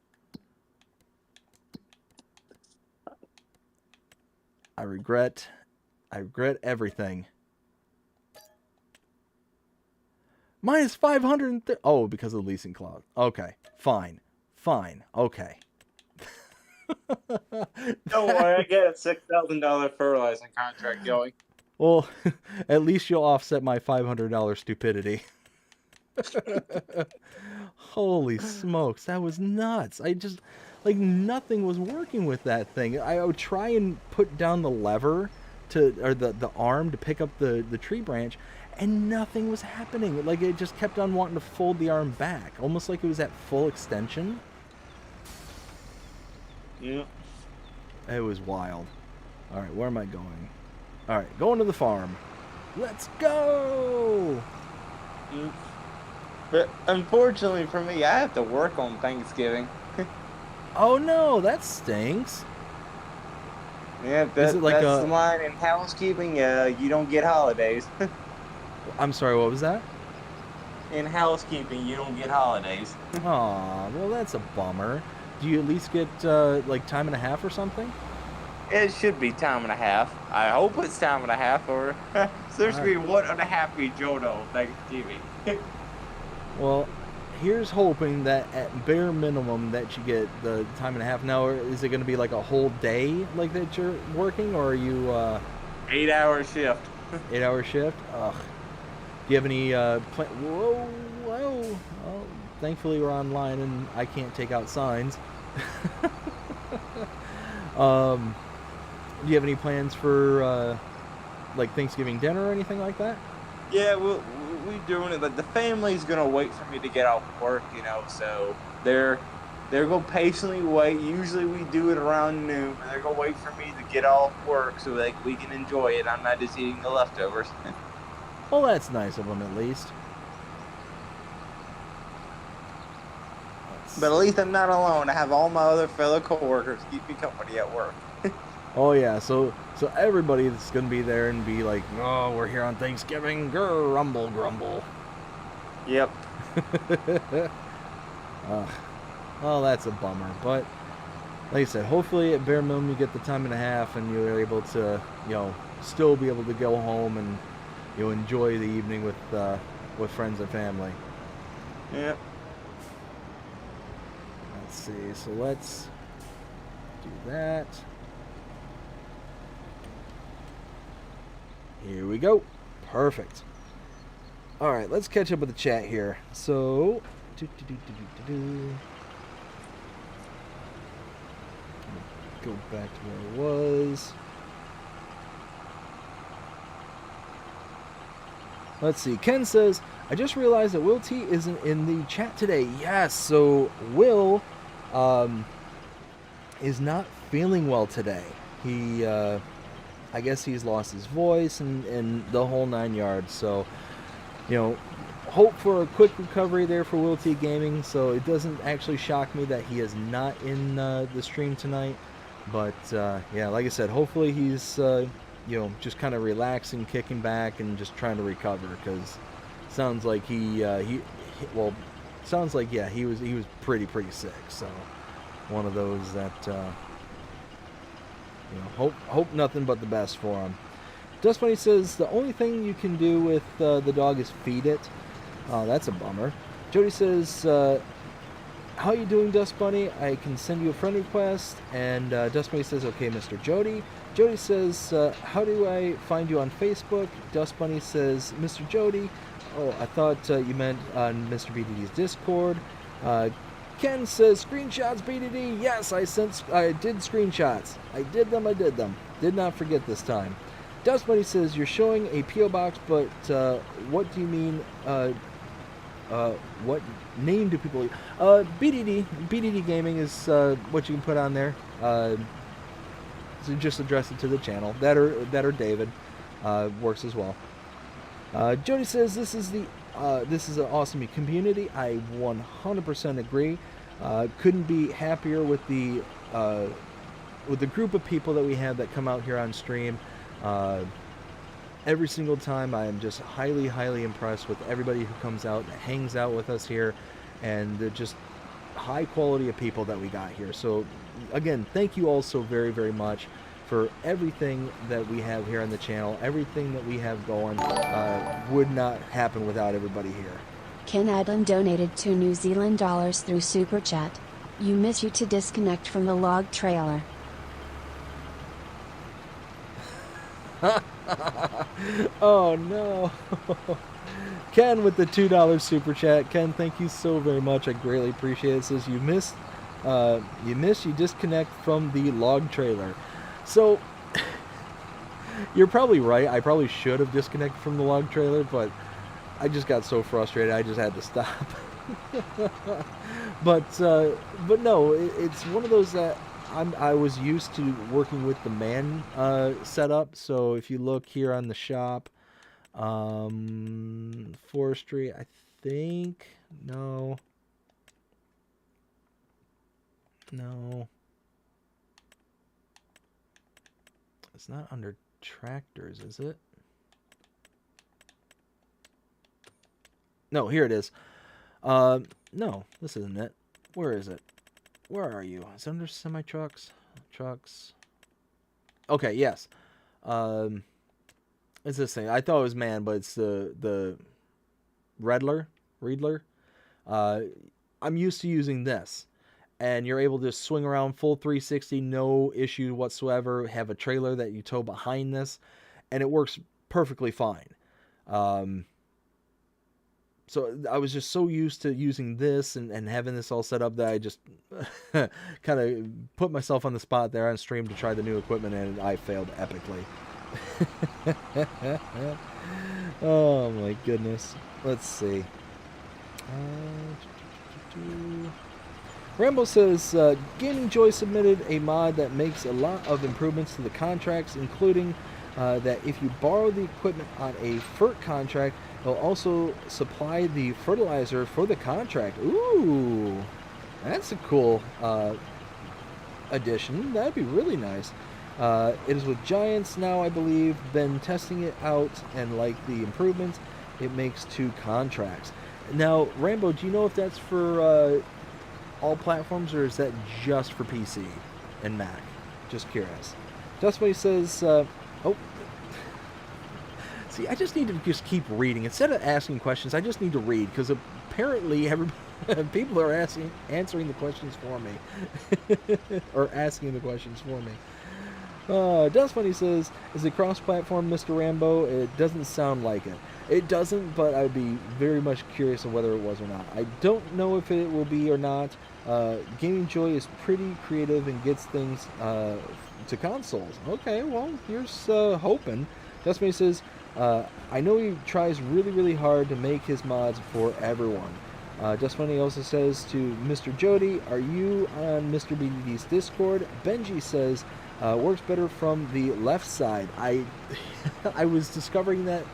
I regret everything. Minus 530. Oh, because of the leasing clause. Okay, fine, okay. Don't worry, I get a $6,000 fertilizing contract going. Well, at least you'll offset my $500 stupidity. Holy smokes, that was nuts. I just, like, nothing was working with that thing. I would try and put down the lever or the arm to pick up the tree branch, and nothing was happening. Like, it just kept on wanting to fold the arm back, almost like it was at full extension. Yeah. It was wild. All right, where am I going? All right, going to the farm. Let's go! But unfortunately for me, I have to work on Thanksgiving. Oh no, that stinks. Yeah, Is it like that's the line in housekeeping. You don't get holidays. I'm sorry, what was that? In housekeeping, you don't get holidays. Aw, well that's a bummer. Do you at least get like time and a half or something? It should be time and a half. I hope it's time and a half, or there should be 1.5 week Jodo Thanksgiving. Well, here's hoping that at bare minimum that you get the time and a half. Now, is it going to be like a whole day like that you're working, or are you 8-hour shift? 8-hour shift? Ugh. Do you have any whoa. Well, thankfully we're online and I can't take out signs. Do you have any plans for like Thanksgiving dinner or anything like that? Yeah, we're doing it. Like, the family's gonna wait for me to get off work, so they're gonna patiently wait. Usually we do it around noon, but they're gonna wait for me to get off work so that we can enjoy it. I'm not just eating the leftovers. Well, that's nice of them at least. But at least I'm not alone. I have all my other fellow coworkers keep me company at work. Oh yeah, so everybody that's gonna be there and be like, oh, we're here on Thanksgiving, grumble, grumble. Yep. Well, that's a bummer, but like I said, hopefully at bare minimum you get the time and a half and you're able to, still be able to go home and enjoy the evening with friends and family. Yep. Let's see, so let's do that. Here we go. Perfect. All right, let's catch up with the chat here. So, go back to where I was. Let's see. Ken says, I just realized that Will T isn't in the chat today. Yes, so Will is not feeling well today. He, I guess he's lost his voice and the whole 9 yards. So, hope for a quick recovery there for Will T Gaming. So it doesn't actually shock me that he is not in the stream tonight. But, yeah, like I said, hopefully he's... just kind of relaxing, kicking back, and just trying to recover. Because sounds like he was pretty sick. So one of those that hope nothing but the best for him. Dust Bunny says the only thing you can do with the dog is feed it. That's a bummer. Jody says, how you doing, Dust Bunny? I can send you a friend request. And Dust Bunny says, okay, Mr. Jody. Jody says, how do I find you on Facebook? Dust Bunny says, Mr. Jody. Oh, I thought you meant on Mr. BDD's Discord. Ken says, screenshots, BDD. Yes, I did screenshots. I did them. Did not forget this time. Dust Bunny says, you're showing a P.O. box, but what do you mean, what name do people use? BDD Gaming is what you can put on there. So just address it to the channel. That or David works as well. Jody says this is an awesome community. I 100% agree. Couldn't be happier with the group of people that we have that come out here on stream. Every single time, I am just highly impressed with everybody who comes out and hangs out with us here, and they're just high quality of people that we got here. So again, thank you all so very much for everything that we have here on the channel. Everything that we have going would not happen without everybody here. Ken Adlam donated $2 New Zealand through Super Chat. You miss you to disconnect from the log trailer. Oh no. Ken with the $2 super chat. Ken, thank you so very much. I greatly appreciate it. It says you disconnect from the log trailer. So you're probably right. I probably should have disconnected from the log trailer, but I just got so frustrated I just had to stop. but no, it's one of those that I was used to working with the man setup. So if you look here on the shop, forestry, I think, no, it's not under tractors, is it? No, here it is. No, this isn't it. Where is it? Where are you? Is it under semi-trucks? Trucks. Okay, yes. It's this thing. I thought it was man, but it's the Riedler. I'm used to using this. And you're able to swing around full 360, no issue whatsoever. Have a trailer that you tow behind this, and it works perfectly fine. So I was just so used to using this and having this all set up that I just kind of put myself on the spot there on stream to try the new equipment, and I failed epically. Oh my goodness. Let's see. Rambo says, Gaming Joy submitted a mod that makes a lot of improvements to the contracts, including that if you borrow the equipment on a FERT contract, they'll also supply the fertilizer for the contract. Ooh, that's a cool addition. That'd be really nice. It is with Giants now, I believe. Been testing it out and like the improvements. It makes 2 contracts. Now, Rambo, do you know if that's for all platforms, or is that just for PC and Mac? Just curious. That's what he says. Oh, see, I just need to just keep reading instead of asking questions. I just need to read, because apparently people are answering the questions for me, or asking the questions for me. Dust Funny says, is it cross-platform, Mr. Rambo? It doesn't sound like it. It doesn't, but I'd be very much curious on whether it was or not. I don't know if it will be or not. Gaming Joy is pretty creative and gets things to consoles. Okay, well, here's hoping. Dustman says, I know he tries really, really hard to make his mods for everyone. Just Funny also says to Mr. Jody, are you on Mr. BDD's Discord? Benji says, works better from the left side. I was discovering that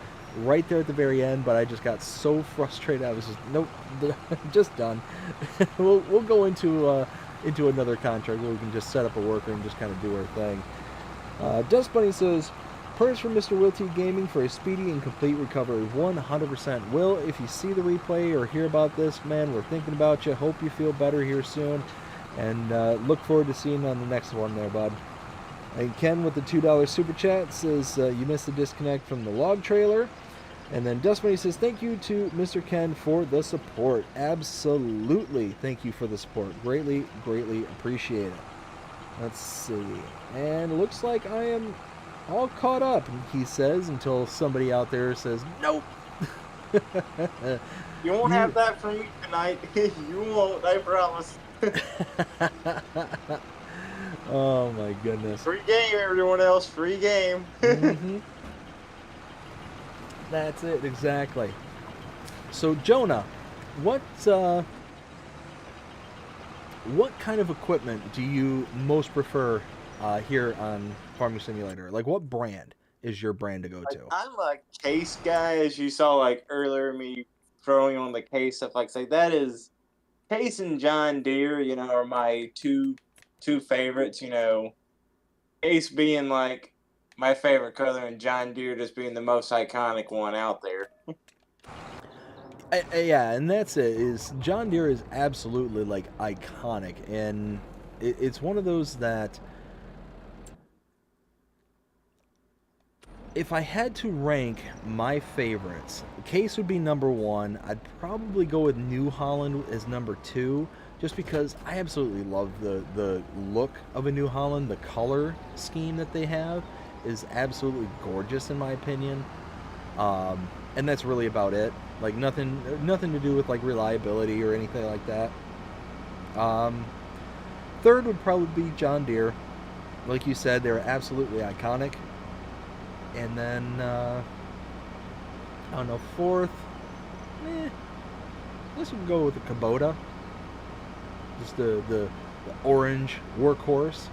right there at the very end, but I just got so frustrated. I was just, nope, just done. we'll go into another contract where we can just set up a worker and just kind of do our thing. Dust Bunny says, prayers for Mr. Will T Gaming for a speedy and complete recovery. 100%. Will, if you see the replay or hear about this, man, we're thinking about you. Hope you feel better here soon. And look forward to seeing you on the next one there, bud. And Ken with the $2 super chat says, you missed the disconnect from the log trailer. And then Dust Bunny says, thank you to Mr. Ken for the support. Absolutely. Thank you for the support. Greatly, greatly appreciate it. Let's see. And it looks like I am all caught up, he says, until somebody out there says, nope. You won't have that from me tonight. You won't, I promise. Oh my goodness. Free game, everyone else. Free game. Mm-hmm. That's it, exactly. So, Jonah, what kind of equipment do you most prefer here on Farming Simulator? Like, what brand is your brand to go to? I'm a case guy, as you saw like earlier, me throwing on the case stuff. Like, say that is Case and John Deere. You know, are my two favorites. You know, Case being like my favorite color, and John Deere just being the most iconic one out there. Yeah, and that's it. Is John Deere is absolutely like iconic, and it's one of those that if I had to rank my favorites, Case would be number one. I'd probably go with New Holland as number two, just because I absolutely love the look of a New Holland. The color scheme that they have is absolutely gorgeous in my opinion, and that's really about it. Like nothing to do with like reliability or anything like that. Third would probably be John Deere. Like you said, they're absolutely iconic. And then I don't know, fourth, I guess we can go with the Kubota. Just the orange workhorse.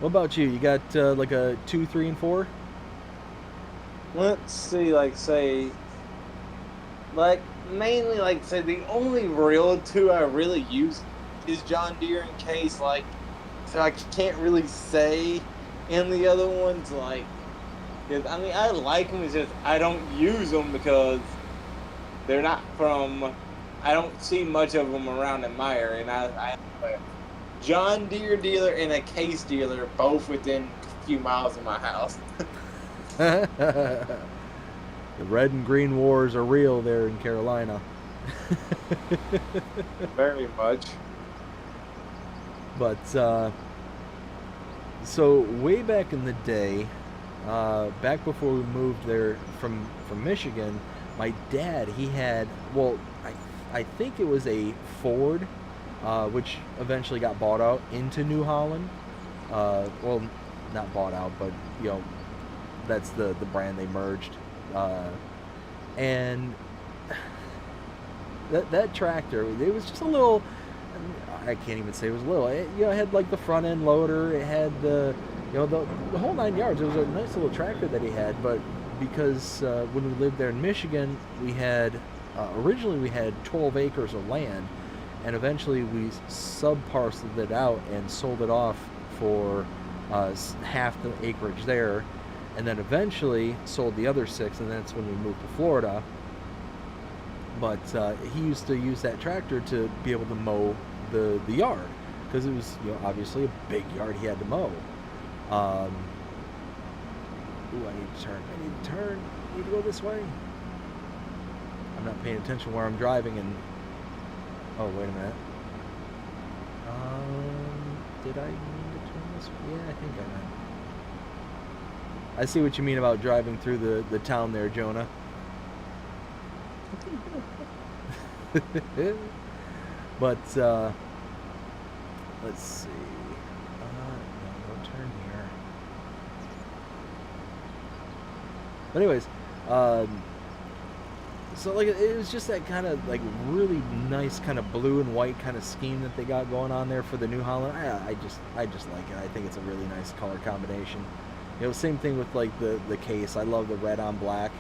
What about you? You got like a 2, 3, and 4? Let's see, like, say, like, mainly, like, say, the only real two I really use is John Deere and Case, like, so I can't really say in the other ones, like, cause, I mean, I like them, it's just, I don't use them because they're not from, I don't see much of them around in my area, and I have a John Deere dealer and a Case dealer, both within a few miles of my house. The red and green wars are real there in Carolina. Very much. But so way back in the day, back before we moved there from Michigan, my dad, he had, well, I think it was a Ford, which eventually got bought out into New Holland. Well, not bought out, but you know, that's the brand they merged. And that tractor, it was just a little, I can't even say it was little. It, you know, it had like the front end loader. It had the, you know, the whole 9 yards. It was a nice little tractor that he had. But because when we lived there in Michigan, we had originally we had 12 acres of land, and eventually we sub-parceled it out and sold it off for half the acreage there, and then eventually sold the other 6, and that's when we moved to Florida. But he used to use that tractor to be able to mow the yard, because it was, you know, obviously a big yard he had to mow. Ooh, I need to turn. I need to go this way. I'm not paying attention where I'm driving, and oh, wait a minute. Did I mean to turn this way? Yeah, I think I meant. I see what you mean about driving through the town there, Jonah. But let's see. No turn. But anyways, so like it was just that kind of like really nice kind of blue and white kind of scheme that they got going on there for the New Holland. I just like it. I think it's a really nice color combination. You know, same thing with like the case. I love the red on black.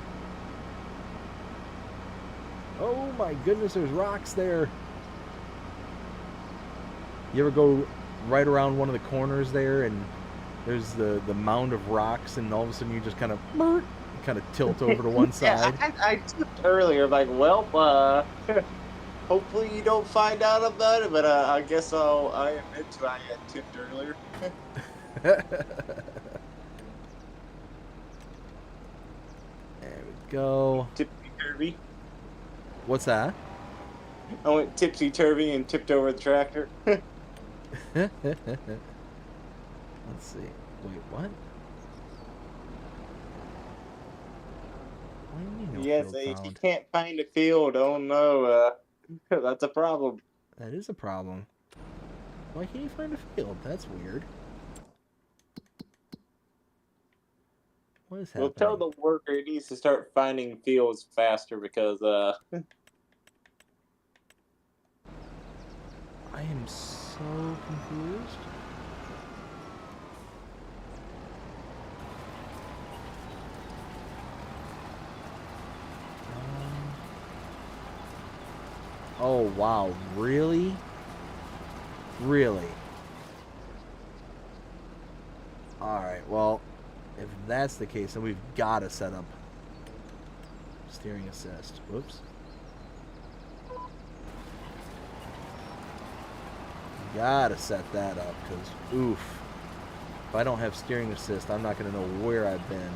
Oh my goodness, there's rocks there. You ever go right around one of the corners there and there's the mound of rocks and all of a sudden you just kind of tilt over to one side? Yeah, I tipped earlier, like, well, hopefully you don't find out about it, but I guess I admit to I tipped earlier. There we go. Tipsy-turvy. What's that? I went tipsy-turvy and tipped over the tractor. Let's see. Wait, what? What do you mean no Yes, field if you found? can't find a field, oh no, that's a problem. That is a problem. Why can't you find a field? That's weird. What is Well, happening? tell the worker he needs to start finding fields faster because I am so confused. Oh wow, really? Really? Alright, well, if that's the case, then we've got to set up steering assist. Whoops. Gotta set that up, because, oof. If I don't have steering assist, I'm not going to know where I've been.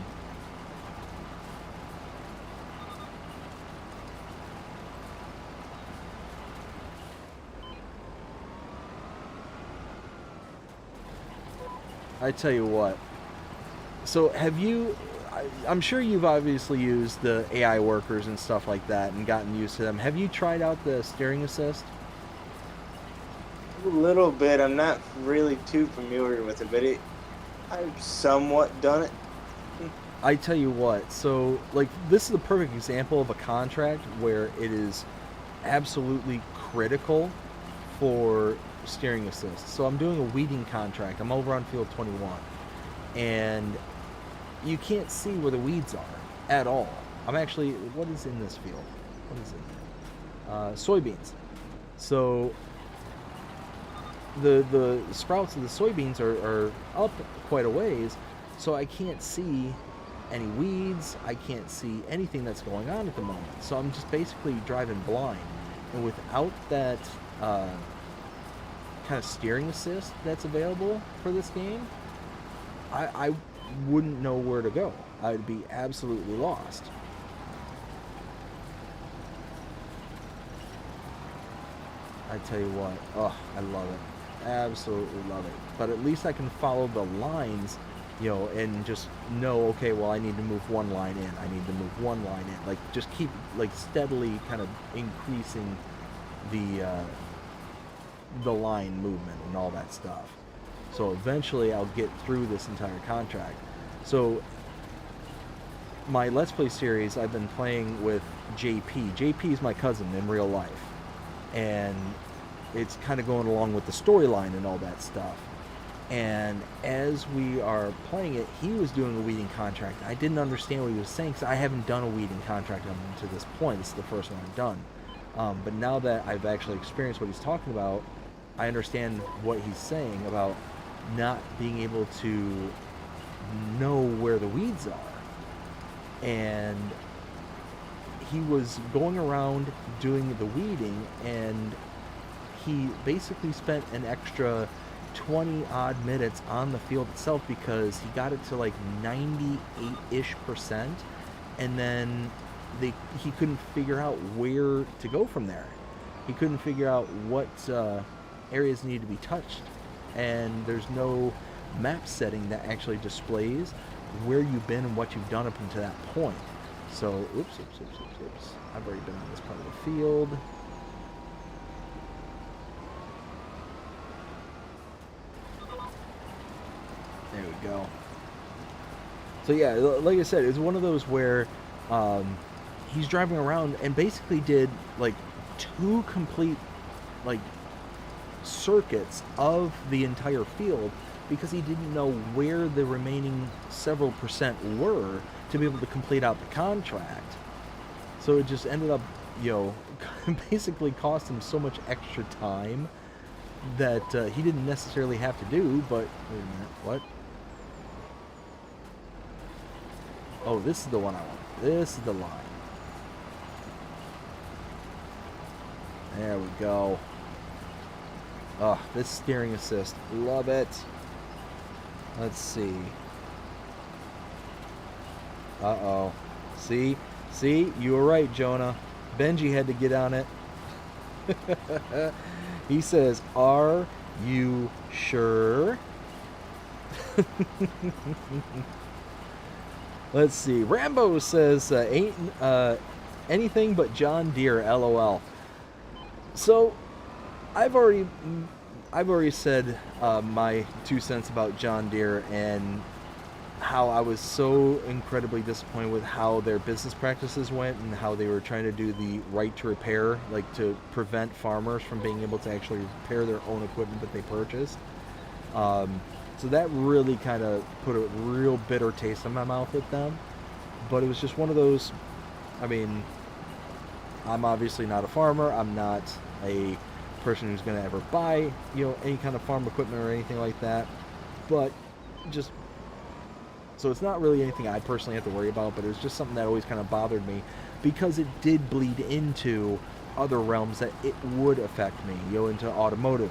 I tell you what. So have you... I'm sure you've obviously used the AI workers and stuff like that and gotten used to them. Have you tried out the steering assist? a little bit. I'm not really too familiar with it, but I've somewhat done it. I tell you what, so like this is the perfect example of a contract where it is absolutely critical for steering assist. So I'm doing a weeding contract. I'm over on field 21 and you can't see where the weeds are at all. I'm actually, what is in this field? What is it? Soybeans. So the sprouts of the soybeans are up quite a ways, so I can't see any weeds. I can't see anything that's going on at the moment. So I'm just basically driving blind. And without that kind of steering assist that's available for this game, I wouldn't know where to go. I'd be absolutely lost. I tell you what, oh, I love it. Absolutely love it. But at least I can follow the lines, you know, and just know, okay, well, I need to move one line in. I need to move one line in. Like, just keep, like, steadily kind of increasing the line movement and all that stuff. So eventually I'll get through this entire contract. So my Let's Play series, I've been playing with JP. JP is my cousin in real life. And it's kind of going along with the storyline and all that stuff. And as we are playing it, he was doing a weeding contract. I didn't understand what he was saying because I haven't done a weeding contract up to this point. This is the first one I've done. But now that I've actually experienced what he's talking about, I understand what he's saying about not being able to know where the weeds are. And he was going around doing the weeding, and he basically spent an extra 20 odd minutes on the field itself because he got it to like 98-ish%, and then he couldn't figure out where to go from there. He couldn't figure out what areas needed to be touched, and there's no map setting that actually displays where you've been and what you've done up until that point. So, oops. I've already been on this part of the field. There we go. So yeah, like I said, it's one of those where he's driving around and basically did like 2 complete like circuits of the entire field because he didn't know where the remaining several percent were to be able to complete out the contract. So it just ended up, basically cost him so much extra time that he didn't necessarily have to do. But wait a minute, what? Oh, this is the one I want. This is the line. There we go. Oh, this steering assist. Love it. Let's see. Uh-oh. See? See? You were right, Jonah. Benji had to get on it. He says, "Are you sure?" Let's see. Rambo says, "Ain't anything but John Deere, LOL." So, I've already said my 2 cents about John Deere and how I was so incredibly disappointed with how their business practices went and how they were trying to do the right to repair, like to prevent farmers from being able to actually repair their own equipment that they purchased. So that really kind of put a real bitter taste in my mouth with them. But it was just one of those, I mean, I'm obviously not a farmer. I'm not a person who's going to ever buy, any kind of farm equipment or anything like that. But just, so it's not really anything I personally have to worry about, but it was just something that always kind of bothered me because it did bleed into other realms that it would affect me, into automotive,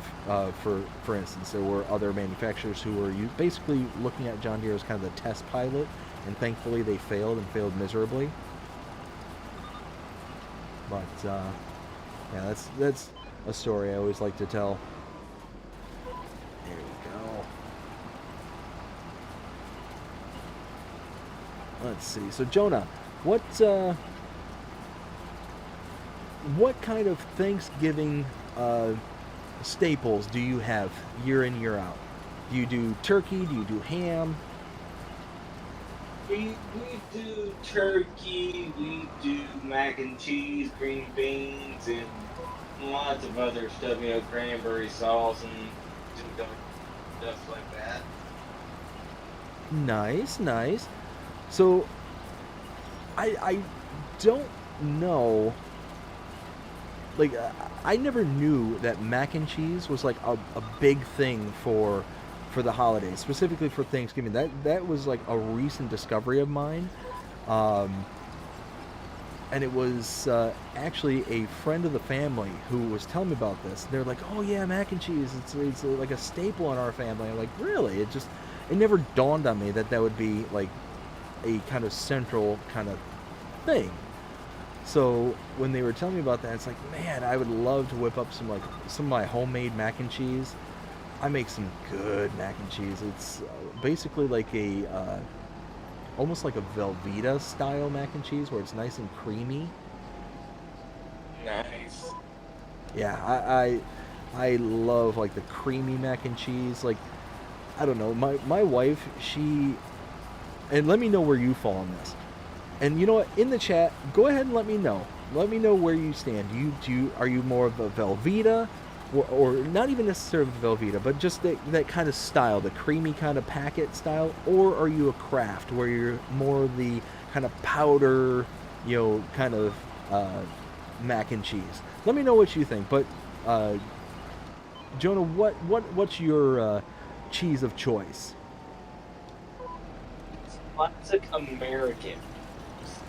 for instance. There were other manufacturers who were basically looking at John Deere as kind of the test pilot, and thankfully they failed and failed miserably. But yeah, that's a story I always like to tell. There we go. Let's see. So Jonah, what kind of Thanksgiving staples do you have year in, year out? Do you do turkey? Do you do ham? We do turkey, we do mac and cheese, green beans, and lots of other stuff, cranberry sauce and stuff like that. Nice, nice. So, I don't know, like, I never knew that mac and cheese was like a big thing for the holidays, specifically for Thanksgiving. That was like a recent discovery of mine. And it was actually a friend of the family who was telling me about this. They're like, "Oh yeah, mac and cheese, it's like a staple in our family." I'm like, "Really?" It never dawned on me that would be like a kind of central kind of thing. So when they were telling me about that, it's like, man, I would love to whip up some of my homemade mac and cheese. I make some good mac and cheese. It's basically like a almost like a Velveeta style mac and cheese where it's nice and creamy. Nice. Yeah, I love like the creamy mac and cheese. Like, I don't know, my wife, and let me know where you fall on this. And you know what? In the chat, go ahead and let me know. Let me know where you stand. Are you more of a Velveeta, or not even necessarily Velveeta, but just that kind of style, the creamy kind of packet style, or are you a Kraft where you're more the kind of powder, kind of mac and cheese? Let me know what you think. But Jonah, what's your cheese of choice? Classic American.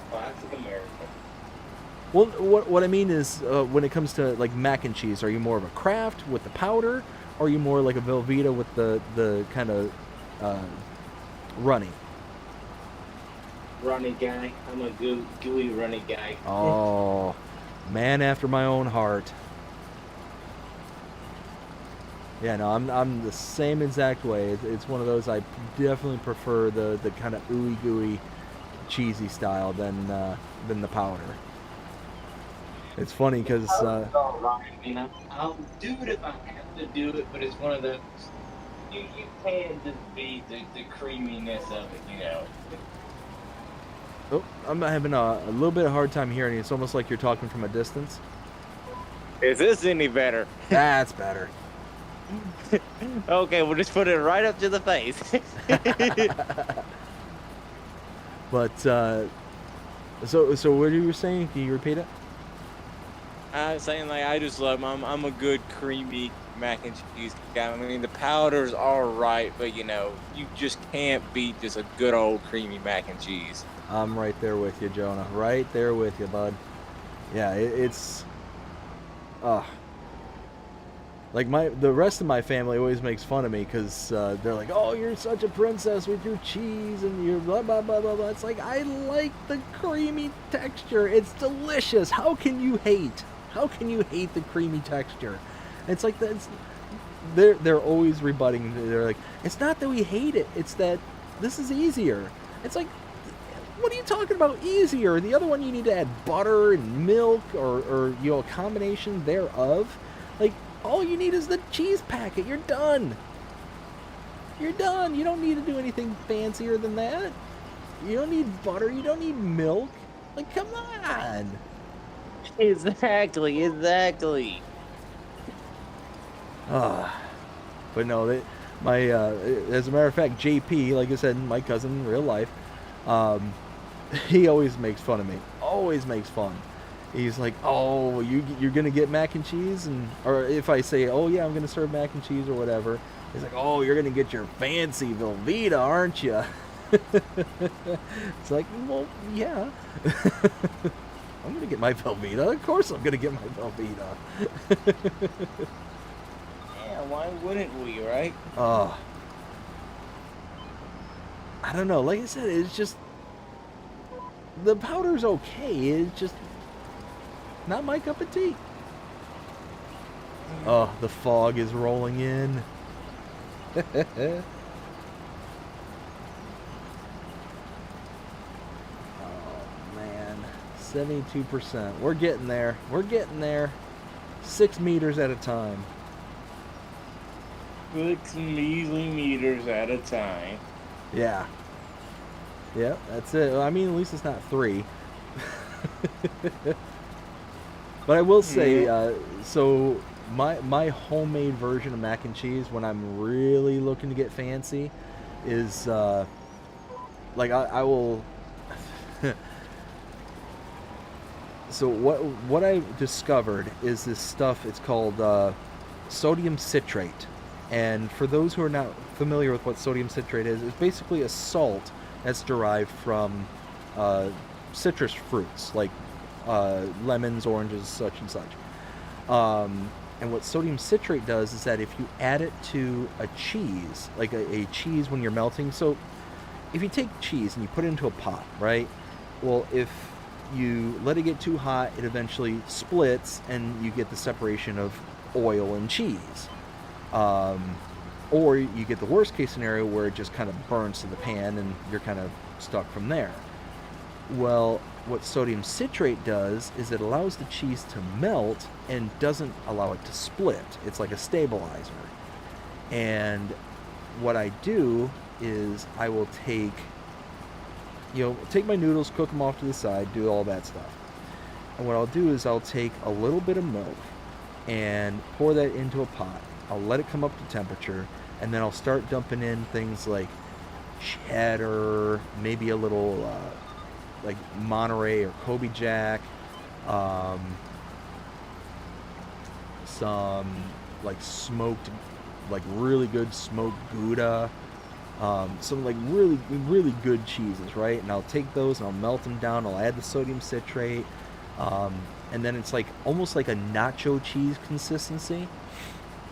Classic American. Well, what I mean is, when it comes to like mac and cheese, are you more of a Kraft with the powder, or are you more like a Velveeta with the kind of runny? Runny guy. I'm a gooey runny guy. Oh, man after my own heart. Yeah, no, I'm the same exact way. It's one of those, I definitely prefer the kind of ooey gooey, cheesy style than the powder. It's funny because I'll do it if I have to do it, but it's one of those. you can't just beat the creaminess of it, you know. Oh, I'm having a little bit of hard time hearing you. It's almost like you're talking from a distance. Is this any better? That's better. Okay, we'll just put it right up to the face. But so what you were saying? Can you repeat it? I was saying, like, I just love 'em. I'm a good creamy mac and cheese guy. I mean, the powder's all right, but you know, you just can't beat just a good old creamy mac and cheese. I'm right there with you, Jonah. Right there with you, bud. Yeah, it's like the rest of my family always makes fun of me because they're like, "Oh, you're such a princess with your cheese and your blah blah blah blah blah." It's like, I like the creamy texture. It's delicious. How can you hate? How can you hate the creamy texture? It's like that's they're always rebutting. They're like, "It's not that we hate it. It's that this is easier." It's like, what are you talking about easier? The other one you need to add butter and milk or you know, a combination thereof. Like, all you need is the cheese packet. You're done. You're done. You don't need to do anything fancier than that. You don't need butter. You don't need milk. Like, come on. Exactly. But no, as a matter of fact, JP, like I said, my cousin in real life, he always makes fun of me. Always makes fun. He's like, "Oh, you're gonna get mac and cheese," or if I say, "Oh yeah, I'm gonna serve mac and cheese" or whatever, he's like, "Oh, you're gonna get your fancy Velveeta, aren't you?" It's like, well, yeah. I'm gonna get my Velveeta. Of course, I'm gonna get my Velveeta. Yeah, why wouldn't we, right? I don't know. Like I said, it's just the powder's okay. It's just not my cup of tea. Oh, the fog is rolling in. Oh man, 72%. We're getting there. We're getting there. 6 meters at a time. 6 measly meters at a time. Yeah. Yep, that's it. I mean, at least it's not 3. But I will say, so my homemade version of mac and cheese, when I'm really looking to get fancy, is like I will. So what I discovered is this stuff. It's called sodium citrate, and for those who are not familiar with what sodium citrate is, it's basically a salt that's derived from citrus fruits like lemons, oranges, such and such. And what sodium citrate does is that if you add it to a cheese, like a cheese when you're melting, so if you take cheese and you put it into a pot, right? Well, if you let it get too hot, it eventually splits and you get the separation of oil and cheese. Or you get the worst case scenario where it just kind of burns to the pan and you're kind of stuck from there. Well, what sodium citrate does is it allows the cheese to melt and doesn't allow it to split. It's like a stabilizer. And what I do is I will take my noodles, cook them off to the side, do all that stuff. And what I'll do is I'll take a little bit of milk and pour that into a pot. I'll let it come up to temperature, and then I'll start dumping in things like cheddar, maybe a little like Monterey or Kobe Jack, some like smoked, like really good smoked Gouda, some like really, really good cheeses, right? And I'll take those and I'll melt them down. I'll add the sodium citrate, and then it's like almost like a nacho cheese consistency.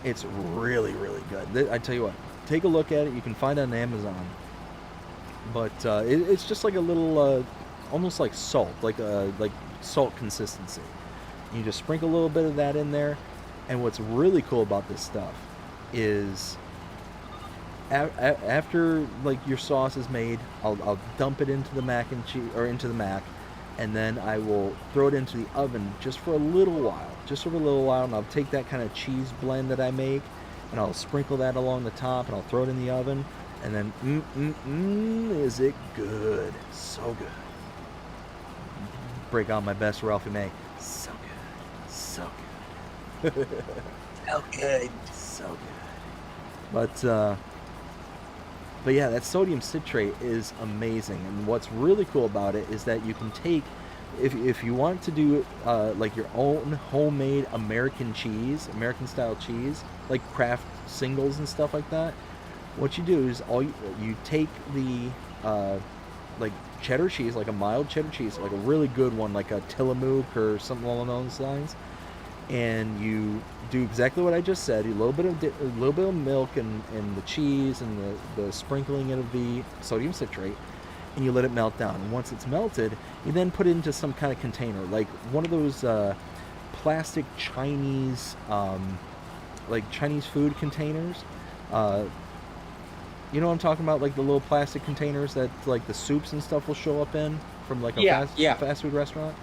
It's really, really good. I tell you what, take a look at it. You can find it on Amazon. But it's just like a little, almost like salt, like salt consistency. You just sprinkle a little bit of that in there. And what's really cool about this stuff is after like your sauce is made, I'll dump it into the mac and cheese, or into the mac, and then I will throw it into the oven just for a little while, and I'll take that kind of cheese blend that I make, and I'll sprinkle that along the top, and I'll throw it in the oven, and then is it good? So good. Break out my best Ralphie May. So good, so good, So good. so good. But yeah, that sodium citrate is amazing, and what's really cool about it is that you can take, if you want to do like your own homemade American style cheese, like Kraft singles and stuff like that. What you do is you take the like cheddar cheese, like a mild cheddar cheese, like a really good one, like a Tillamook or something along those lines, and you do exactly what I just said. A little bit of milk and the cheese and the sprinkling of the sodium citrate, and you let it melt down. And once it's melted, you then put it into some kind of container, like one of those plastic Chinese like Chinese food containers. You know what I'm talking about, like the little plastic containers that like the soups and stuff will show up in from like a fast food restaurant.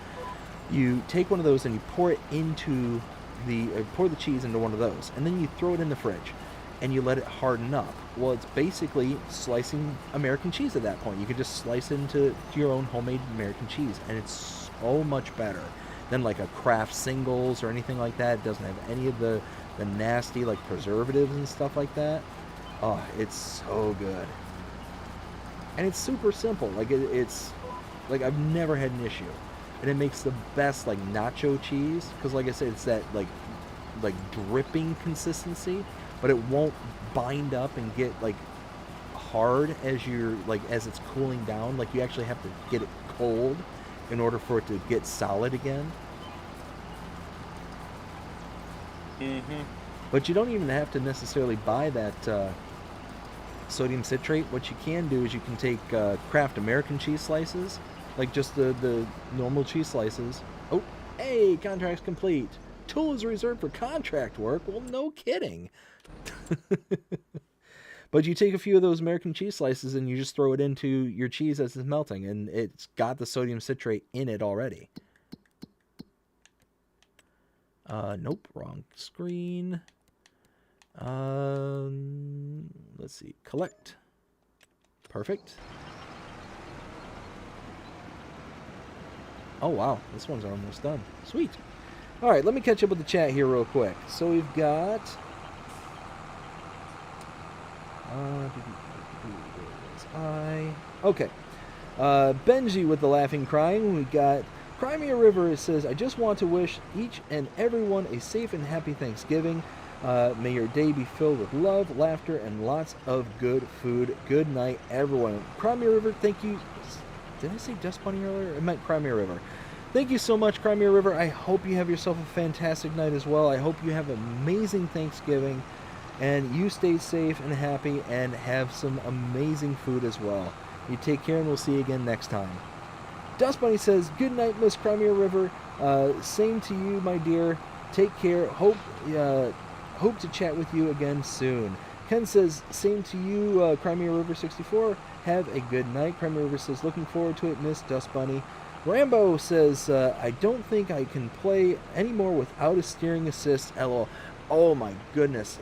You take one of those and you pour it into pour the cheese into one of those, and then you throw it in the fridge, and you let it harden up. Well, it's basically slicing American cheese at that point. You can just slice it into your own homemade American cheese, and it's so much better than like a Kraft singles or anything like that. It doesn't have any of the nasty like preservatives and stuff like that. Oh, it's so good, and it's super simple. Like it's like I've never had an issue. And it makes the best like nacho cheese, because like I said, it's that like dripping consistency, but it won't bind up and get like hard as it's cooling down. Like you actually have to get it cold in order for it to get solid again. But you don't even have to necessarily buy that sodium citrate. What you can do is you can take Kraft American cheese slices, like just the normal cheese slices. Oh, hey, contract's complete. Tool is reserved for contract work. Well, no kidding. But you take a few of those American cheese slices and you just throw it into your cheese as it's melting, and it's got the sodium citrate in it already. Nope, wrong screen. Let's see, collect. Perfect. Oh wow, this one's almost done. Sweet. All right, let me catch up with the chat here real quick. So we've got okay. Benji with the laughing crying. We got Crimea River. It says, I just want to wish each and everyone a safe and happy Thanksgiving. May your day be filled with love, laughter, and lots of good food. Good night, everyone. Crimea River, thank you. Did I say Dust Bunny earlier? I meant Crimea River. Thank you so much, Crimea River. I hope you have yourself a fantastic night as well. I hope you have an amazing Thanksgiving, and you stay safe and happy and have some amazing food as well. You take care, and we'll see you again next time. Dust Bunny says, good night, Miss Crimea River. Same to you, my dear. Take care. Hope to chat with you again soon. Ken says, same to you, Crimea River 64. Have a good night. Crimea River says, looking forward to it, Miss Dust Bunny. Rambo says, I don't think I can play anymore without a steering assist. LOL. Oh my goodness.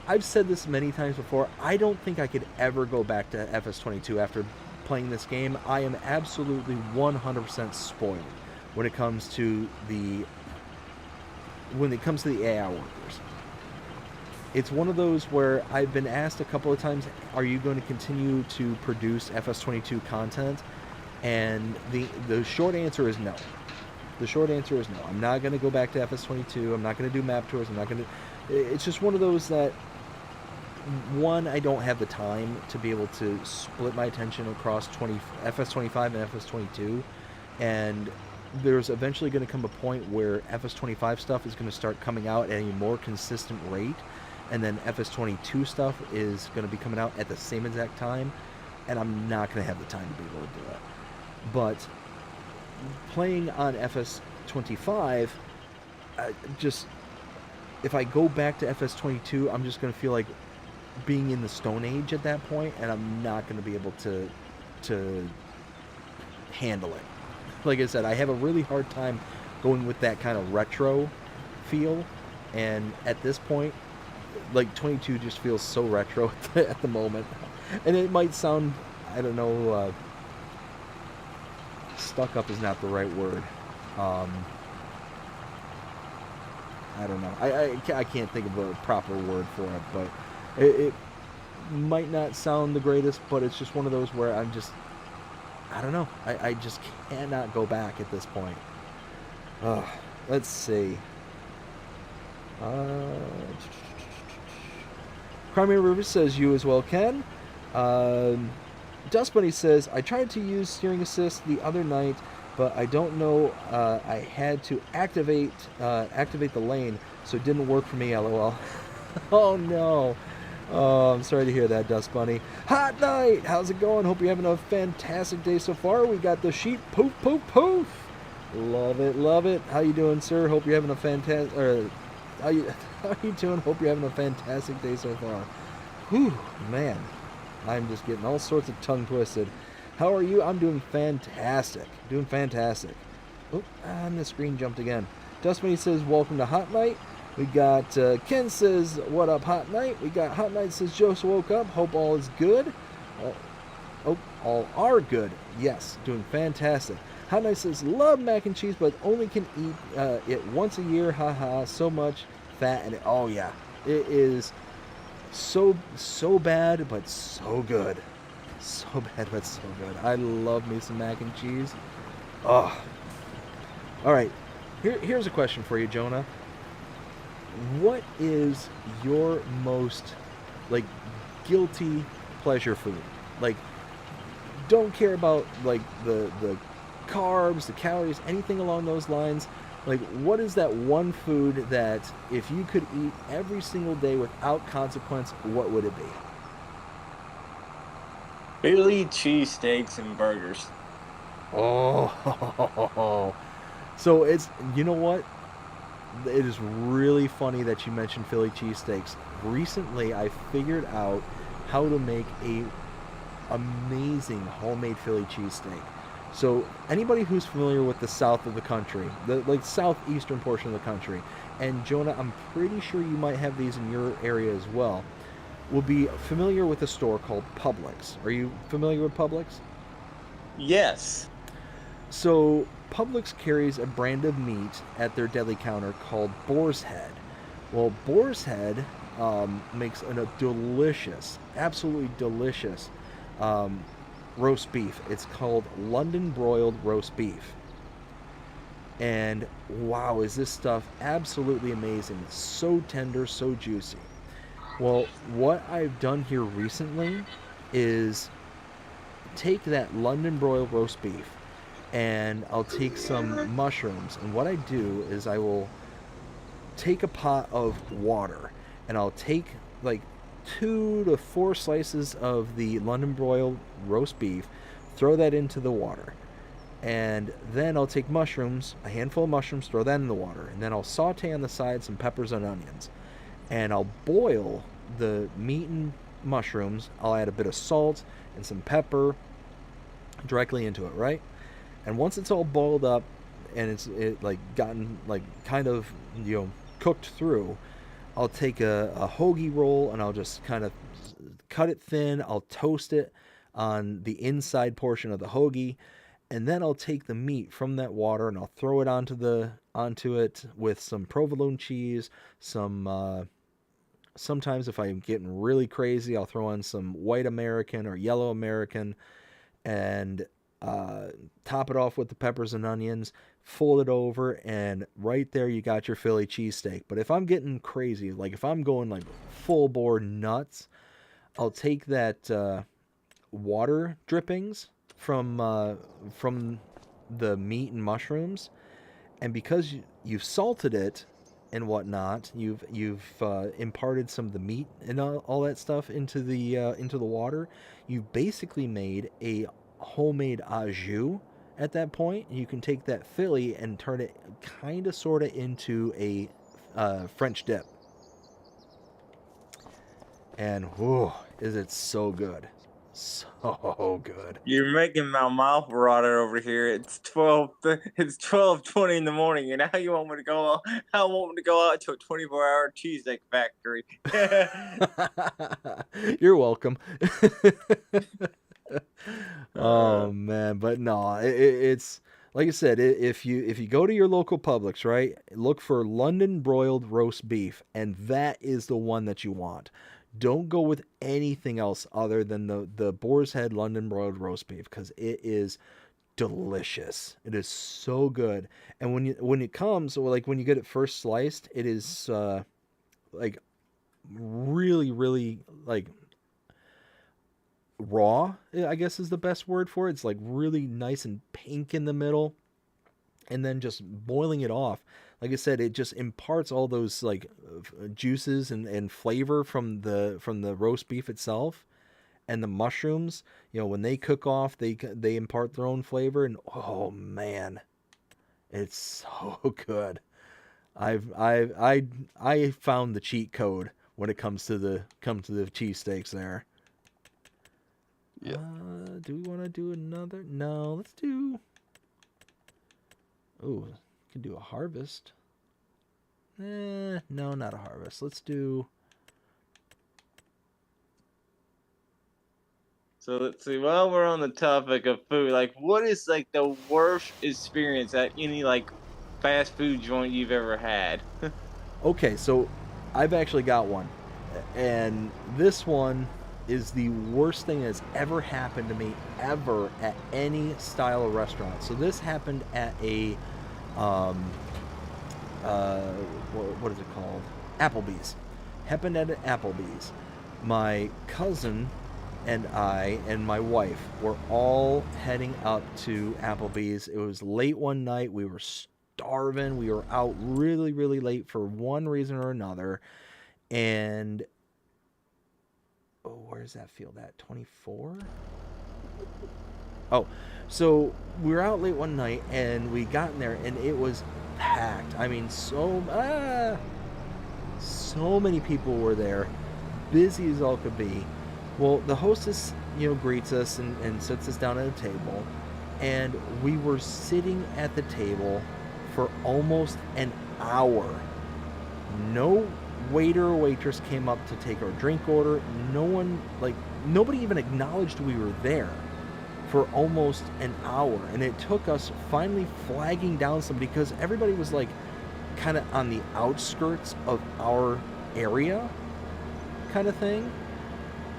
I've said this many times before. I don't think I could ever go back to FS22 after playing this game. I am absolutely 100% spoiled when it comes to the AI workers. It's one of those where I've been asked a couple of times, are you going to continue to produce FS22 content? And the short answer is no. The short answer is no. I'm not going to go back to FS22. I'm not going to do map tours. It's just one of those that, one, I don't have the time to be able to split my attention across FS25 and FS22. And there's eventually going to come a point where FS25 stuff is going to start coming out at a more consistent rate, and then FS22 stuff is going to be coming out at the same exact time, and I'm not going to have the time to be able to do it. But playing on FS25, if I go back to FS22, I'm just going to feel like being in the Stone Age at that point, and I'm not going to be able to handle it. Like I said, I have a really hard time going with that kind of retro feel, And at this point, like 22 just feels so retro at the moment. And it might sound, I don't know, stuck up is not the right word. I don't know. I can't think of a proper word for it, but it might not sound the greatest, but it's just one of those where I don't know. I just cannot go back at this point. Let's see. Crimea River says you as well, Ken. Dust Bunny says, I tried to use steering assist the other night, but I don't know. I had to activate the lane, so it didn't work for me, LOL. Oh no. Oh, I'm sorry to hear that, Dust Bunny. Hot night! How's it going? Hope you're having a fantastic day so far. We got the sheep. Poof, poof, poof. Love it, love it. How you doing, sir? Hope you're having a fantastic... How you doing? Hope you're having a fantastic day so far. Whew, man. I'm just getting all sorts of tongue twisted. How are you? I'm doing fantastic. Doing fantastic. Oh, and the screen jumped again. Dust Bunny says, welcome to Hot Night. We got Ken says, what up, Hot Night? We got Hot Night says, Joseph woke up. Hope all is good. All are good. Yes, doing fantastic. Hot Night says, love mac and cheese, but only can eat it once a year. Haha, so much fat in it. Oh, yeah. It is so bad, but so good. So bad, but so good. I love me some mac and cheese. Oh. All right. Here's a question for you, Jonah. What is your most, like, guilty pleasure food? Like, don't care about, like, the carbs, the calories, anything along those lines. Like, what is that one food that if you could eat every single day without consequence, what would it be? Philly cheesesteaks and burgers. Oh, so it's, you know what? It is really funny that you mentioned Philly cheesesteaks. Recently, I figured out how to make a amazing homemade Philly cheesesteak. So anybody who's familiar with the south of the country, the like southeastern portion of the country, and Jonah, I'm pretty sure you might have these in your area as well, will be familiar with a store called Publix. Are you familiar with Publix? Yes. So Publix carries a brand of meat at their deli counter called Boar's Head. Well, Boar's Head makes a delicious, absolutely delicious roast beef. It's called London broiled roast beef. And wow, is this stuff absolutely amazing. It's so tender, so juicy. Well, what I've done here recently is take that London broiled roast beef and I'll take some mushrooms, and what I do is I will take a pot of water and I'll take like 2 to 4 slices of the London broiled roast beef, throw that into the water, and then I'll take mushrooms, a handful of mushrooms, throw that in the water, and then I'll saute on the side some peppers and onions, and I'll boil the meat and mushrooms. I'll add a bit of salt and some pepper directly into it, right? And once it's all boiled up and it's like gotten like kind of, you know, cooked through, I'll take a hoagie roll and I'll just kind of cut it thin. I'll toast it on the inside portion of the hoagie, and then I'll take the meat from that water and I'll throw it onto it with some provolone cheese, some sometimes if I'm getting really crazy, I'll throw on some white American or yellow American, and top it off with the peppers and onions, fold it over, and right there you got your Philly cheesesteak. But if I'm getting crazy, like if I'm going like full bore nuts, I'll take that water drippings from the meat and mushrooms, and because you've salted it and whatnot, you've imparted some of the meat and all that stuff into the water. You've basically made a homemade au jus at that point. You can take that Philly and turn it kind of sort of into a French dip, and whoa, is it so good. So good. You're making my mouth water over here. It's 12. It's 12:20 in the morning, and now you want me to go? I want me to go out to a 24-hour cheesesteak factory. You're welcome. Oh man, but no, it's like I said. If you go to your local Publix, right, look for London broiled roast beef, and that is the one that you want. Don't go with anything else other than the Boar's Head London broiled roast beef, because it is delicious. It is so good. And when it comes, or like when you get it first sliced, it is like really like raw, I guess is the best word for it. It's like really nice and pink in the middle, and then just boiling it off, like I said, it just imparts all those like juices and flavor from the roast beef itself. And the mushrooms, when they cook off, they impart their own flavor, and oh man, it's so good. I found the cheat code when it comes to the cheesesteaks there. Yeah. Do we want to do another? No, let's do. Oh, can do a harvest. No, not a harvest. Let's do. So let's see. While we're on the topic of food, like, what is like the worst experience at any like fast food joint you've ever had? Okay, so I've actually got one, and this one is the worst thing that's ever happened to me ever at any style of restaurant. So this happened at a what is it called? Applebee's. Happened at an Applebee's. My cousin and I and my wife were all heading up to Applebee's. It was late one night. We were starving. We were out really late for one reason or another. And where's that field at? 24? Oh, so we were out late one night and we got in there and it was packed. I mean, so many people were there, busy as all could be. Well, the hostess, greets us and sits us down at a table, and we were sitting at the table for almost an hour. No waiter or waitress came up to take our drink order. Nobody even acknowledged we were there for almost an hour. And it took us finally flagging down somebody, because everybody was like kind of on the outskirts of our area kind of thing.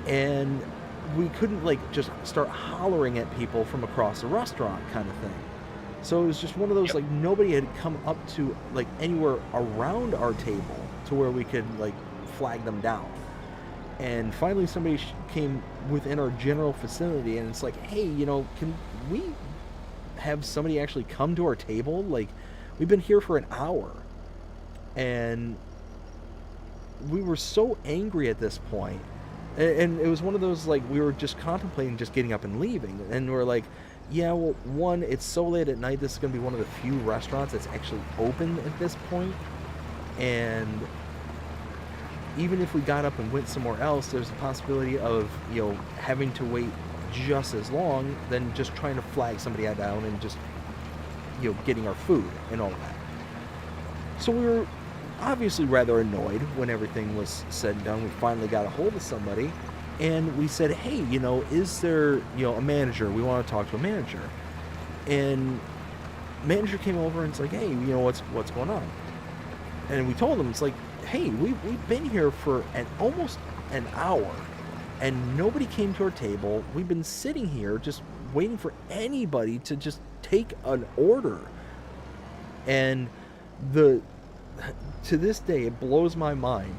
And we couldn't just start hollering at people from across the restaurant kind of thing. So it was just one of those, nobody had come up to anywhere around our table to where we could flag them down. And finally somebody came within our general vicinity, and it's like, hey, can we have somebody actually come to our table? We've been here for an hour. And we were so angry at this point. And it was one of those, we were just contemplating just getting up and leaving. And we're like, yeah, well, one, it's so late at night, this is going to be one of the few restaurants that's actually open at this point. And even if we got up and went somewhere else, there's the possibility of, having to wait just as long than just trying to flag somebody down and just, getting our food and all that. So we were obviously rather annoyed when everything was said and done. We finally got a hold of somebody, and we said, hey, is there, a manager? We want to talk to a manager. And manager came over and it's like, hey, what's going on? And we told him, it's like, hey, we've been here for almost an hour, and nobody came to our table. We've been sitting here just waiting for anybody to just take an order. And to this day, it blows my mind.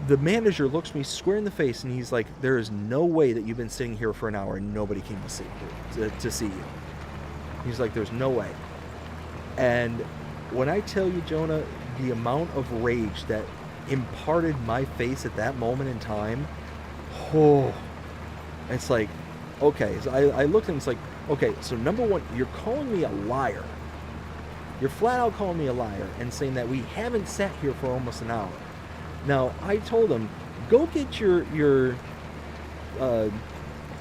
The manager looks me square in the face and he's like, there is no way that you've been sitting here for an hour and nobody came to see you. He's like, there's no way. And when I tell you, Jonah, the amount of rage that imparted my face at that moment in time, it's like, okay. So I looked at him, it's like, okay, so number one, you're calling me a liar. You're flat out calling me a liar and saying that we haven't sat here for almost an hour. Now, I told him, go get your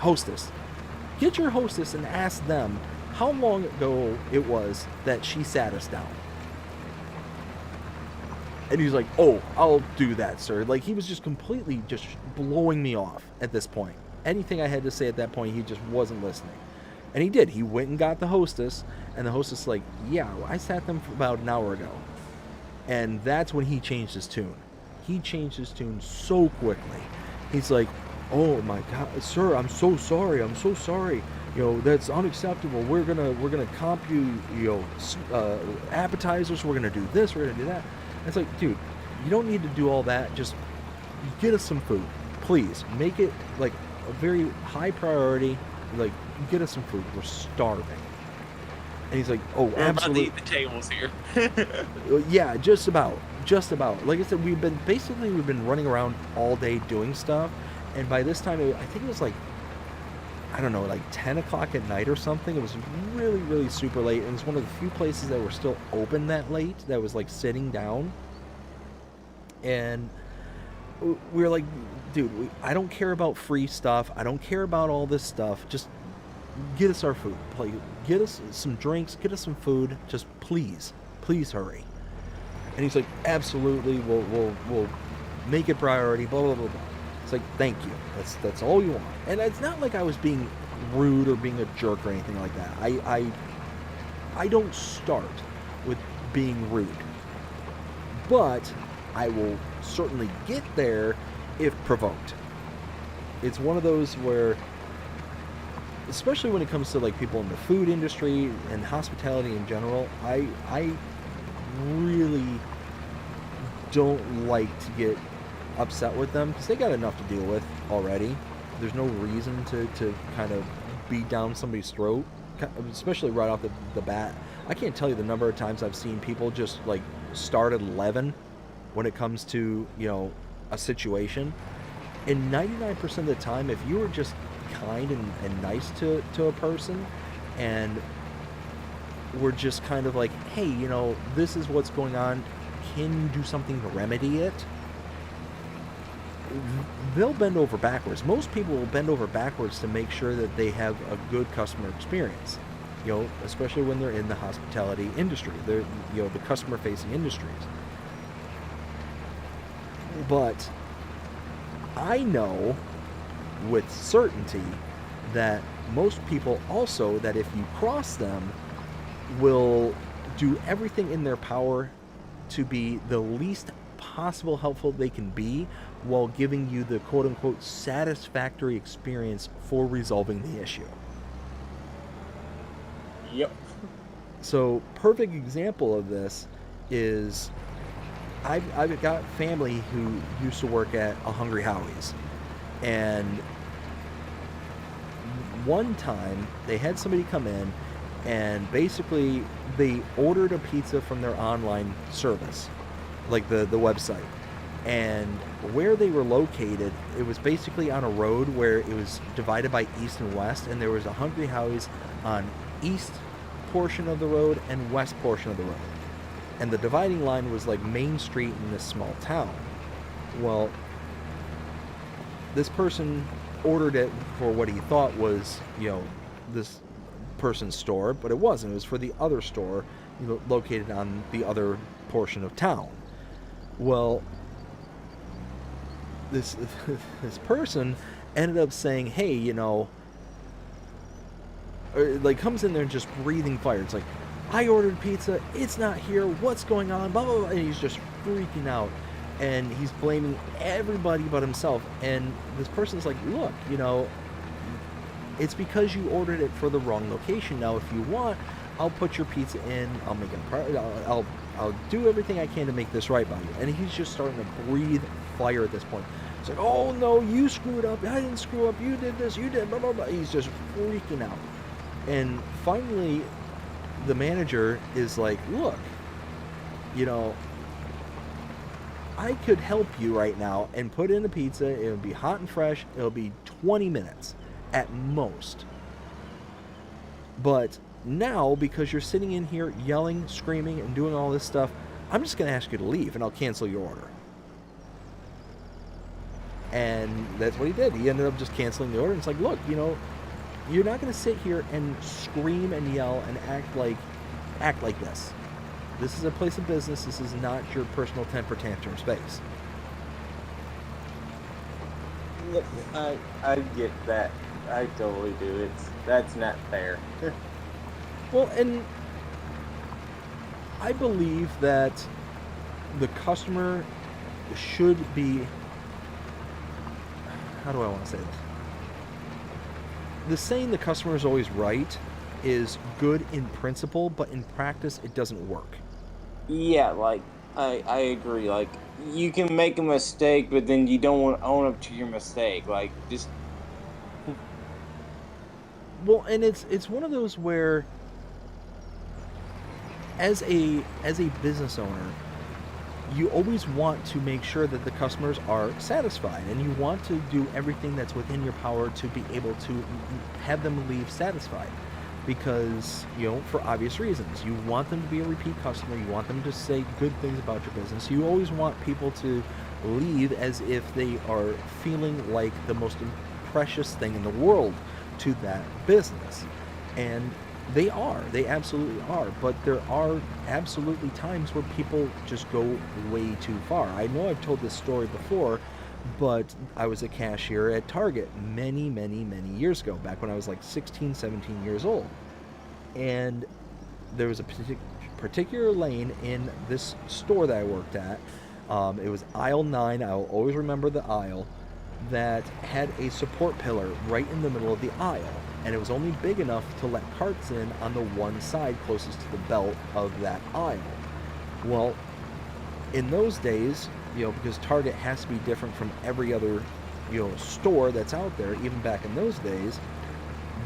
hostess. Get your hostess and ask them how long ago it was that she sat us down. And he's like, oh, I'll do that, sir. Like, he was just completely just blowing me off at this point. Anything I had to say at that point, he just wasn't listening. And he did. He went and got the hostess, and the hostess like, yeah, I sat them for about an hour ago. And that's when he changed his tune. He changed his tune so quickly. He's like, oh my God, sir, I'm so sorry. I'm so sorry. You know, that's unacceptable. We're gonna comp you, appetizers. We're gonna do this. We're gonna do that. And it's like, dude, you don't need to do all that. Just get us some food, please. Make it like a very high priority. Like, get us some food. We're starving. And he's like, oh, We're absolutely. about to eat the tables here. Yeah, just about. Like I said, we've been running around all day doing stuff, and by this time, I think it was like, I don't know, like 10 o'clock at night or something. It was really, really super late, and it was one of the few places that were still open that late, that was like sitting down. And we were like, dude, I don't care about free stuff. I don't care about all this stuff. Just get us our food. Get us some drinks. Get us some food. Just please hurry. And he's like, absolutely, we'll make it priority. Blah blah blah blah. It's like, thank you. That's all you want. And it's not like I was being rude or being a jerk or anything like that. I don't start with being rude, but I will certainly get there if provoked. It's one of those where, especially when it comes to like people in the food industry and hospitality in general, I really don't like to get upset with them because they got enough to deal with already. There's no reason to kind of beat down somebody's throat, especially right off the bat. I can't tell you the number of times I've seen people just like start at 11 when it comes to, you know, a situation. And 99% of the time, if you were just kind and nice to a person, and we're just kind of like, hey, you know, this is what's going on, can you do something to remedy it? They'll bend over backwards. Most people will bend over backwards to make sure that they have a good customer experience, you know, especially when they're in the hospitality industry. They're, you know, the customer facing industries. But I know with certainty that most people also, that if you cross them, will do everything in their power to be the least possible helpful they can be, while giving you the quote-unquote satisfactory experience for resolving the issue. Yep. So, perfect example of this is I've got family who used to work at a Hungry Howie's, and one time they had somebody come in and basically they ordered a pizza from their online service, like the website, and where they were located, it was basically on a road where it was divided by east and west, and there was a Hungry Howie's on east portion of the road and west portion of the road, and the dividing line was like Main Street in this small town. Well, this person ordered it for what he thought was, you know, this person's store, but it wasn't. It was for the other store, you know, located on the other portion of town. Well, this person ended up saying, hey, you know, like comes in there and just breathing fire. It's like, I ordered pizza, it's not here, what's going on, blah, blah, blah. And he's just freaking out, and he's blaming everybody but himself. And this person's like, look, you know, it's because you ordered it for the wrong location. Now, if you want, I'll put your pizza in, I'll make it, I'll do everything I can to make this right by you. And he's just starting to breathe fire at this point. It's like, oh no, you screwed up, I didn't screw up, you did this, you did blah, blah, blah. He's just freaking out. And finally, the manager is like, look, you know, I could help you right now and put in the pizza. It would be hot and fresh. It'll be 20 minutes at most. But now, because you're sitting in here yelling, screaming, and doing all this stuff, I'm just going to ask you to leave, and I'll cancel your order. And that's what he did. He ended up just canceling the order. And it's like, look, you're not going to sit here and scream and yell and act like this. This is a place of business. This is not your personal temper tantrum space. Look, I get that. I totally do. That's not fair. Well, and I believe that the customer should be, how do I want to say this? The saying the customer is always right is good in principle, but in practice it doesn't work. Yeah, like I agree. Like you can make a mistake, but then you don't want to own up to your mistake. Like just Well, and it's one of those where as a business owner, you always want to make sure that the customers are satisfied, and you want to do everything that's within your power to be able to have them leave satisfied, because for obvious reasons. You want them to be a repeat customer, you want them to say good things about your business. You always want people to leave as if they are feeling like the most precious thing in the world to that business, and they absolutely are. But there are absolutely times where people just go way too far. I know I've told this story before, but I was a cashier at Target many years ago, back when I was like 16, 17 years old. And there was a particular lane in this store that I worked at. It was aisle 9, I'll always remember the aisle, that had a support pillar right in the middle of the aisle. And it was only big enough to let carts in on the one side closest to the belt of that aisle. Well, in those days, because Target has to be different from every other, store that's out there, even back in those days,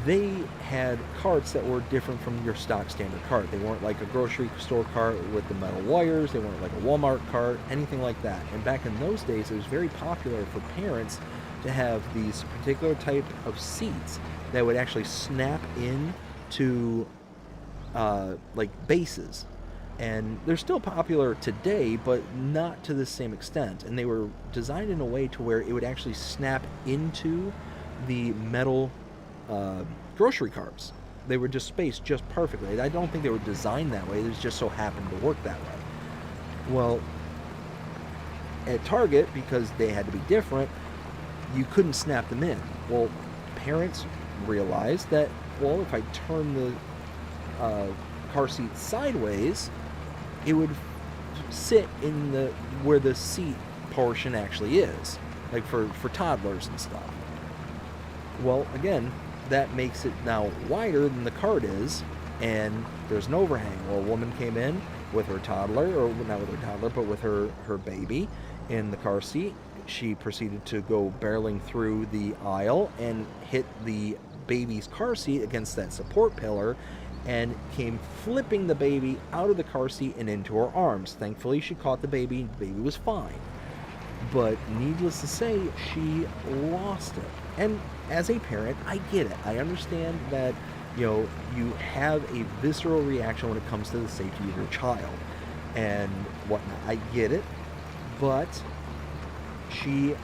they had carts that were different from your stock standard cart. They weren't like a grocery store cart with the metal wires. They weren't like a Walmart cart, anything like that. And back in those days, it was very popular for parents to have these particular type of seats that would actually snap in to like bases. And they're still popular today, but not to the same extent. And they were designed in a way to where it would actually snap into the metal grocery carts. They were just spaced just perfectly. I don't think they were designed that way. They just so happened to work that way. Well, at Target, because they had to be different, you couldn't snap them in. Well, parents realized that, well, if I turn the car seat sideways, it would sit in the where the seat portion actually is, like for toddlers and stuff. Well, again, that makes it now wider than the cart is, and there's an overhang. Well, a woman came in with her toddler, or not with her toddler, but with her baby in the car seat. She proceeded to go barreling through the aisle and hit the baby's car seat against that support pillar, and came flipping the baby out of the car seat and into her arms. Thankfully, she caught the baby. The baby was fine. But needless to say, she lost it. And as a parent, I get it. I understand that, you have a visceral reaction when it comes to the safety of your child and whatnot. I get it. But she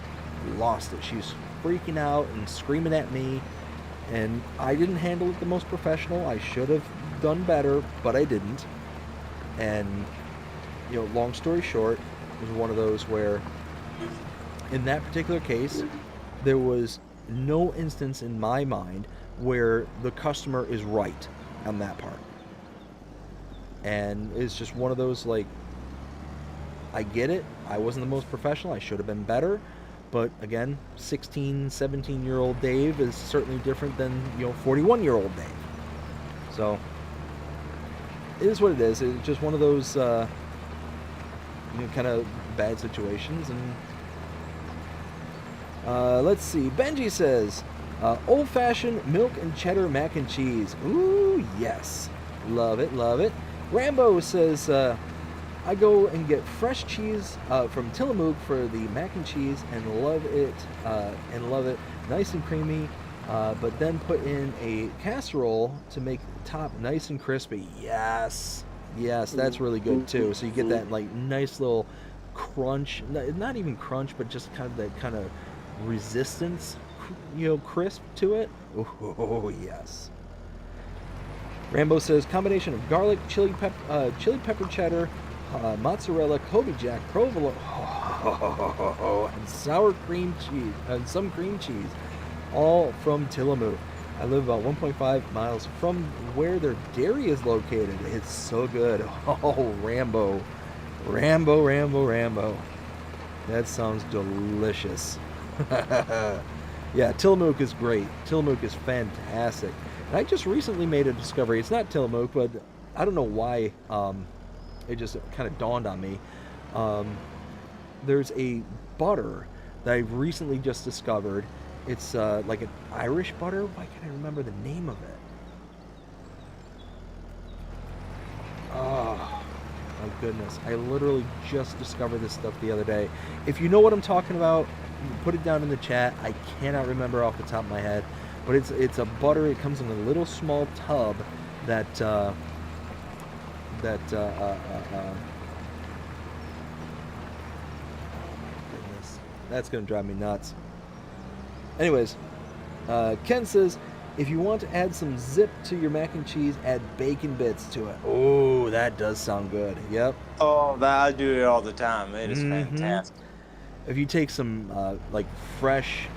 lost it. She was freaking out and screaming at me. And I didn't handle it the most professional. I should have done better, but I didn't. And, long story short, it was one of those where, in that particular case, there was no instance in my mind where the customer is right on that part. And it's just one of those, like, I get it. I wasn't the most professional. I should have been better. But again, 16, 17-year-old Dave is certainly different than, 41-year-old Dave. So, it is what it is. It's just one of those, kind of bad situations. And let's see. Benji says, old-fashioned milk and cheddar mac and cheese. Ooh, yes. Love it, love it. Rambo says, I go and get fresh cheese from Tillamook for the mac and cheese and love it, nice and creamy, but then put in a casserole to make the top nice and crispy. Yes, that's really good too. So you get that like nice little crunch, not even crunch, but just kind of that kind of resistance, crisp to it. Oh yes. Rambo says combination of garlic, chili pepper cheddar, mozzarella, Kobe Jack, provolone, and sour cream cheese, and some cream cheese, all from Tillamook. I live about 1.5 miles from where their dairy is located. It's so good. Oh, Rambo. Rambo, Rambo, Rambo. That sounds delicious. Yeah, Tillamook is great. Tillamook is fantastic. And I just recently made a discovery. It's not Tillamook, but I don't know why it just kind of dawned on me. There's a butter that I've recently just discovered. It's like an Irish butter. Why can't I remember the name of it? Oh, my goodness. I literally just discovered this stuff the other day. If you know what I'm talking about, put it down in the chat. I cannot remember off the top of my head. But it's a butter. It comes in a little small tub that goodness, that's gonna drive me nuts. Anyways, Ken says if you want to add some zip to your mac and cheese, add bacon bits to it. Oh, that does sound good. Yep. Oh, I do it all the time. It is fantastic. If you take some like fresh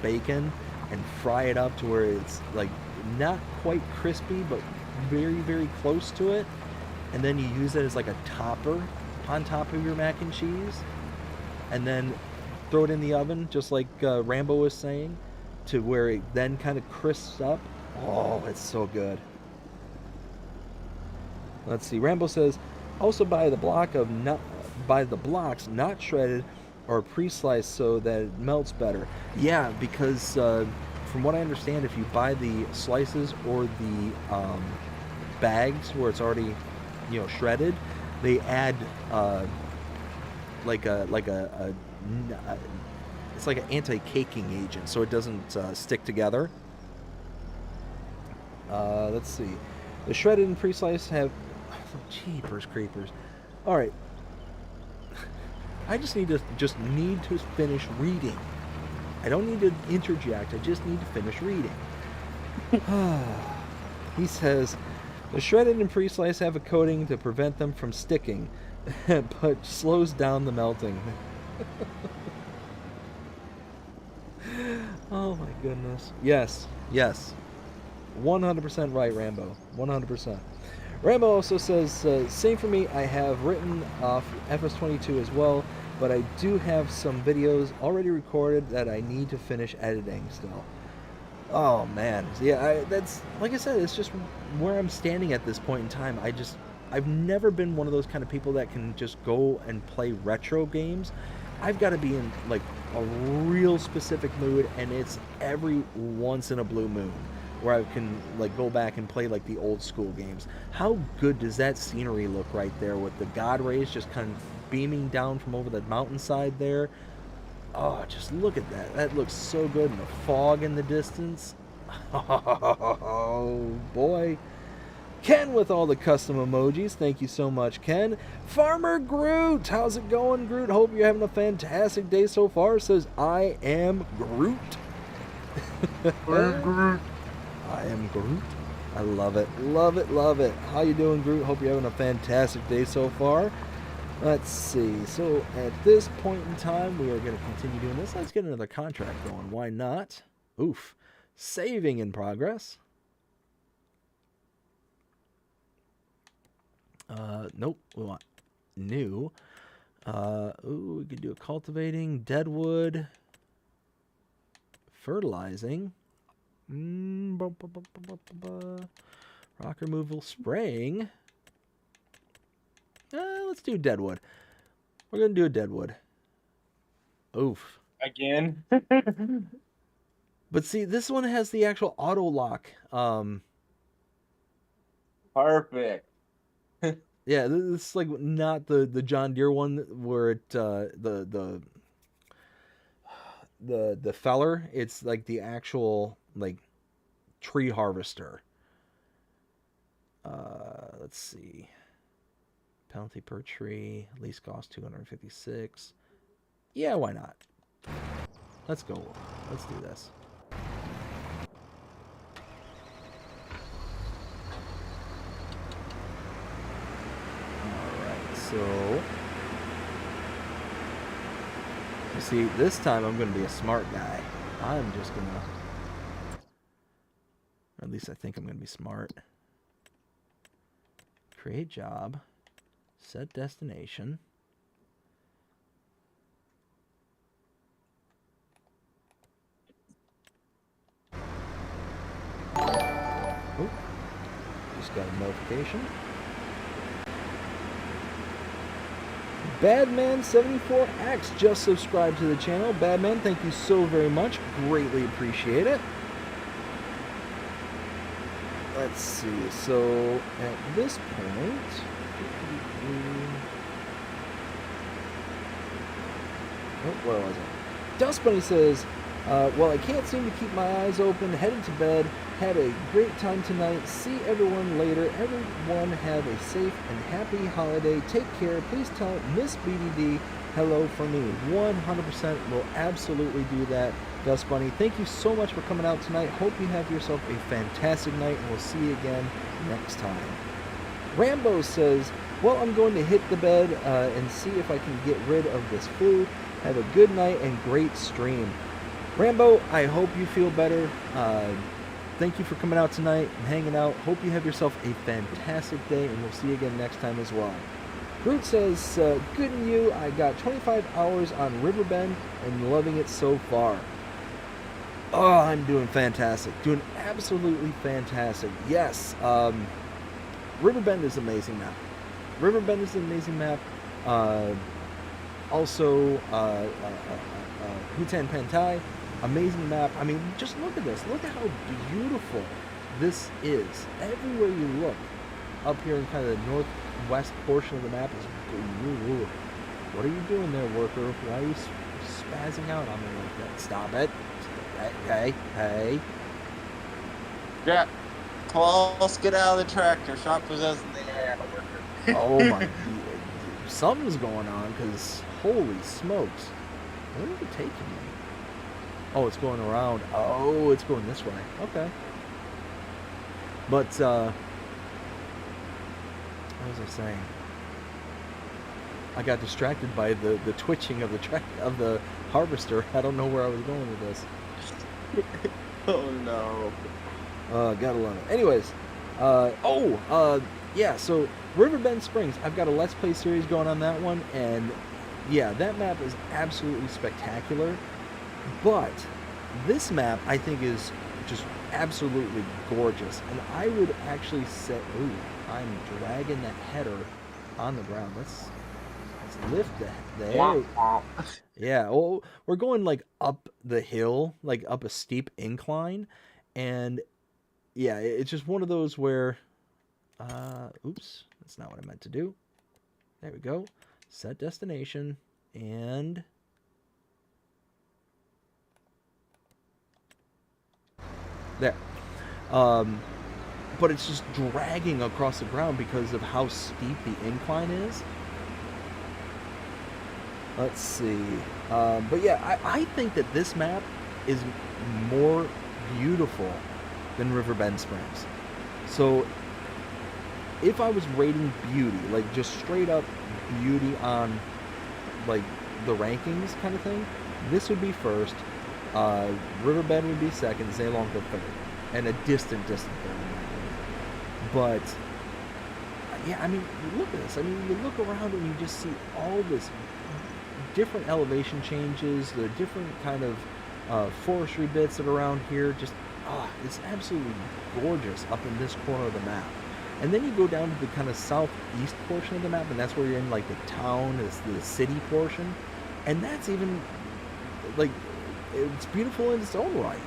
bacon and fry it up to where it's like not quite crispy but very, very close to it, and then you use it as like a topper on top of your mac and cheese, and then throw it in the oven just like Rambo was saying, to where it then kind of crisps up. Oh, it's so good. Let's see. Rambo says also buy the blocks not shredded or pre-sliced so that it melts better. Yeah, because from what I understand, if you buy the slices or the bags where it's already shredded, they add it's like an anti-caking agent, so it doesn't stick together. Let's see. The shredded and pre-sliced have jeepers creepers. All right. I just need to finish reading. I don't need to interject. I just need to finish reading. He says, the shredded and pre-sliced have a coating to prevent them from sticking, but slows down the melting. Oh my goodness. Yes. 100% right, Rambo. 100%. Rambo also says, same for me, I have written off FS22 as well, but I do have some videos already recorded that I need to finish editing still. Oh man, yeah, that's, like I said, it's just where I'm standing at this point in time. I've never been one of those kind of people that can just go and play retro games. I've got to be in like a real specific mood, and it's every once in a blue moon where I can like go back and play like the old school games. How good does that scenery look right there with the God rays just kind of beaming down from over the mountainside there? Oh, just look at that. That looks so good, and the fog in the distance. Oh boy. Ken with all the custom emojis. Thank you so much, Ken. Farmer Groot. How's it going, Groot? Hope you're having a fantastic day so far. Says, I am Groot. Groot. I am Groot. I love it. Love it, love it. How you doing, Groot? Hope you're having a fantastic day so far. Let's see. So at this point in time, we are going to continue doing this. Let's get another contract going. Why not? Oof. Saving in progress. Nope. We want new. We could do a cultivating, deadwood, fertilizing, rock removal, spraying. Let's do deadwood. We're gonna do a deadwood. Oof. Again. But see, this one has the actual auto lock. Perfect. Yeah, this is like not the John Deere one where it the feller. It's like the actual like tree harvester. Let's see. Penalty per tree, lease cost 256. Yeah, why not? Let's go. Let's do this. Alright, so... You see, this time I'm going to be a smart guy. I'm just going to... Or at least I think I'm going to be smart. Create job. Set destination. Oh, just got a notification. Badman74X just subscribed to the channel. Badman, thank you so very much. Greatly appreciate it. Let's see. So at this point, oh, where was I? Dust Bunny says, well, I can't seem to keep my eyes open. Headed to bed. Had a great time tonight. See everyone later. Everyone have a safe and happy holiday. Take care. Please tell Miss BDD hello from me. 100% will absolutely do that. Dust Bunny, thank you so much for coming out tonight. Hope you have yourself a fantastic night, and we'll see you again next time. Rambo says, well, I'm going to hit the bed and see if I can get rid of this flu. Have a good night and great stream. Rambo, I hope you feel better. Thank you for coming out tonight and hanging out. Hope you have yourself a fantastic day, and we'll see you again next time as well. Groot says, good in you. I got 25 hours on Riverbend and loving it so far. Oh, I'm doing fantastic. Doing absolutely fantastic. Yes. Riverbend is an amazing map. Riverbend is an amazing map. Also, Hutan Pantai, amazing map. I mean, just look at this. Look at how beautiful this is. Everywhere you look, up here in kind of the northwest portion of the map is... What are you doing there, worker? Why are you spazzing out on me like that? Stop it. Hey. Yeah. Claws, get out of the tractor. Shot possessing the air, worker. Oh my... Something's going on, because holy smokes. Where is it taking me? Oh, it's going around. Oh, it's going this way. Okay. But, what was I saying? I got distracted by the twitching of the harvester. I don't know where I was going with this. Oh no. Gotta love it. Anyways, yeah, so Riverbend Springs, I've got a Let's Play series going on that one, and yeah, that map is absolutely spectacular. But this map, I think, is just absolutely gorgeous. And I would actually say, ooh, I'm dragging that header on the ground. Let's lift there. Yeah, well, we're going like up the hill, like up a steep incline. And yeah, it's just one of those where, oops, that's not what I meant to do. There we go. Set destination and... there. But it's just dragging across the ground because of how steep the incline is. Let's see. But yeah, I think that this map is more beautiful than Riverbend Springs. So if I was rating beauty, like just straight up beauty on like the rankings kind of thing, this would be first. Riverbend would be second, Zalong the third, and a distant third. But yeah, I mean, look at this. I mean, you look around and you just see all this different elevation changes, the different kind of forestry bits that are around here. Just it's absolutely gorgeous up in this corner of the map. And then you go down to the kind of southeast portion of the map, and that's where you're in like the town, the city portion, and that's even like. It's beautiful in its own right.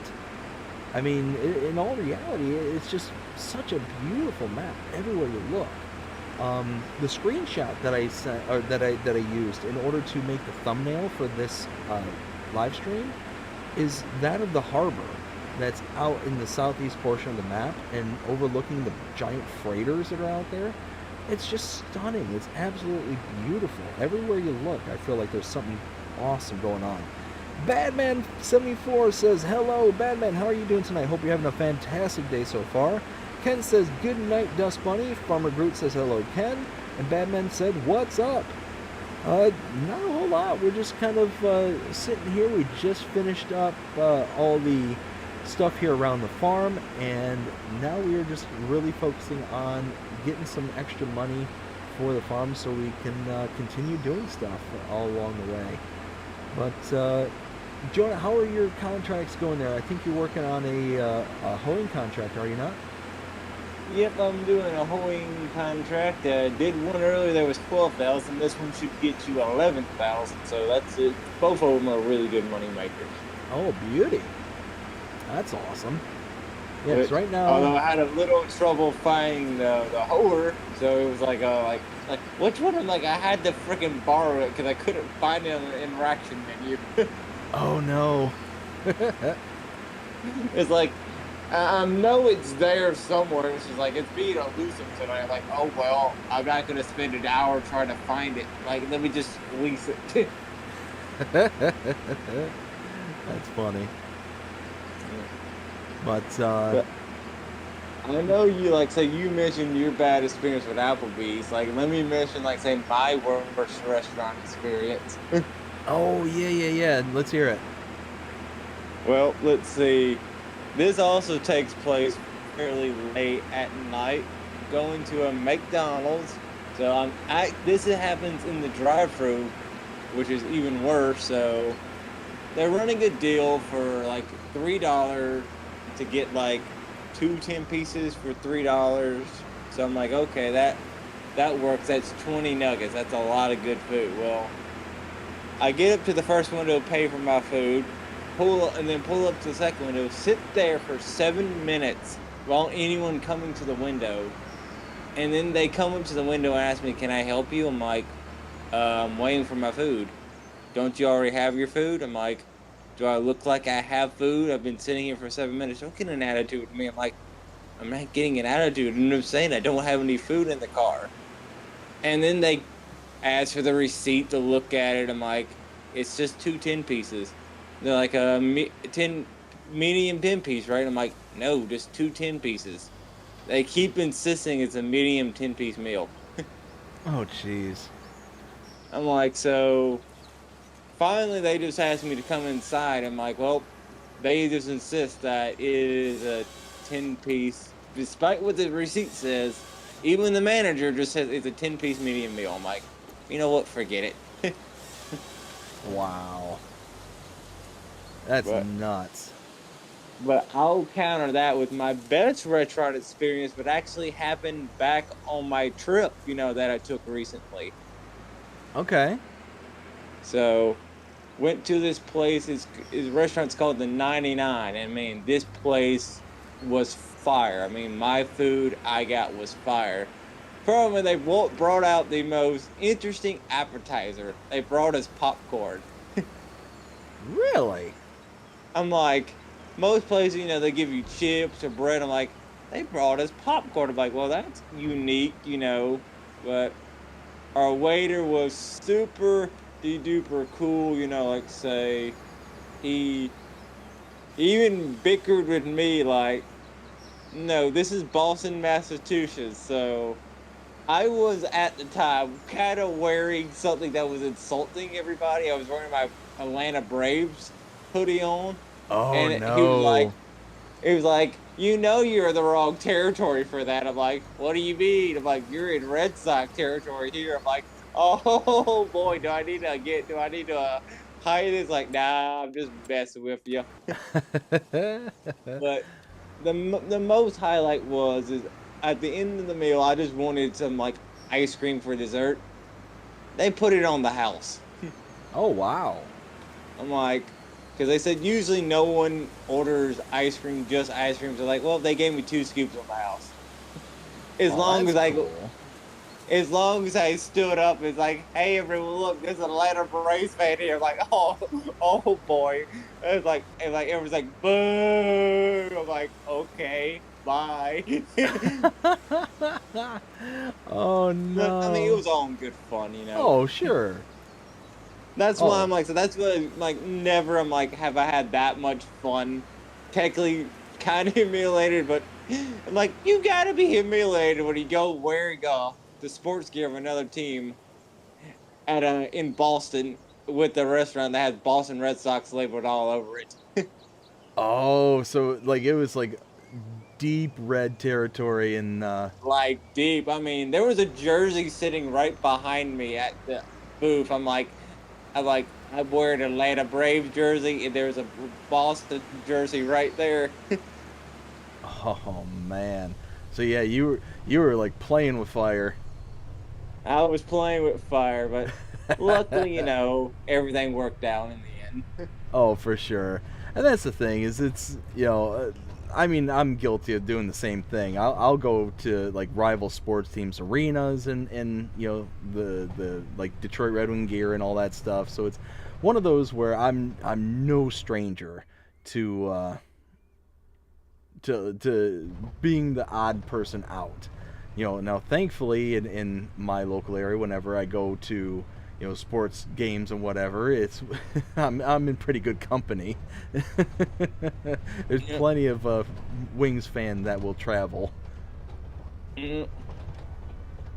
I mean, in all reality, it's just such a beautiful map everywhere you look. The screenshot that I sent, or that I used in order to make the thumbnail for this live stream, is that of the harbor that's out in the southeast portion of the map and overlooking the giant freighters that are out there. It's just stunning. It's absolutely beautiful. Everywhere you look, I feel like there's something awesome going on. Badman74 says, hello, Badman, how are you doing tonight? Hope you're having a fantastic day so far. Ken says, good night, Dust Bunny. Farmer Groot says, hello, Ken. And Badman said, what's up? Not a whole lot. We're just kind of sitting here. We just finished up all the stuff here around the farm, and now we are just really focusing on getting some extra money for the farm so we can continue doing stuff all along the way. But Jonah, how are your contracts going there? I think you're working on a hoeing contract, are you not? Yep, I'm doing a hoeing contract. Did one earlier that was 12,000. This one should get you 11,000. So that's it. Both of them are really good money makers. Oh, beauty! That's awesome. Yeah, 'cause right now. Although I had a little trouble finding the hoer, so it was like which one? I'm like, I had to freaking borrow it because I couldn't find it on the interaction menu. Oh no. It's like, I know it's there somewhere. It's just like, it's being elusive tonight. I'm like, oh well, I'm not gonna spend an hour trying to find it. Like, let me just lease it. That's funny. But I know you, like, say you mentioned your bad experience with Applebee's. Like, let me mention, like, say my worst restaurant experience. oh yeah. Let's hear it. Well, let's see. This also takes place fairly late at night, going to a McDonald's. So this happens in the drive-thru, which is even worse. So they're running a deal for like $3 to get like 2 10 pieces for $3. So I'm like, okay, that works. That's 20 nuggets. That's a lot of good food. Well, I get up to the first window, pay for my food, pull up to the second window, sit there for 7 minutes while anyone coming to the window. And then they come up to the window and ask me, can I help you? I'm like, I'm waiting for my food. Don't you already have your food? I'm like, do I look like I have food? I've been sitting here for 7 minutes. Don't get an attitude with me. I'm like, I'm not getting an attitude. I'm saying I don't have any food in the car. And then they ask for the receipt to look at it. I'm like, it's just 2 10 pieces. They're like, 10 medium 10 piece, right? I'm like, no, just 2 10 pieces. They keep insisting it's a medium 10 piece meal. Oh, jeez. I'm like, so finally they just asked me to come inside. I'm like, well, they just insist that it is a 10 piece, despite what the receipt says. Even the manager just says it's a 10 piece medium meal. I'm like, you know what? Forget it. Wow. That's nuts. But I'll counter that with my best restaurant experience, but actually happened back on my trip, that I took recently. Okay. So, went to this place. His restaurant's called the 99. And, man, this place was fire. I mean, my food I got was fire. Probably they brought out the most interesting appetizer. They brought us popcorn. Really? I'm like, most places, they give you chips or bread. I'm like, they brought us popcorn. I'm like, well, that's unique, but our waiter was super duper cool, like, say, he even bickered with me, like, no, this is Boston, Massachusetts. So I was at the time kind of wearing something that was insulting everybody. I was wearing my Atlanta Braves hoodie on. Oh, and no. He was like, you're in the wrong territory for that. I'm like, what do you mean? I'm like, you're in Red Sox territory here. I'm like, oh boy, do I need to hide this? Like, nah, I'm just messing with you. But the most highlight is at the end of the meal, I just wanted some like ice cream for dessert. They put it on the house. Oh, wow. I'm like, because they said usually no one orders ice cream, just ice cream. So like, well, they gave me 2 scoops on the house. As long as I stood up, it's like, hey everyone, look, there's an Atlanta Braves fan here. I'm like, oh boy. It's like everyone's like, boo. I'm like, okay, bye. Oh no. But, I mean, it was all in good fun, Oh, sure. That's why Oh. I'm like, so that's why like never I'm like, have I had that much fun? Technically kind of humiliated, but I'm like, you gotta be humiliated when you go wearing the sports gear of another team at in Boston with the restaurant that has Boston Red Sox labeled all over it. Oh, so like it was like deep red territory and Like deep. I mean, there was a jersey sitting right behind me at the booth. I'm wearing an Atlanta Braves jersey, and there's a Boston jersey right there. oh man. So yeah, you were like playing with fire. I was playing with fire, but luckily, everything worked out in the end. Oh, for sure. And that's the thing is it's I mean I'm guilty of doing the same thing. I'll go to like rival sports teams arenas and the like Detroit Red Wing gear and all that stuff. So it's one of those where I'm no stranger to to being the odd person out. Now thankfully in my local area, whenever I go to sports games and whatever, it's I'm in pretty good company. There's plenty of Wings fan that will travel. Mm.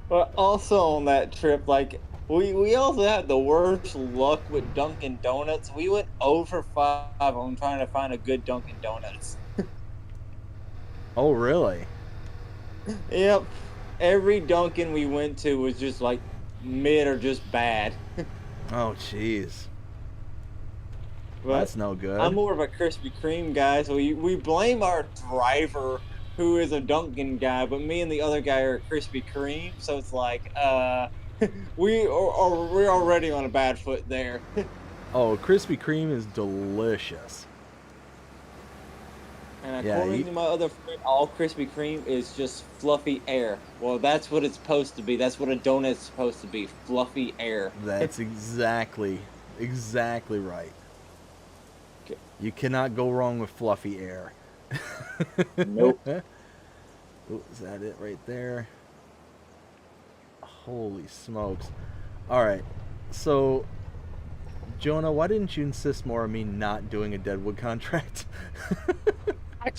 But also on that trip, like we also had the worst luck with Dunkin' Donuts. We went over 5 on trying to find a good Dunkin' Donuts. Oh really? Yep. Every Dunkin' we went to was just like mid or just bad. Oh jeez. But That's no good. I'm more of a Krispy Kreme guy, so we blame our driver who is a Dunkin' guy, but me and the other guy are Krispy Kreme, so it's like we're already on a bad foot there. Oh, Krispy Kreme is delicious. And Yeah, according to my other friend, all Krispy Kreme is just fluffy air. Well, that's what it's supposed to be. That's what a donut's supposed to be, fluffy air. That's exactly right. Okay. You cannot go wrong with fluffy air. Nope. Ooh, is that it right there? Holy smokes. Alright, so Jonah, why didn't you insist more on me not doing a Deadwood contract? I'm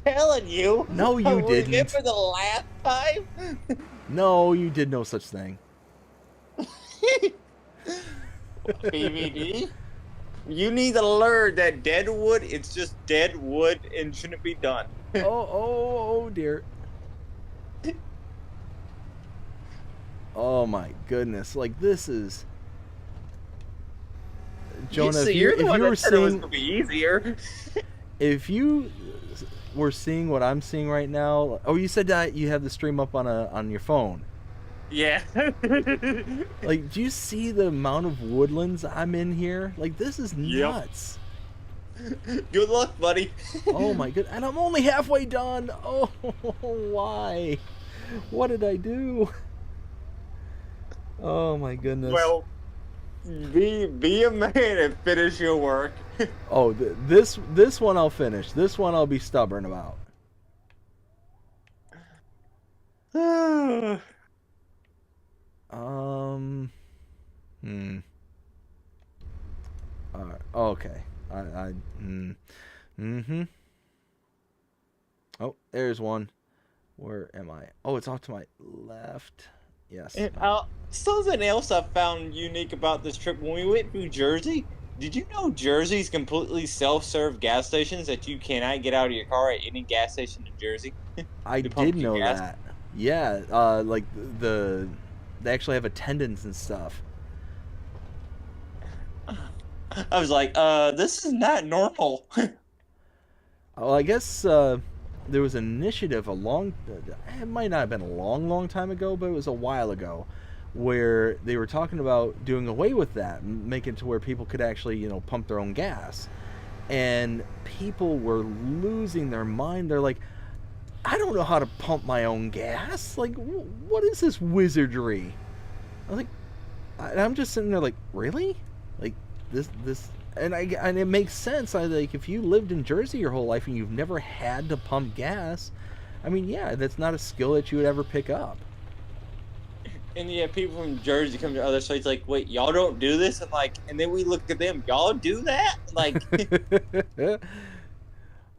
telling you. No, you didn't. Remember the last time? No, you did no such thing. BBD? You need to learn that Deadwood, it's just dead wood and shouldn't be done. Oh dear. Oh my goodness. Like this is Jonah, if you were said it was seeing gonna be easier. if you were seeing what I'm seeing right now. Oh, you said that you have the stream up on your phone. Yeah. Like, do you see the amount of woodlands I'm in here? Like, this is Yep. nuts. Good luck, buddy. Oh my good, and I'm only halfway done. Oh, why? What did I do? Oh my goodness. Well, be a man and finish your work. Oh, this one I'll finish. This one I'll be stubborn about. Hmm. Okay. Mm-hmm. Oh, there's one. Where am I? Oh, it's off to my left. Yes. And something else I found unique about this trip, when we went through Jersey, did you know Jersey's completely self-serve gas stations that you cannot get out of your car at any gas station in Jersey? I to pump did your know gas? that. Yeah, like they actually have attendants and stuff. I was like, this is not normal. Well, I guess there was an initiative it might not have been a long time ago, but it was a while ago, where they were talking about doing away with that, making it to where people could actually, pump their own gas. And people were losing their mind. They're like, I don't know how to pump my own gas. Like, what is this wizardry? I was like, I'm just sitting there like, really? Like, this, and it makes sense. Like, if you lived in Jersey your whole life and you've never had to pump gas, I mean, yeah, that's not a skill that you would ever pick up. And you have people from Jersey come to other states like, wait, y'all don't do this? And like, and then we look at them, y'all do that? Like,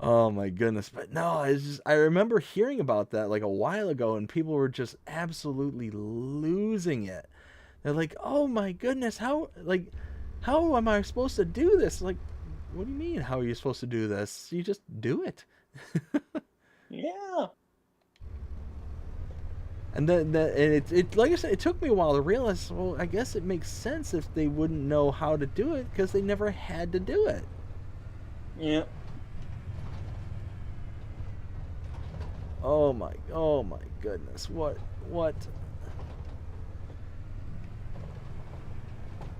Oh my goodness. But no, it's just, I remember hearing about that like a while ago, and people were just absolutely losing it. They're like, "Oh my goodness, how am I supposed to do this?" Like, what do you mean? How are you supposed to do this? You just do it. yeah. And then and it like I said, it took me a while to realize. Well, I guess it makes sense if they wouldn't know how to do it because they never had to do it. Yeah. Oh my goodness, what?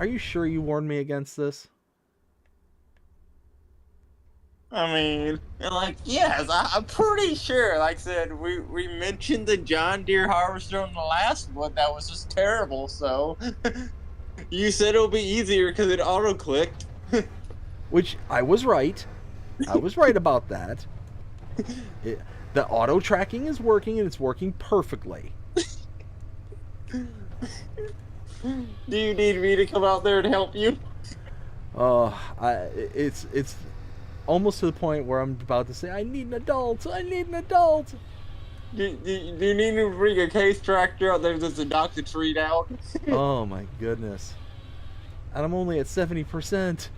Are you sure you warned me against this? I mean, like, yes, I'm pretty sure. Like I said, we mentioned the John Deere harvester on the last one. That was just terrible. So you said it'll be easier because it auto clicked. Which I was right. I was right about that. It, the auto tracking is working, and it's working perfectly. Do you need me to come out there and help you? It's almost to the point where I'm about to say, I need an adult. I need an adult. Do you need to bring a case tractor out there just to knock the tree down? Oh my goodness. And I'm only at 70%.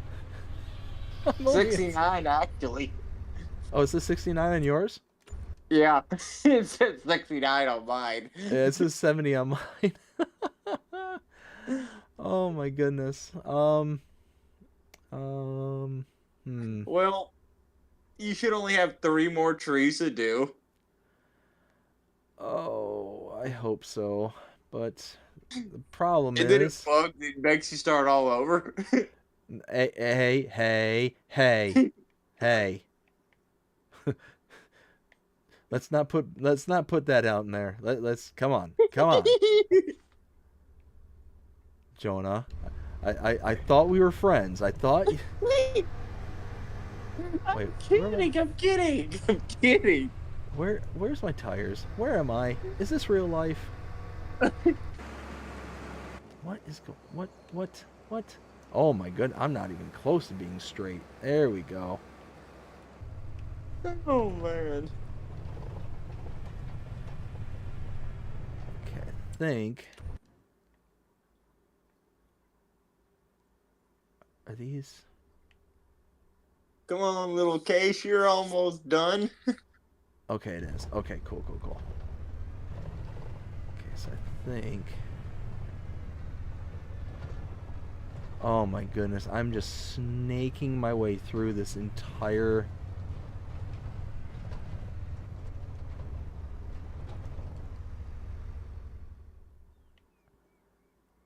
I'm only at... 69, actually. Oh, is this 69 on yours? Yeah, it says 69 on mine. Yeah, it says 70 on mine. Oh my goodness. Hmm. Well, you should only have 3 more trees to do. Oh, I hope so. But the problem And then it is, bugs, it makes you start all over. hey. Hey. Let's not put that out in there. Let's come on. Come on. Jonah. I thought we were friends. I thought Wait, Wait, I'm kidding. Where's my tires? Where am I? Is this real life? What? Oh my goodness, I'm not even close to being straight. There we go. Oh man. Okay, I think. Are these? Come on, little Case, you're almost done. Okay, it is. Okay, cool. Okay, so I think. Oh my goodness, I'm just snaking my way through this entire...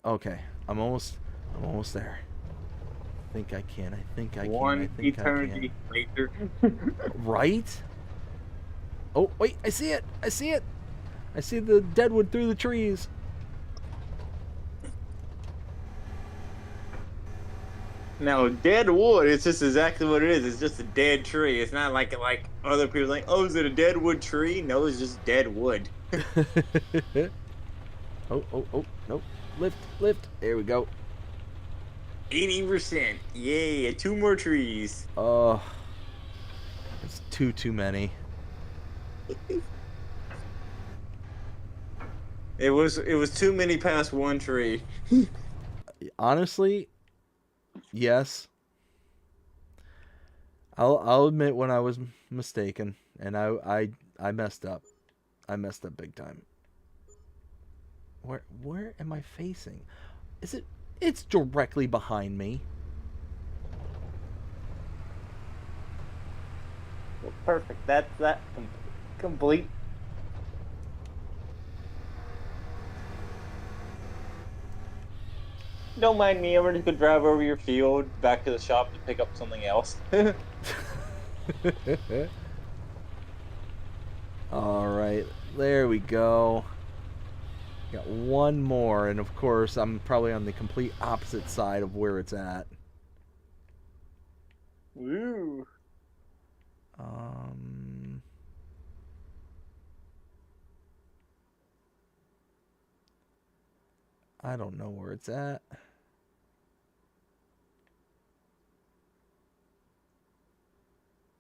Okay, I'm almost there. I think I can. One eternity later. Right? Oh, wait, I see it. I see the deadwood through the trees. Now, dead wood, it's just exactly what it is. It's just a dead tree. It's not like other people like, oh, is it a dead wood tree? No, it's just dead wood. Oh, nope. Lift. There we go. 80%. Yay, 2 more trees. Oh, it's too many. It was too many past 1 tree. Honestly, yes. I'll admit when I was mistaken, and I messed up. I messed up big time. Where am I facing? Is it? It's directly behind me. Well, perfect. That's that complete. Don't mind me. I'm just gonna drive over your field back to the shop to pick up something else. All right, there we go. Got one more, and of course, I'm probably on the complete opposite side of where it's at. Woo. I don't know where it's at.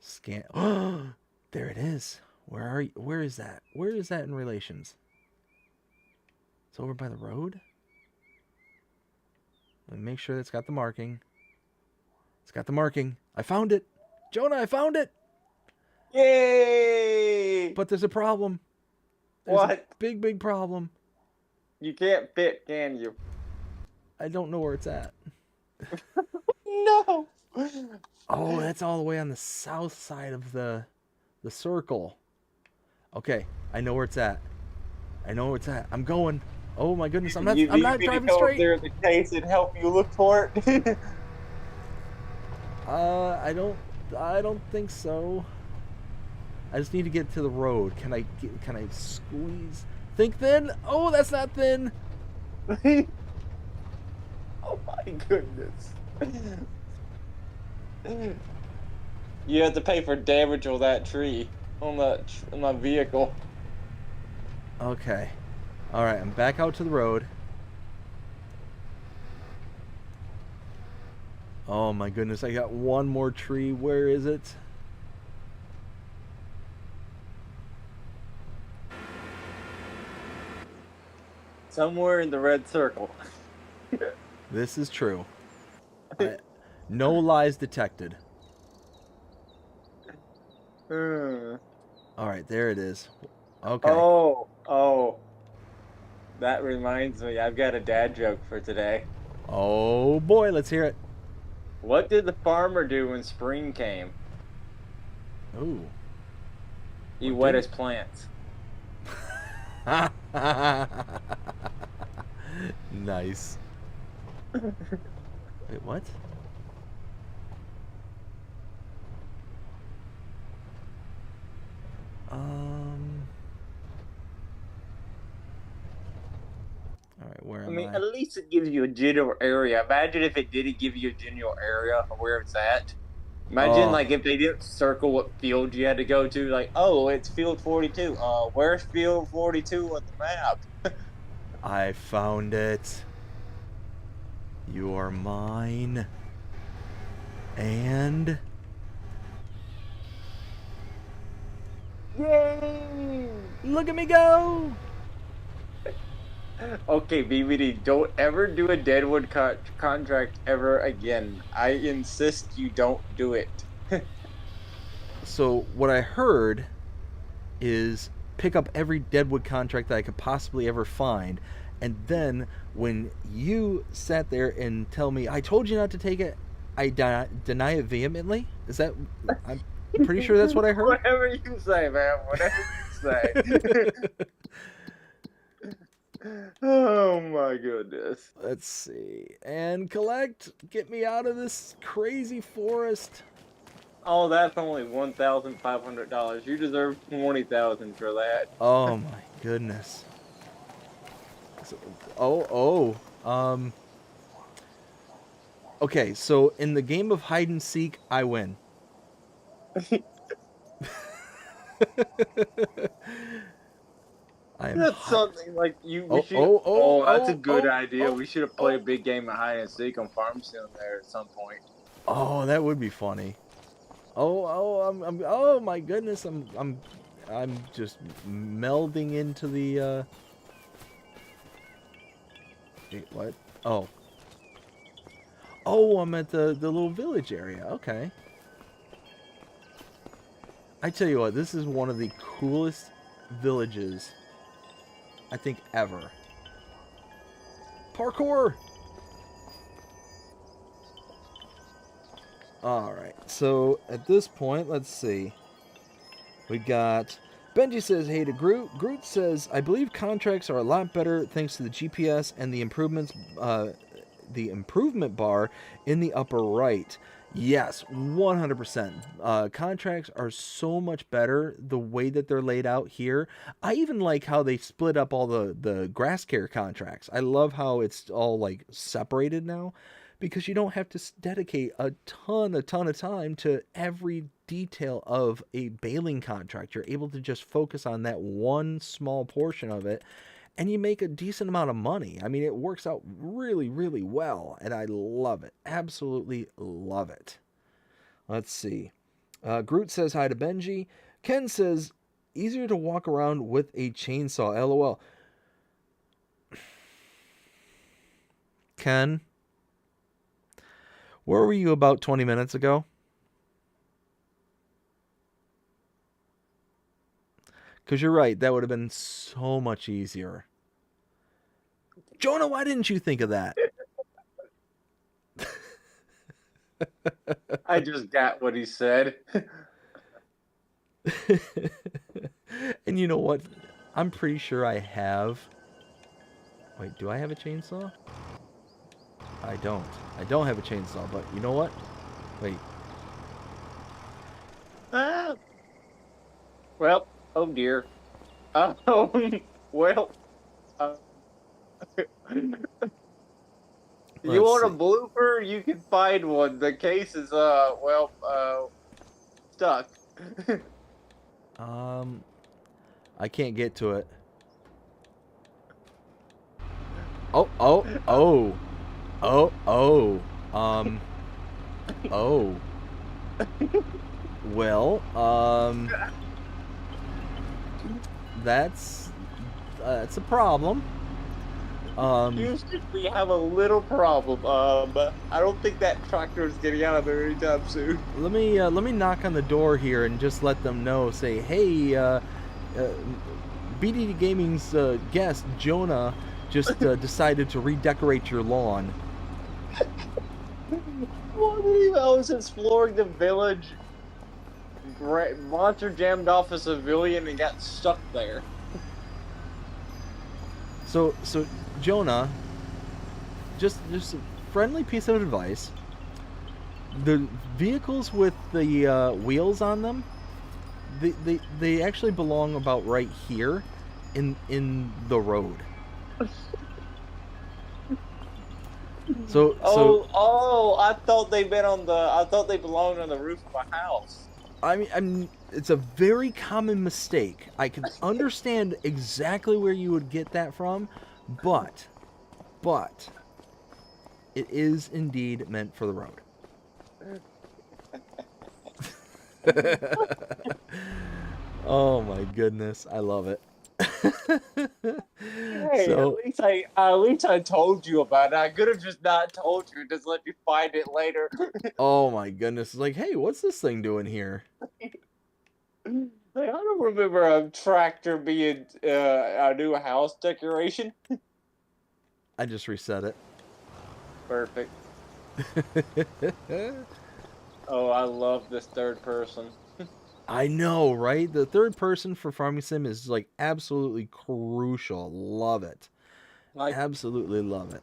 Scan. There it is. Where are you? Where is that? Where is that in relations? It's over by the road. Let me make sure that's got the marking. It's got the marking. I found it. Jonah, I found it. Yay! But there's a problem. There's What? a big, big problem. You can't fit, can you? I don't know where it's at. No. Oh, that's all the way on the south side of the circle. Okay, I know where it's at. I know where it's at. I'm going. Oh my goodness, I'm not You need me to driving go up straight. there in the case and help you look for it. I don't think so. I just need to get to the road. Can I squeeze? Think thin? Oh, that's not thin. Oh my goodness. You have to pay for damage on that tree, on my vehicle. Okay. All right, I'm back out to the road. Oh my goodness, I got one more tree. Where is it? Somewhere in the red circle. This is true. No lies detected. All right, there it is. Okay. Oh. That reminds me, I've got a dad joke for today. Oh boy, let's hear it. What did the farmer do when spring came? Ooh. He What wet did his plants. Nice. Wait, what? All right, where am I? I mean, at least it gives you a general area. Imagine if it didn't give you a general area of where it's at. Imagine, like, if they didn't circle what field you had to go to. Like, oh, it's field 42. Where's field 42 on the map? I found it. You are mine. And... Yay! look at me go! Okay, BBD, don't ever do a Deadwood contract ever again. I insist you don't do it. So, what I heard is pick up every Deadwood contract that I could possibly ever find, and then when you sat there and tell me, I told you not to take it, I deny it vehemently? Is that... I'm pretty sure that's what I heard? Whatever you say, man. Whatever you say. Oh my goodness. Let's see. And collect. Get me out of this crazy forest. Oh, that's only $1,500. You deserve $20,000 for that. Oh my goodness. Okay, so in the game of hide and seek, I win. That's something like you. We should. That's a good idea. We should have played a big game of hide and seek on Farm Sim there at some point. Oh, that would be funny. Oh my goodness, I'm just melding into the wait, what? Oh, I'm at the little village area. Okay. I tell you what, this is one of the coolest villages I think ever. Parkour! Alright, so at this point, let's see. We got... Benji says, hey to Groot. Groot says, I believe contracts are a lot better thanks to the GPS and the improvements, the improvement bar in the upper right. Yes, 100%. Contracts are so much better the way that they're laid out here. I even like how they split up all the grass care contracts. I love how it's all like separated now, because you don't have to dedicate a ton of time to every detail of a baling contract. You're able to just focus on that one small portion of it, and you make a decent amount of money. I mean, it works out really, really well, and I love it. Absolutely love it. Let's see. Groot says hi to Benji. Ken says, easier to walk around with a chainsaw. LOL. Ken, where were you about 20 minutes ago? Because you're right, that would have been so much easier. Jonah, why didn't you think of that? I just got what he said. And you know what? I'm pretty sure I have... Wait, do I have a chainsaw? I don't. I don't have a chainsaw, but you know what? Wait. Ah. Well, oh dear. Oh, well. You want a blooper? You can find one. The case is, stuck. I can't get to it. Oh. Oh. Well, that's a problem. Houston, we have a little problem. But I don't think that tractor is getting out of there anytime soon. Let me knock on the door here and just let them know. Say, hey, BDD Gaming's guest Jonah just decided to redecorate your lawn. I was exploring the village. Monster jammed off a civilian and got stuck there. So Jonah, just a friendly piece of advice. The vehicles with the wheels on them, they actually belong about right here in the road. I thought they belonged on the roof of a house. I mean, it's a very common mistake. I can understand exactly where you would get that from, but it is indeed meant for the road. Oh my goodness, I love it. Hey, at least I told you about it. I could have just not told you, just let you find it later. Oh my goodness, it's like, hey, what's this thing doing here? I don't remember a tractor being a new house decoration. I just reset it. Perfect. Oh, I love this third person. I know, right? The third person for Farming Sim is like absolutely crucial. Love it. Absolutely love it.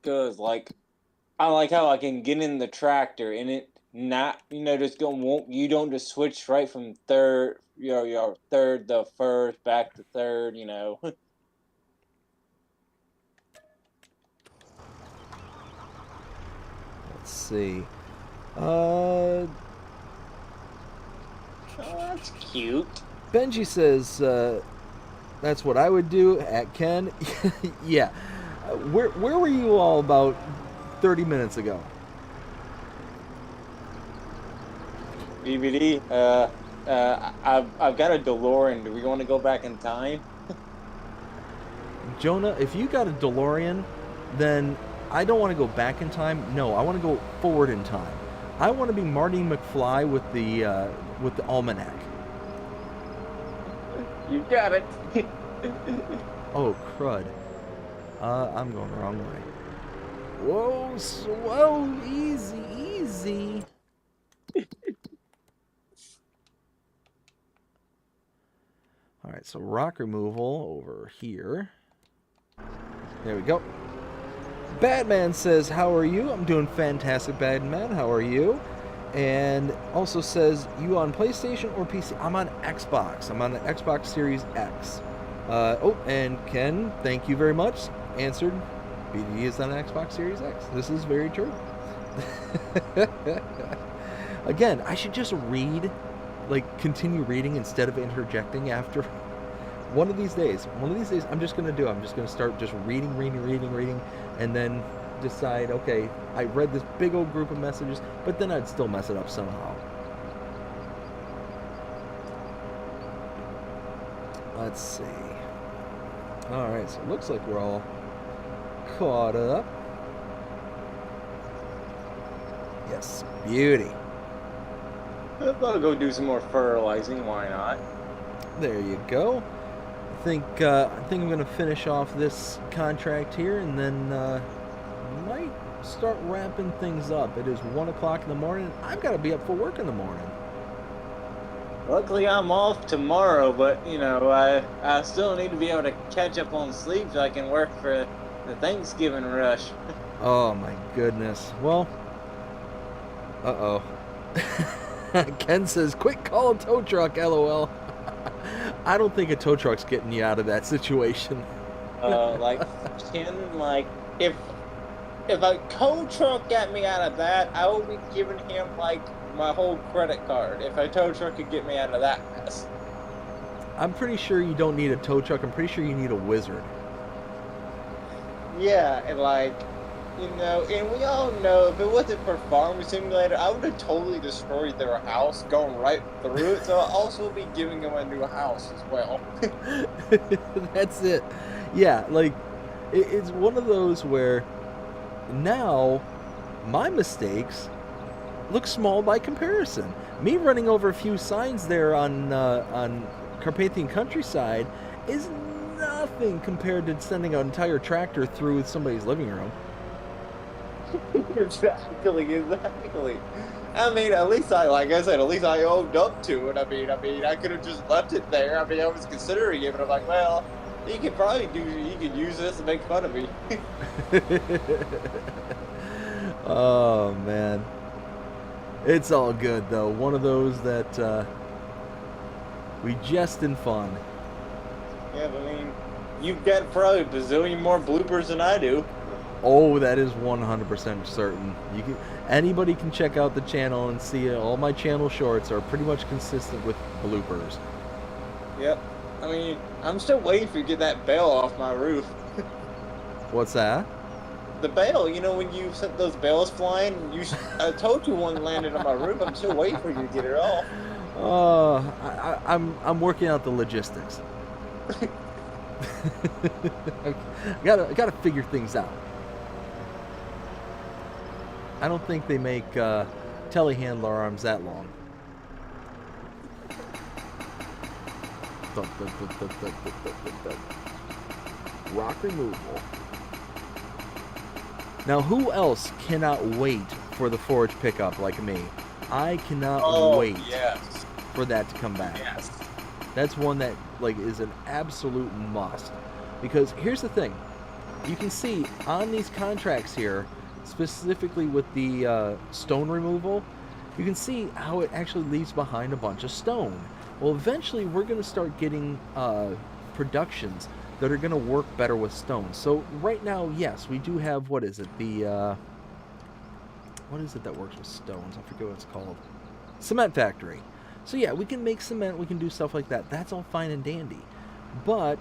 Cause I like how I can get in the tractor and it not just you don't just switch right from third third to first back to third. Let's see. Oh, that's cute. Benji says, that's what I would do at Ken. Yeah. Where were you all about 30 minutes ago? DVD, I've got a DeLorean. Do we want to go back in time? Jonah, if you got a DeLorean, then I don't want to go back in time. No, I want to go forward in time. I want to be Marty McFly with the almanac. You got it. Oh, crud. I'm going the wrong way. Whoa, slow, easy. All right, so rock removal over here. There we go. Badman says, how are you? I'm doing fantastic, Badman. How are you? And also says, you on PlayStation or PC? I'm on Xbox. I'm on the Xbox Series X. And Ken, thank you very much. Answered, BD is on Xbox Series X. This is very true. Again, I should just read, continue reading instead of interjecting after one of these days, I'm just going to start just reading, and then decide, okay, I read this big old group of messages, but then I'd still mess it up somehow. Let's see. All right, so it looks like we're all caught up. Yes, beauty. I'll go do some more fertilizing. Why not? There you go. I think I'm gonna finish off this contract here, and then might start wrapping things up. It is 1 o'clock in the morning. I've got to be up for work in the morning. Luckily, I'm off tomorrow, but you know, I still need to be able to catch up on sleep so I can work for the Thanksgiving rush. Oh my goodness. Well, uh-oh. Ken says, quick, call a tow truck, LOL. I don't think a tow truck's getting you out of that situation. Like, Ken, like, if a tow truck got me out of that, I would be giving him, like, my whole credit card. If a tow truck could get me out of that mess. I'm pretty sure you don't need a tow truck. I'm pretty sure you need a wizard. Yeah, and like, you know, and we all know if it wasn't for Farming Simulator, I would have totally destroyed their house, going right through it. So I'll also be giving them a new house as well. That's it. Yeah, like, it's one of those where now my mistakes look small by comparison. Me running over a few signs there on Carpathian countryside is nothing compared to sending an entire tractor through somebody's living room. Exactly. I mean, at least like I said, at least I owned up to it. I mean, I could have just left it there. I mean, I was considering it, but I'm like, well, you could use this to make fun of me. Oh man, it's all good though. One of those that we jest in fun. Yeah, but I mean, you've got probably a bazillion more bloopers than I do. Oh, that is 100% certain. Anybody can check out the channel and see all my channel shorts are pretty much consistent with bloopers. Yep. I mean, I'm still waiting for you to get that bell off my roof. What's that? The bell, you know, when you sent those bells flying, I told you one landed on my roof. I'm still waiting for you to get it off. I'm working out the logistics. I gotta figure things out. I don't think they make telehandler arms that long. Rock removal. Now, who else cannot wait for the forage pickup like me? I cannot wait for that to come back. Yes. That's one that like is an absolute must. Because here's the thing. You can see on these contracts here, specifically with the stone removal, you can see how it actually leaves behind a bunch of stone. Well, eventually we're going to start getting productions that are going to work better with stone. So right now, yes, we do have, what is it? The, what is it that works with stones? I forget what it's called. Cement factory. So yeah, we can make cement, we can do stuff like that. That's all fine and dandy. But,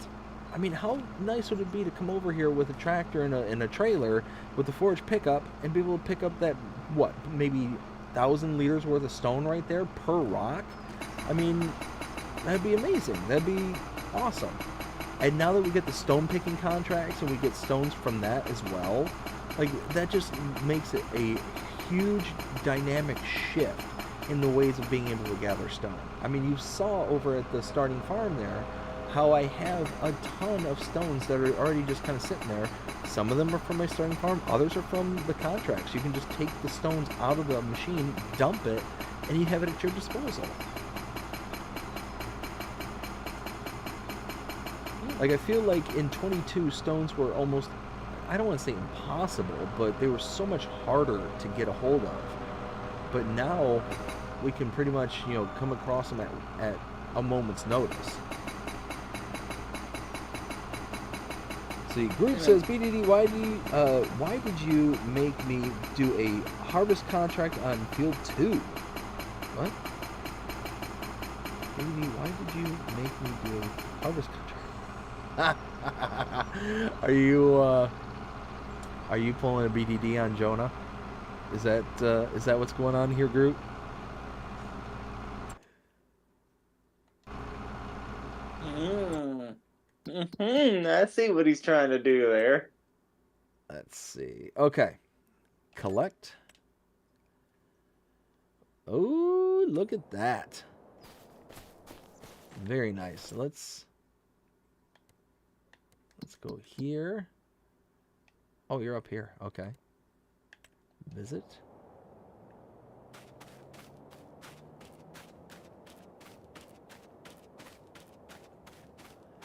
I mean, how nice would it be to come over here with a tractor and a trailer with the forage pickup and be able to pick up that, what, maybe 1,000 liters worth of stone right there per rock? I mean, that'd be amazing. That'd be awesome. And now that we get the stone picking contracts and we get stones from that as well, like, that just makes it a huge dynamic shift in the ways of being able to gather stone. I mean, you saw over at the starting farm there how I have a ton of stones that are already just kind of sitting there. Some of them are from my starting farm, others are from the contracts. You can just take the stones out of the machine, dump it, and you have it at your disposal. Like, I feel like in 22, stones were almost, I don't want to say impossible, but they were so much harder to get a hold of. But now, we can pretty much, you know, come across them at a moment's notice. See, Group says, BDD, why did you make me do a harvest contract on Field 2? What? BDD, why did you make me do a harvest contract? Are you pulling a BDD on Jonah? Is that what's going on here, Groot? I see what he's trying to do there. Let's see. Okay. Collect. Oh, look at that. Very nice. Let's go here. Oh, you're up here. Okay. Visit.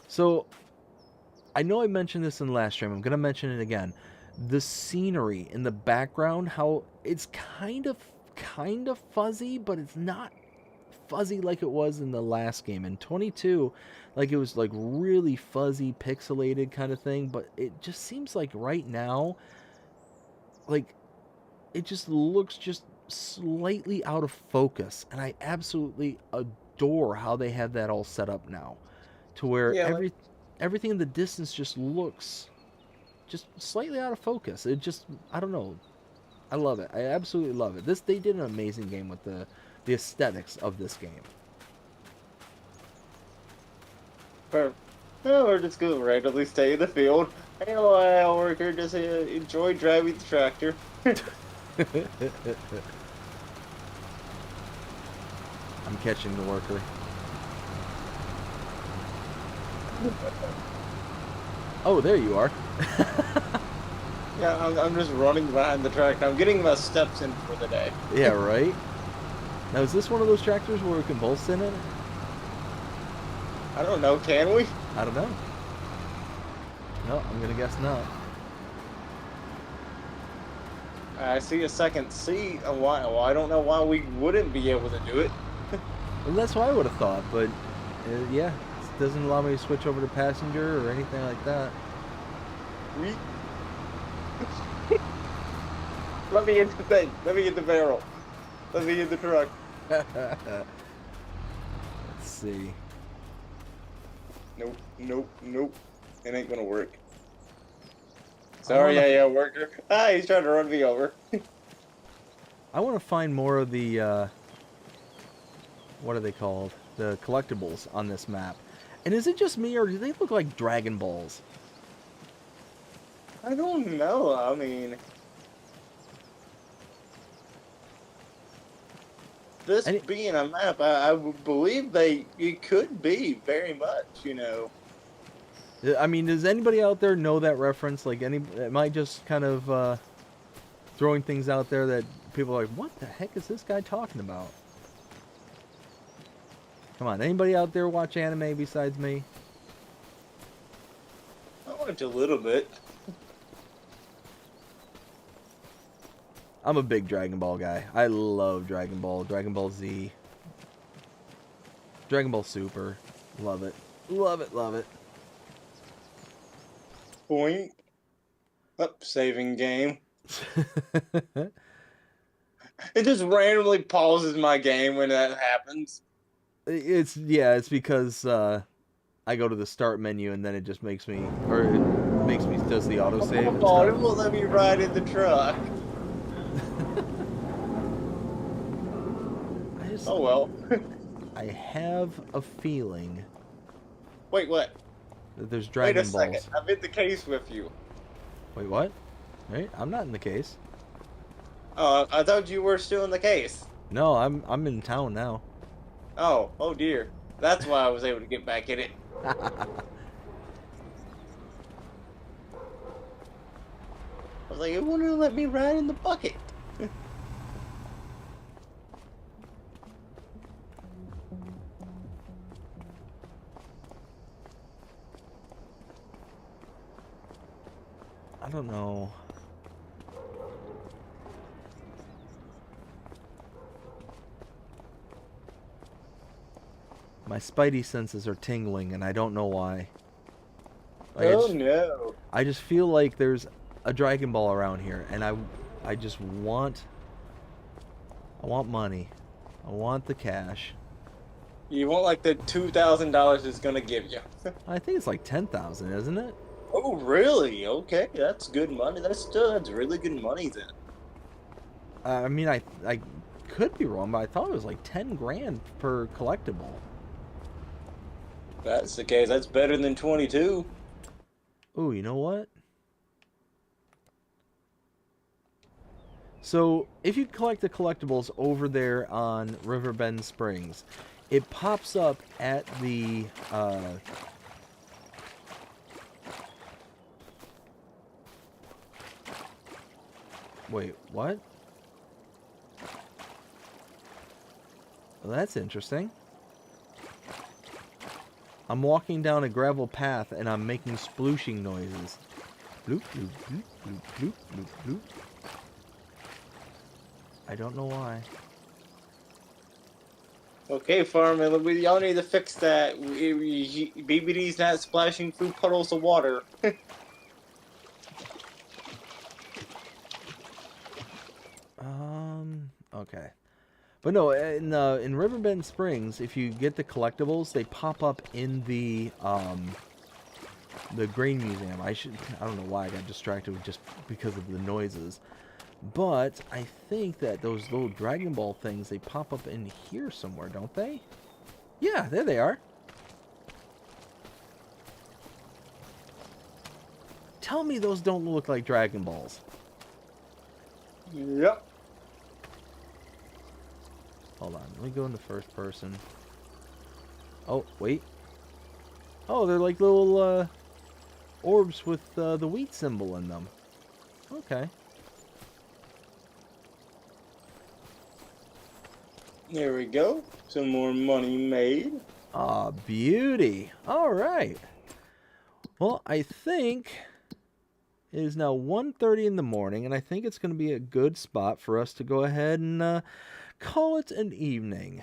So, I know I mentioned this in the last stream. I'm going to mention it again. The scenery in the background, how it's kind of fuzzy, but it's not fuzzy like it was in the last game. In 22, like it was like really fuzzy, pixelated kind of thing, but it just seems like right now, like it just looks just slightly out of focus, and I absolutely adore how they have that all set up now, to where everything in the distance just looks just slightly out of focus. It just, I don't know, I love it. I absolutely love it. They did an amazing game with the aesthetics of this game. Perfect. No, we're just going to randomly stay in the field. Hey, oil worker, just enjoy driving the tractor. I'm catching the worker. Oh, there you are. Yeah, I'm just running behind the tractor. I'm getting my steps in for the day. Yeah, right? Now, is this one of those tractors where we can both sit in it? I don't know, can we? I don't know. No, I'm going to guess not. I see a second seat. Well, I don't know why we wouldn't be able to do it. Well, that's what I would have thought, but yeah, it doesn't allow me to switch over to passenger or anything like that. Let me in the thing. Let me in the barrel. Let me in the truck. Let's see. Nope. It ain't gonna work. Sorry, yeah, worker. Ah, he's trying to run me over. I want to find more of the, what are they called? The collectibles on this map. And is it just me, or do they look like Dragon Balls? I don't know. I mean, this being a map, I would believe it could be very much, you know. I mean, does anybody out there know that reference? Like, am I just kind of throwing things out there that people are like, what the heck is this guy talking about? Come on, anybody out there watch anime besides me? I watch a little bit. I'm a big Dragon Ball guy. I love Dragon Ball, Dragon Ball Z, Dragon Ball Super. Love it. Love it, love it. Point. Up, saving game. It just randomly pauses my game when that happens. It's because I go to the start menu and then it just makes me, does the autosave and Oh, stuff. it won't let me ride in the truck. Oh well. I have a feeling. Wait, what? That there's Dragon Balls. Wait a second. I'm in the case with you. Wait, what? Wait, I'm not in the case. Oh, I thought you were still in the case. No, I'm in town now. Oh dear. That's why I was able to get back in it. I was like, it wouldn't let me ride in the bucket. I don't know. My spidey senses are tingling and I don't know why. Like, No. I just feel like there's a Dragon Ball around here and I just want money. I want the cash. You want like the $2,000 it's gonna give you. I think it's like 10,000, isn't it? Oh, really? Okay, that's good money. That's really good money then. I mean, I could be wrong, but I thought it was like 10 grand per collectible. If that's the case, that's better than 22. Ooh, you know what? So, if you collect the collectibles over there on Riverbend Springs, it pops up at the wait, what? Well, that's interesting. I'm walking down a gravel path and I'm making splooshing noises. Bloop, bloop, bloop, bloop, bloop, bloop, bloop. I don't know why. Okay, Farman, y'all need to fix that. BBD's not splashing through puddles of water. Okay. But no, in Riverbend Springs, if you get the collectibles, they pop up in the grain museum. I don't know why I got distracted with just because of the noises. But I think that those little Dragon Ball things, they pop up in here somewhere, don't they? Yeah, there they are. Tell me those don't look like Dragon Balls. Yep. Hold on, let me go into first person. Oh, wait. Oh, they're like little orbs with the wheat symbol in them. Okay. There we go. Some more money made. Ah, beauty. All right. Well, I think it is now 1:30 in the morning, and I think it's going to be a good spot for us to go ahead and call it an evening.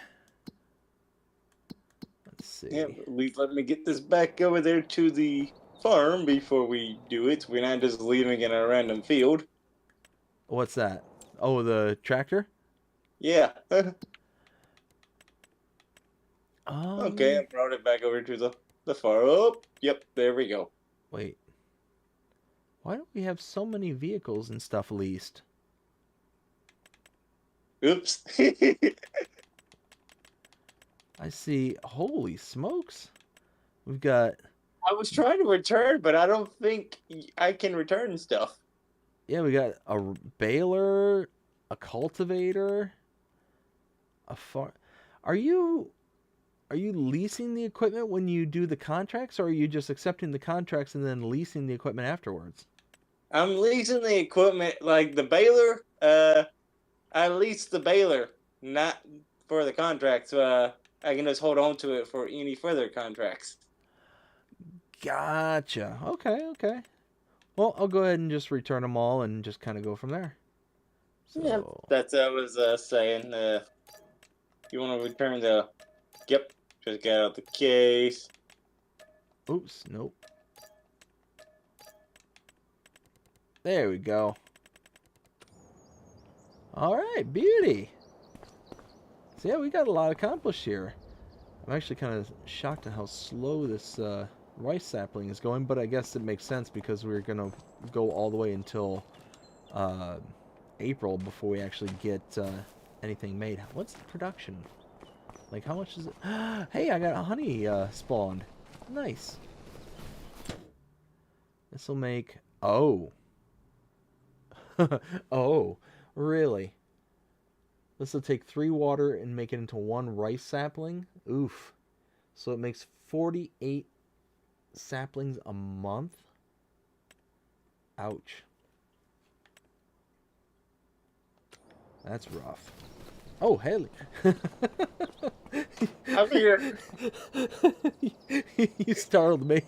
Let's see. Yeah, at least let me get this back over there to the farm before we do it. We're not just leaving it in a random field. What's that? Oh, the tractor? Yeah. Um, Okay, I brought it back over to the farm. Oh, yep, there we go. Wait. Why don't we have so many vehicles and stuff leased? Oops. I see. Holy smokes. We've got... I was trying to return, but I don't think I can return stuff. Yeah, we got a baler, a cultivator, a farm. Are you leasing the equipment when you do the contracts, or are you just accepting the contracts and then leasing the equipment afterwards? I'm leasing the equipment, like the baler. I leased the baler, not for the contract. So I can just hold on to it for any further contracts. Gotcha. Okay, okay. Well, I'll go ahead and just return them all and just kind of go from there. So... Yeah, that's what I was saying. You want to return the... Yep, just get out the case. Oops, nope. There we go. All right, beauty. So yeah, we got a lot accomplished here. I'm actually kind of shocked at how slow this rice sapling is going, but I guess it makes sense because we're going to go all the way until April before we actually get anything made. What's the production? Like, how much is it? Hey, I got a honey spawned. Nice. This will make... Oh. Oh, really? This will take 3 water and make it into 1 rice sapling? Oof. So it makes 48 saplings a month? Ouch. That's rough. Oh, Haley. I'm here. You startled me.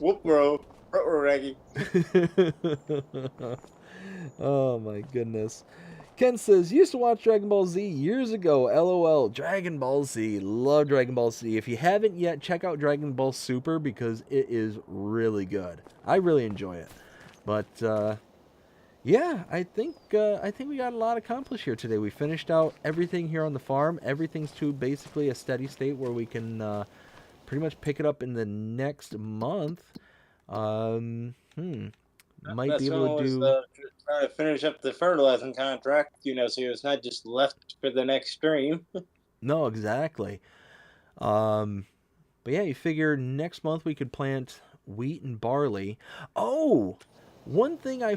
Whoop, bro. Raggy. Oh my goodness. Ken says, used to watch Dragon Ball Z years ago. LOL. Dragon Ball Z. Love Dragon Ball Z. If you haven't yet, check out Dragon Ball Super because it is really good. I really enjoy it. But, Yeah, I think we got a lot accomplished here today. We finished out everything here on the farm. Everything's to basically a steady state where we can pretty much pick it up in the next month. Might be That's when able I to was do. trying to finish up the fertilizing contract, so it's not just left for the next stream. No, exactly. Um, but yeah, you figure next month we could plant wheat and barley. Oh, one thing I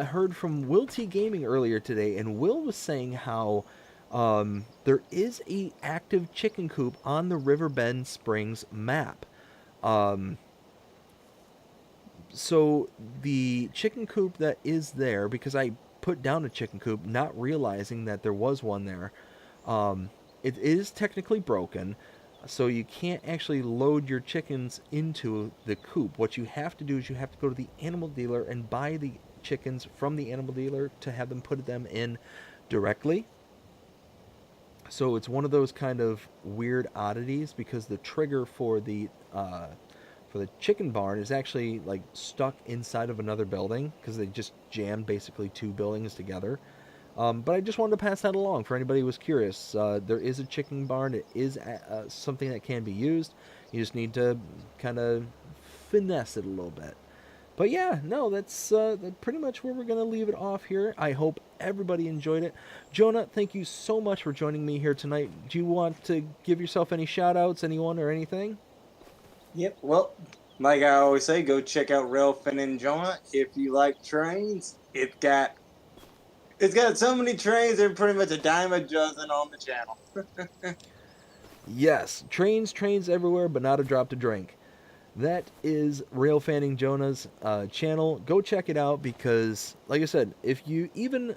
heard from Will T Gaming earlier today, and Will was saying how there is a active chicken coop on the Riverbend Springs map. Um, so the chicken coop that is there, because I put down a chicken coop not realizing that there was one there, um, it is technically broken, so you can't actually load your chickens into the coop. What you have to do is you have to go to the animal dealer and buy the chickens from the animal dealer to have them put them in directly. So it's one of those kind of weird oddities because the trigger for the chicken barn is actually like stuck inside of another building because they just jammed basically two buildings together. But I just wanted to pass that along for anybody who was curious. There is a chicken barn. It is something that can be used. You just need to kind of finesse it a little bit. But yeah, no, that's pretty much where we're going to leave it off here. I hope everybody enjoyed it. Jonah, thank you so much for joining me here tonight. Do you want to give yourself any shout outs, anyone, or anything? Yep. Well, like I always say, go check out Railfin and Jonah if you like trains. It's got so many trains. They're pretty much a dime a dozen on the channel. Yes, trains everywhere, but not a drop to drink. That is Rail Fanning Jonah's channel. Go check it out because, like I said, if you even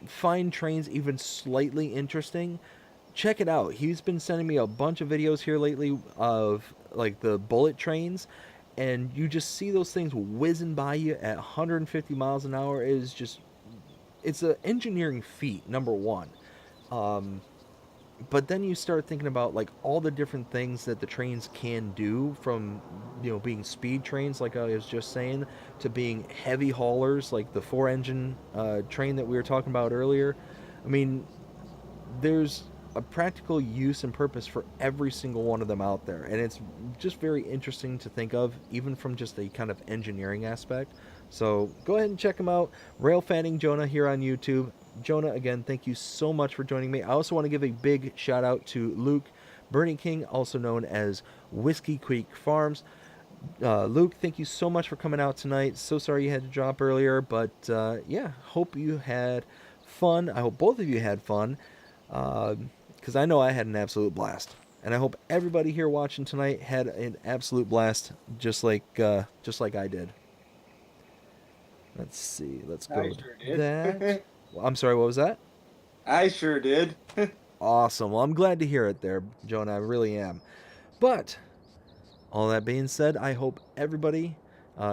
find trains even slightly interesting, check it out. He's been sending me a bunch of videos here lately of like the bullet trains, and you just see those things whizzing by you at 150 miles an hour. It is just, it's an engineering feat, number one. Um, but then you start thinking about like all the different things that the trains can do, from being speed trains like I was just saying, to being heavy haulers like the four engine train that we were talking about earlier. I mean, there's a practical use and purpose for every single one of them out there, and it's just very interesting to think of, even from just a kind of engineering aspect. So go ahead and check them out. Rail Fanning Jonah here on YouTube. Jonah, again, thank you so much for joining me. I also want to give a big shout out to Luke Bernie King, also known as Whiskey Creek Farms. Luke, thank you so much for coming out tonight. So sorry you had to drop earlier, but yeah, hope you had fun. I hope both of you had fun, because I know I had an absolute blast, and I hope everybody here watching tonight had an absolute blast, just like I did. Let's see. Let's go I to sure did. that. I'm sorry, what was that? I sure did. Awesome. Well, I'm glad to hear it there, Jonah. I really am. But all that being said, I hope everybody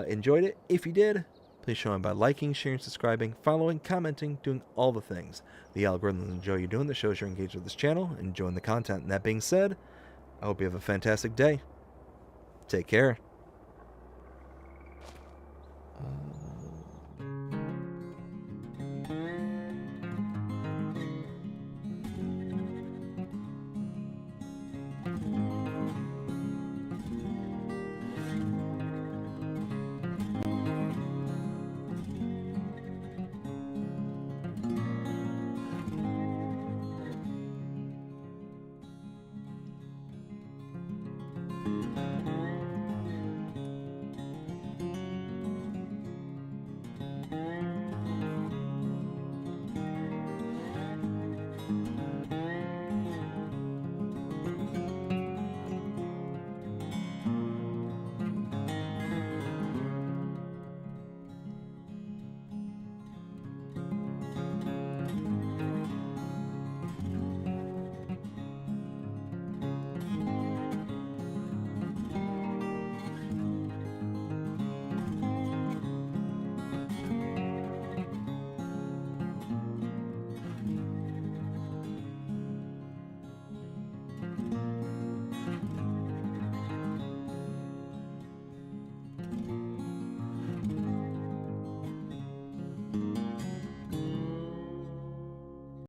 enjoyed it. If you did, please show them by liking, sharing, subscribing, following, commenting, doing all the things the algorithms enjoy you doing that shows you're engaged with this channel and enjoying the content. And that being said, I hope you have a fantastic day. Take care.